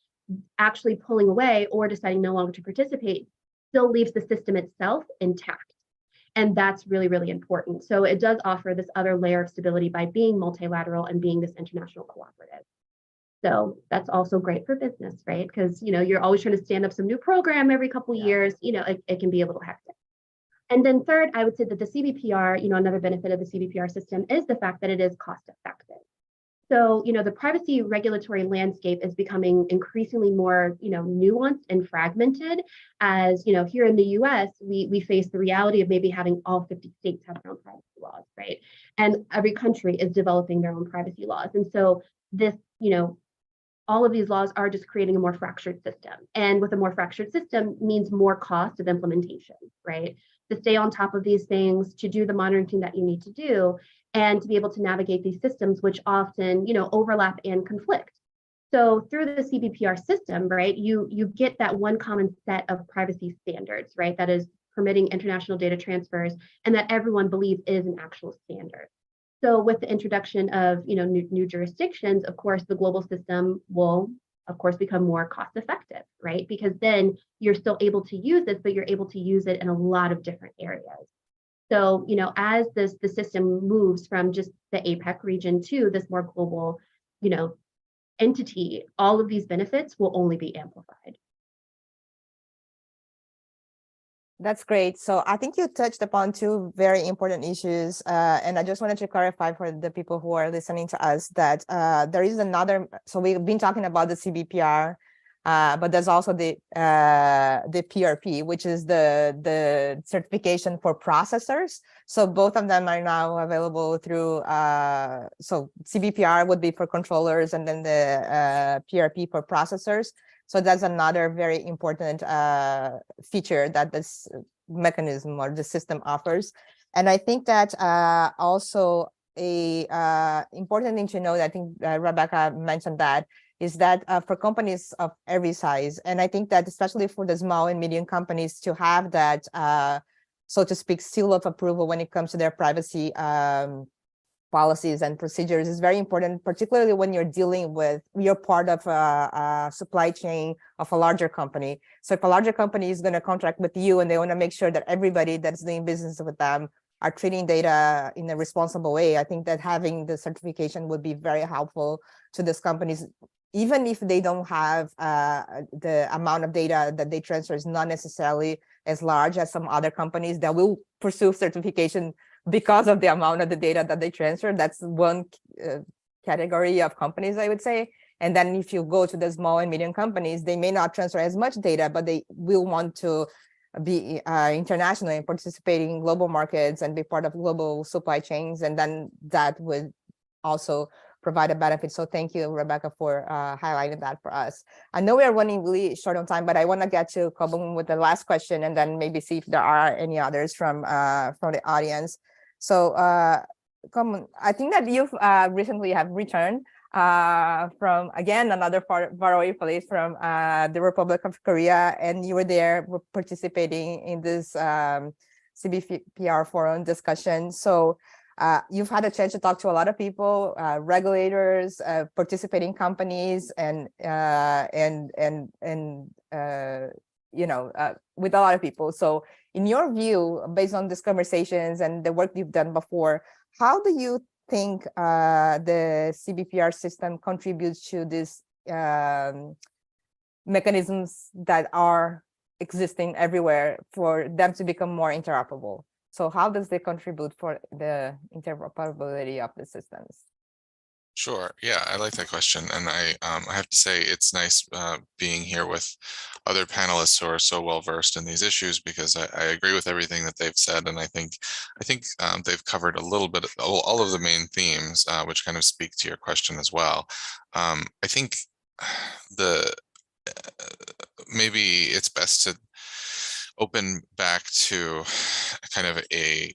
[SPEAKER 10] actually pulling away or deciding no longer to participate still leaves the system itself intact. And that's really, really important. So it does offer this other layer of stability by being multilateral and being this international cooperative. So that's also great for business, right? Because, you're always trying to stand up some new program every couple of years, it can be a little hectic. And then third, I would say that the CBPR, another benefit of the CBPR system is the fact that it is cost effective. So, the privacy regulatory landscape is becoming increasingly more, nuanced and fragmented as, here in the US, we face the reality of maybe having all 50 states have their own privacy laws, right? And every country is developing their own privacy laws. And so this, all of these laws are just creating a more fractured system. And with a more fractured system means more cost of implementation, right? To stay on top of these things, to do the monitoring that you need to do, and to be able to navigate these systems, which often, overlap and conflict. So through the CBPR system, right, you get that one common set of privacy standards, right, that is permitting international data transfers and that everyone believes is an actual standard. So with the introduction of, new jurisdictions, of course, the global system will, of course, become more cost effective, right? Because then you're still able to use this, but you're able to use it in a lot of different areas. So, as the system moves from just the APEC region to this more global, entity, all of these benefits will only be amplified.
[SPEAKER 4] That's great. So I think you touched upon two very important issues. And I just wanted to clarify for the people who are listening to us that there is another, so we've been talking about the CBPR, but there's also the PRP, which is the certification for processors. So both of them are now available through, so CBPR would be for controllers and then the PRP for processors. So that's another very important feature that this mechanism or the system offers. And I think that also a important thing to know, I think Rebecca mentioned that, is that for companies of every size, and I think that especially for the small and medium companies to have that, so to speak, seal of approval when it comes to their privacy policies and procedures is very important, particularly when you're part of a supply chain of a larger company. So if a larger company is going to contract with you and they want to make sure that everybody that's doing business with them are treating data in a responsible way. I think that having the certification would be very helpful to these companies, even if they don't have the amount of data that they transfer is not necessarily as large as some other companies that will pursue certification because of the amount of the data that they transfer. That's one category of companies, I would say. And then if you go to the small and medium companies, they may not transfer as much data, but they will want to be international and participating in global markets and be part of global supply chains. And then that would also provide a benefit. So thank you, Rebecca, for highlighting that for us. I know we are running really short on time, but I want to get to Kobun with the last question and then maybe see if there are any others from the audience. So Kobun, I think that you've recently have returned from, again, another faraway place from the Republic of Korea, and you were there participating in this CBPR forum discussion. So you've had a chance to talk to a lot of people, regulators, participating companies, and you know, with a lot of people. So in your view, based on these conversations and the work you've done before, how do you think the CBPR system contributes to these mechanisms that are existing everywhere for them to become more interoperable? So how does they contribute for the interoperability of the systems?
[SPEAKER 8] Sure. Yeah, I like that question. And I have to say it's nice being here with other panelists who are so well versed in these issues, because I agree with everything that they've said. And I think they've covered a little bit, all of the main themes, which kind of speak to your question as well. I think maybe it's best to open back to kind of a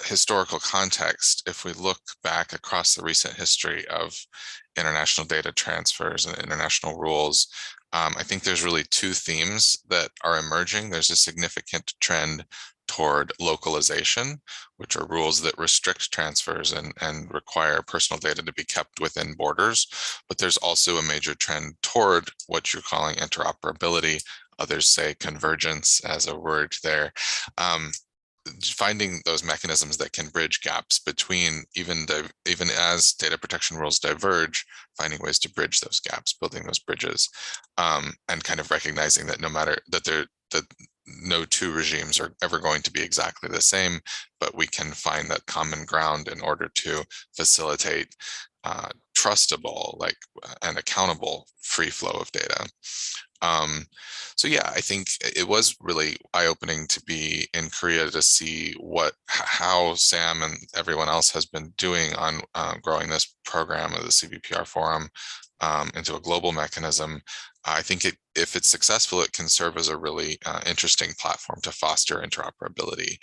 [SPEAKER 8] historical context. If we look back across the recent history of international data transfers and international rules, I think there's really two themes that are emerging. There's a significant trend toward localization, which are rules that restrict transfers and require personal data to be kept within borders. But there's also a major trend toward what you're calling interoperability. Others say convergence as a word there. Finding those mechanisms that can bridge gaps between, even as data protection rules diverge, finding ways to bridge those gaps, building those bridges, and kind of recognizing that no matter that no two regimes are ever going to be exactly the same, but we can find that common ground in order to facilitate trustable, and accountable free flow of data. So yeah, I think it was really eye-opening to be in Korea to see how Sam and everyone else has been doing on growing this program of the CBPR Forum into a global mechanism. I think if it's successful, it can serve as a really interesting platform to foster interoperability.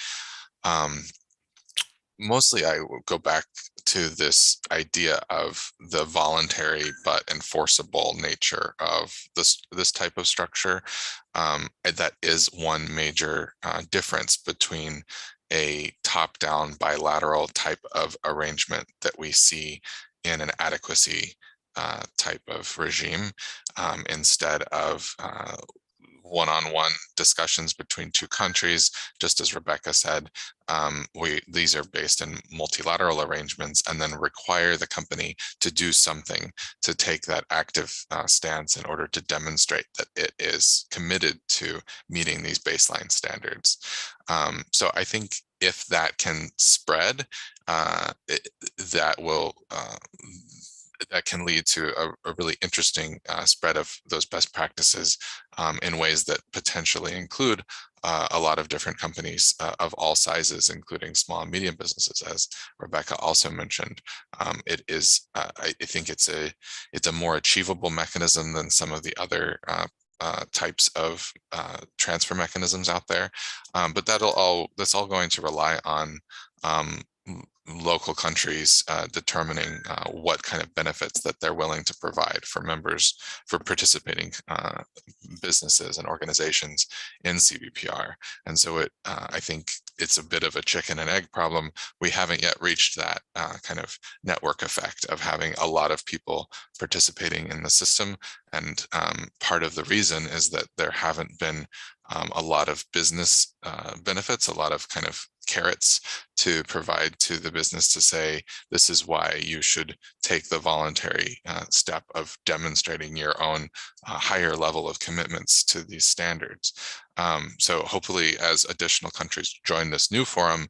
[SPEAKER 8] Mostly I will go back to this idea of the voluntary but enforceable nature of this type of structure. That is one major difference between a top-down bilateral type of arrangement that we see in an adequacy type of regime, instead of one-on-one discussions between two countries. Just as Rebecca said, these are based in multilateral arrangements and then require the company to do something, to take that active stance in order to demonstrate that it is committed to meeting these baseline standards. So I think if that can spread, that can lead to a really interesting spread of those best practices in ways that potentially include a lot of different companies of all sizes, including small and medium businesses, as Rebecca also mentioned. It is, I think it's a more achievable mechanism than some of the other types of transfer mechanisms out there. But that's all going to rely on local countries determining what kind of benefits that they're willing to provide for members, for participating businesses and organizations in CBPR. And so I think it's a bit of a chicken and egg problem. We haven't yet reached that kind of network effect of having a lot of people participating in the system. And part of the reason is that there haven't been a lot of business benefits, a lot of kind of carrots to provide to the business to say, this is why you should take the voluntary step of demonstrating your own higher level of commitments to these standards. So hopefully, as additional countries join this new forum,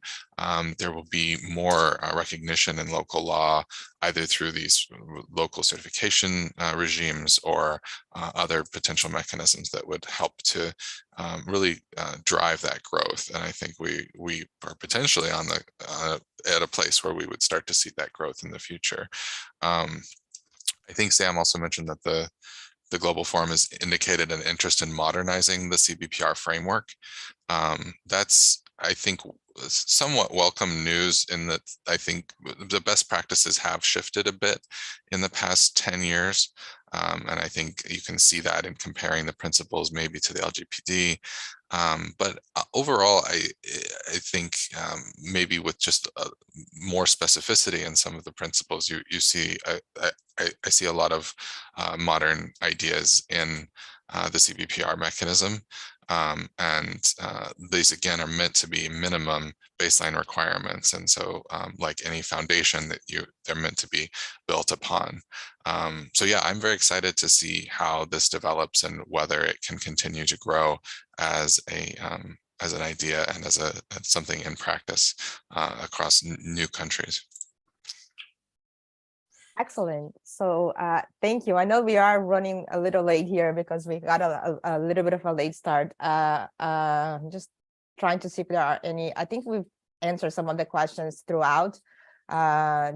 [SPEAKER 8] there will be more recognition in local law, either through these local certification regimes or other potential mechanisms that would help to really drive that growth. And I think we are potentially on the at a place where we would start to see that growth in the future. I think Sam also mentioned that the Global Forum has indicated an interest in modernizing the CBPR framework. That's, I think, somewhat welcome news in that I think the best practices have shifted a bit in the past 10 years. And I think you can see that in comparing the principles maybe to the LGPD. But overall, I think maybe with just more specificity in some of the principles, you see, I see a lot of modern ideas in the CBPR mechanism. And these again are meant to be minimum baseline requirements, and so like any foundation that they're meant to be built upon. So yeah, I'm very excited to see how this develops and whether it can continue to grow as an idea and as something in practice across new countries.
[SPEAKER 4] Excellent. So thank you. I know we are running a little late here because we got a little bit of a late start. Just trying to see if there are any. I think we've answered some of the questions throughout.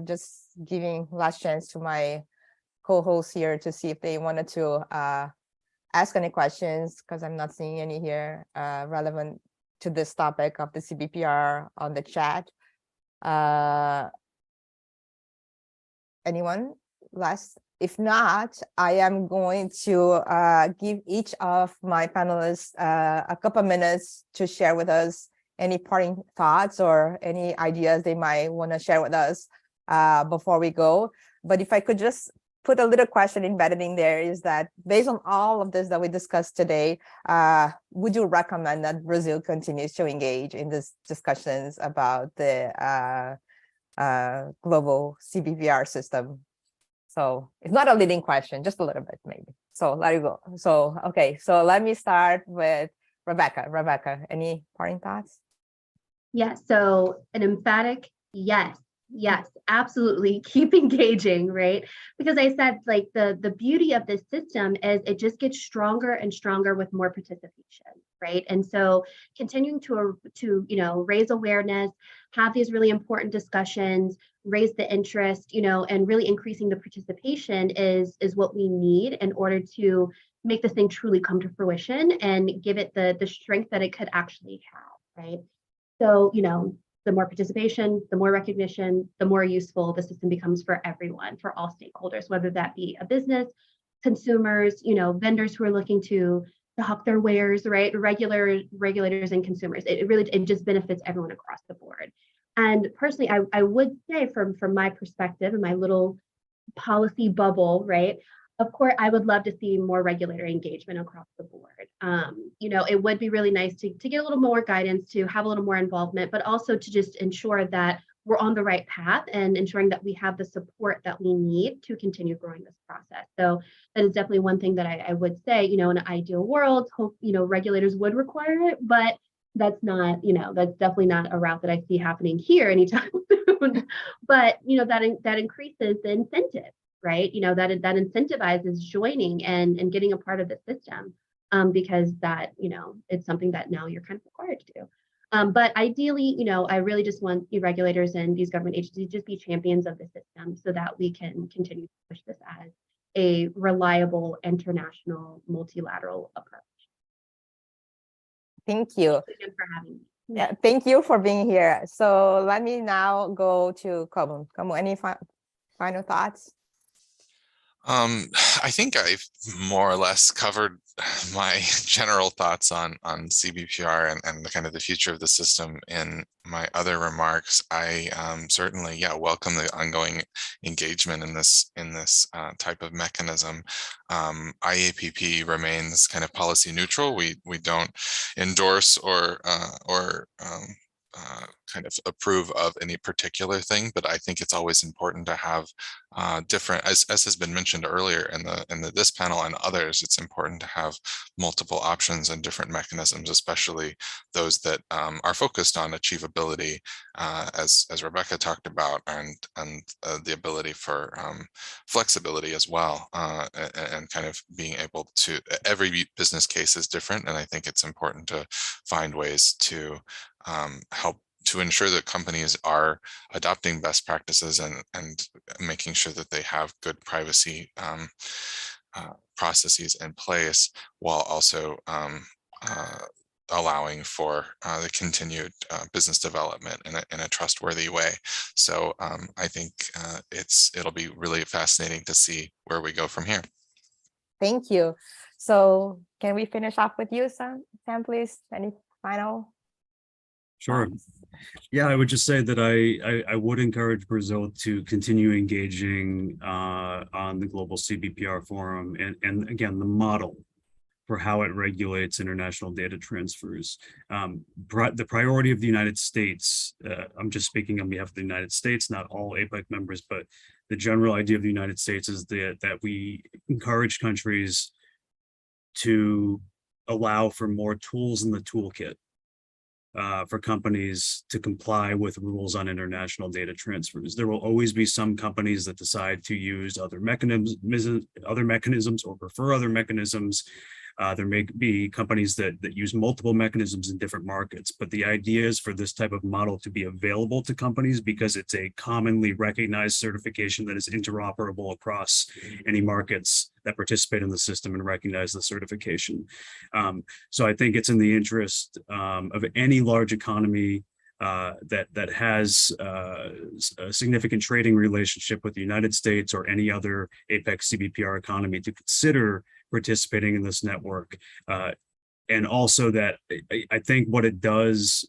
[SPEAKER 4] Just giving last chance to my co-hosts here to see if they wanted to ask any questions, because I'm not seeing any here relevant to this topic of the CBPR on the chat. Anyone last? If not, I am going to give each of my panelists a couple minutes to share with us any parting thoughts or any ideas they might want to share with us before we go. But if I could just put a little question embedded in there, is that based on all of this that we discussed today, would you recommend that Brazil continues to engage in these discussions about the global CBPR system? So it's not a leading question, just a little bit maybe. So let you go. So, okay, so let me start with Rebecca. Rebecca, any parting thoughts?
[SPEAKER 10] Yes, so an emphatic yes. Yes, absolutely. Keep engaging, right? Because I said, like, the beauty of this system is it just gets stronger and stronger with more participation, right? And so continuing to raise awareness, have these really important discussions, raise the interest, and really increasing the participation is what we need in order to make this thing truly come to fruition and give it the strength that it could actually have, right? So, the more participation, the more recognition, the more useful the system becomes for everyone, for all stakeholders, whether that be a business, consumers, vendors who are looking to hawk their wares, right? Regulators and consumers. It just benefits everyone across the board. And personally, I would say from my perspective and my little policy bubble, right? Of course, I would love to see more regulator engagement across the board. It would be really nice to get a little more guidance, to have a little more involvement, but also to just ensure that we're on the right path and ensuring that we have the support that we need to continue growing this process. So that is definitely one thing that I would say, in an ideal world, hope, regulators would require it, but that's not, that's definitely not a route that I see happening here anytime soon. But, that increases the incentive. Right, that incentivizes joining and getting a part of the system, because that it's something that now you're kind of required to do. But ideally, I really just want the regulators and these government agencies to just be champions of the system, so that we can continue to push this as a reliable international multilateral approach.
[SPEAKER 4] Thank you.
[SPEAKER 10] Thank you for having me.
[SPEAKER 4] Yeah, thank you for being here. So let me now go to Komu. Komu, any final thoughts?
[SPEAKER 8] I think I've more or less covered my general thoughts on CBPR and the kind of the future of the system in my other remarks. I certainly, welcome the ongoing engagement in this type of mechanism. IAPP remains kind of policy neutral. We don't endorse or kind of approve of any particular thing, but I think it's always important to have different, as has been mentioned earlier in this panel and others, it's important to have multiple options and different mechanisms, especially those that are focused on achievability, as Rebecca talked about, and the ability for flexibility as well, and kind of being able to, every business case is different, and I think it's important to find ways to help to ensure that companies are adopting best practices and making sure that they have good privacy processes in place, while also allowing for the continued business development in a trustworthy way. So I think it'll be really fascinating to see where we go from here.
[SPEAKER 4] Thank you. So can we finish off with you, Sam, please? Any final?
[SPEAKER 9] Sure. Yeah, I would just say that I would encourage Brazil to continue engaging on the global CBPR forum and again, the model for how it regulates international data transfers. The priority of the United States, I'm just speaking on behalf of the United States, not all APEC members, but the general idea of the United States is that we encourage countries to allow for more tools in the toolkit for companies to comply with rules on international data transfers. There will always be some companies that decide to use other mechanisms or prefer other mechanisms. There may be companies that use multiple mechanisms in different markets, but the idea is for this type of model to be available to companies because it's a commonly recognized certification that is interoperable across any markets that participate in the system and recognize the certification. So I think it's in the interest of any large economy that has a significant trading relationship with the United States or any other APEC CBPR economy to consider participating in this network. And also that I think what it does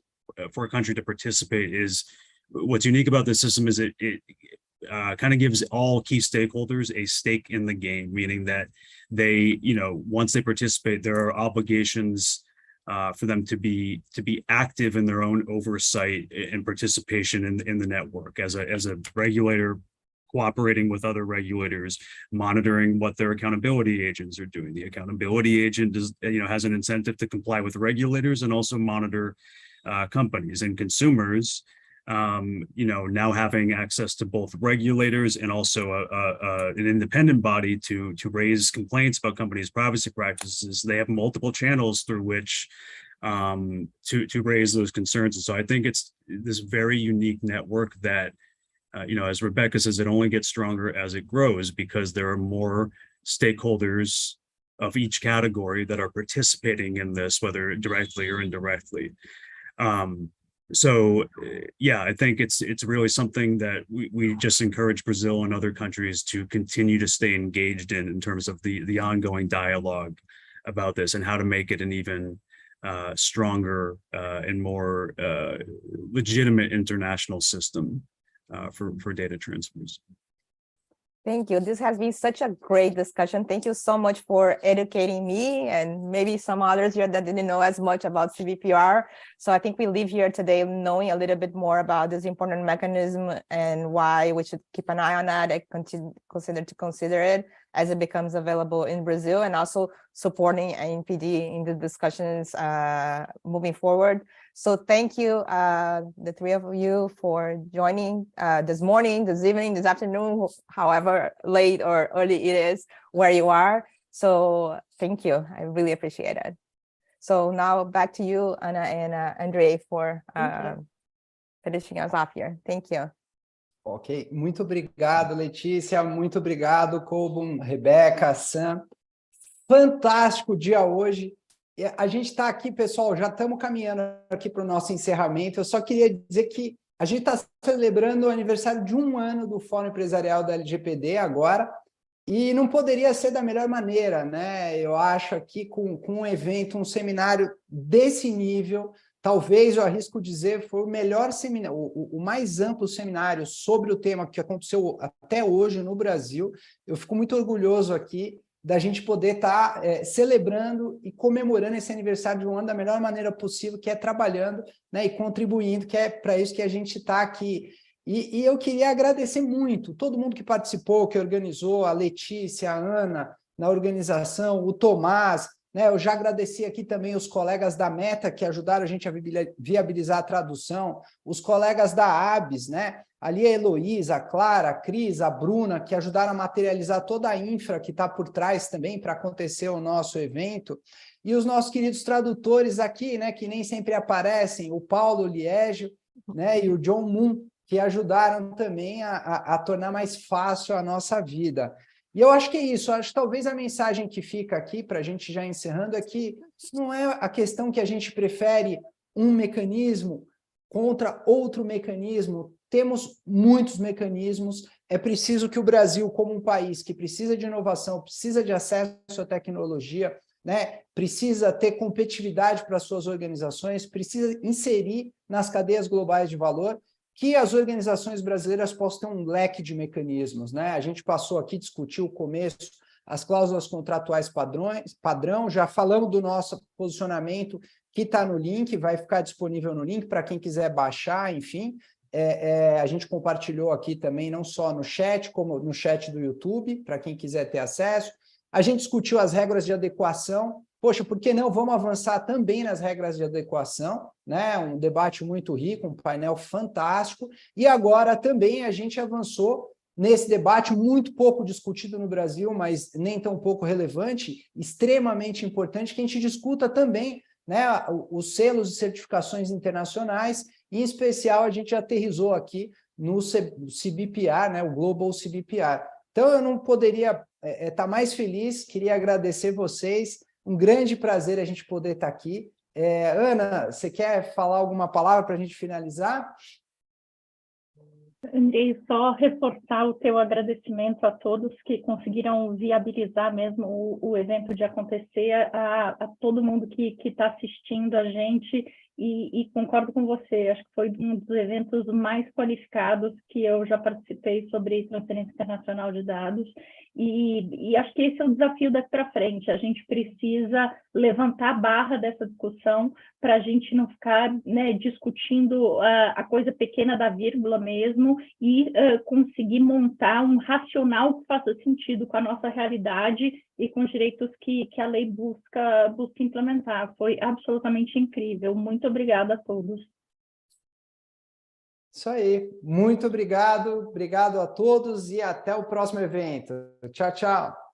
[SPEAKER 9] for a country to participate is, what's unique about this system is it kind of gives all key stakeholders a stake in the game, meaning that they, once they participate, there are obligations for them to be active in their own oversight and participation in the network as a regulator, cooperating with other regulators, monitoring what their accountability agents are doing. The accountability agent has an incentive to comply with regulators and also monitor companies and consumers. Now having access to both regulators and also an independent body to raise complaints about companies' privacy practices. They have multiple channels through which to raise those concerns. And so I think it's this very unique network that, as Rebecca says, it only gets stronger as it grows because there are more stakeholders of each category that are participating in this, whether directly or indirectly. So yeah, I think it's really something that we just encourage Brazil and other countries to continue to stay engaged in terms of the ongoing dialogue about this and how to make it an even stronger and more legitimate international system for data transfers.
[SPEAKER 4] Thank you. This has been such a great discussion. Thank you so much for educating me and maybe some others here that didn't know as much about CBPR. So I think we leave here today knowing a little bit more about this important mechanism and why we should keep an eye on that and consider it as it becomes available in Brazil, and also supporting ANPD in the discussions moving forward. So thank you, the three of you, for joining this morning, this evening, this afternoon, however late or early it is where you are. So thank you. I really appreciate it. So now back to you, Ana and Andre, for finishing us off here. Thank you.
[SPEAKER 1] Ok, muito obrigado, Letícia, muito obrigado, Colbum, Rebeca, Sam. Fantástico dia hoje. A gente está aqui, pessoal, já estamos caminhando aqui para o nosso encerramento. Eu só queria dizer que a gente está celebrando o aniversário de 1 ano do Fórum Empresarial da LGPD agora, E não poderia ser da melhor maneira, né? Eu acho aqui com um evento, um seminário desse nível, talvez eu arrisco dizer, foi o melhor seminário, o mais amplo seminário sobre o tema que aconteceu até hoje no Brasil. Eu fico muito orgulhoso aqui da gente poder estar celebrando e comemorando esse aniversário de um ano da melhor maneira possível, que é trabalhando, né, e contribuindo, que é para isso que a gente está aqui. E eu queria agradecer muito todo mundo que participou, que organizou, a Letícia, a Ana, na organização, o Tomás, né? Eu já agradeci aqui também os colegas da Meta, que ajudaram a gente a viabilizar a tradução, os colegas da ABS, né? Ali a Heloísa, a Clara, a Cris, a Bruna, que ajudaram a materializar toda a infra que está por trás também para acontecer o nosso evento, e os nossos queridos tradutores aqui, né? Que nem sempre aparecem, o Paulo Liégio, né? E o John Moon, que ajudaram também a tornar mais fácil a nossa vida. E eu acho que é isso, acho que talvez a mensagem que fica aqui, para a gente já encerrando, é que não é a questão que a gente prefere um mecanismo contra outro mecanismo, temos muitos mecanismos, é preciso que o Brasil, como um país que precisa de inovação, precisa de acesso à tecnologia, né, precisa ter competitividade para suas organizações, precisa inserir nas cadeias globais de valor, que as organizações brasileiras possam ter um leque de mecanismos, né? A gente passou aqui, discutiu o começo, as cláusulas contratuais padrão, já falamos do nosso posicionamento, que está no link, vai ficar disponível no link para quem quiser baixar, enfim. A gente compartilhou aqui também, não só no chat, como no chat do YouTube, para quem quiser ter acesso. A gente discutiu as regras de adequação. Poxa, por que não? Vamos avançar também nas regras de adequação, né? Um debate muito rico, um painel fantástico. E agora também a gente avançou nesse debate muito pouco discutido no Brasil, mas nem tão pouco relevante, extremamente importante, que a gente discuta também, né, os selos e certificações internacionais, em especial a gente aterrizou aqui no CBPR, né, o Global CBPR. Então eu não poderia estar mais feliz, queria agradecer vocês, um grande prazer a gente poder estar aqui. Ana, você quer falar alguma palavra para a gente finalizar?
[SPEAKER 2] Andrei, só reforçar o teu agradecimento a todos que conseguiram viabilizar mesmo o evento de acontecer, a todo mundo que está assistindo a gente, e concordo com você, acho que foi um dos eventos mais qualificados que eu já participei sobre transferência internacional de dados, e acho que esse é o desafio daqui para frente, a gente precisa levantar a barra dessa discussão para a gente não ficar, né, discutindo a coisa pequena da vírgula mesmo e conseguir montar um racional que faça sentido com a nossa realidade e com os direitos que a lei busca implementar. Foi absolutamente incrível. Muito obrigada a todos.
[SPEAKER 1] Isso aí. Muito obrigado. Obrigado a todos e até o próximo evento. Tchau, tchau.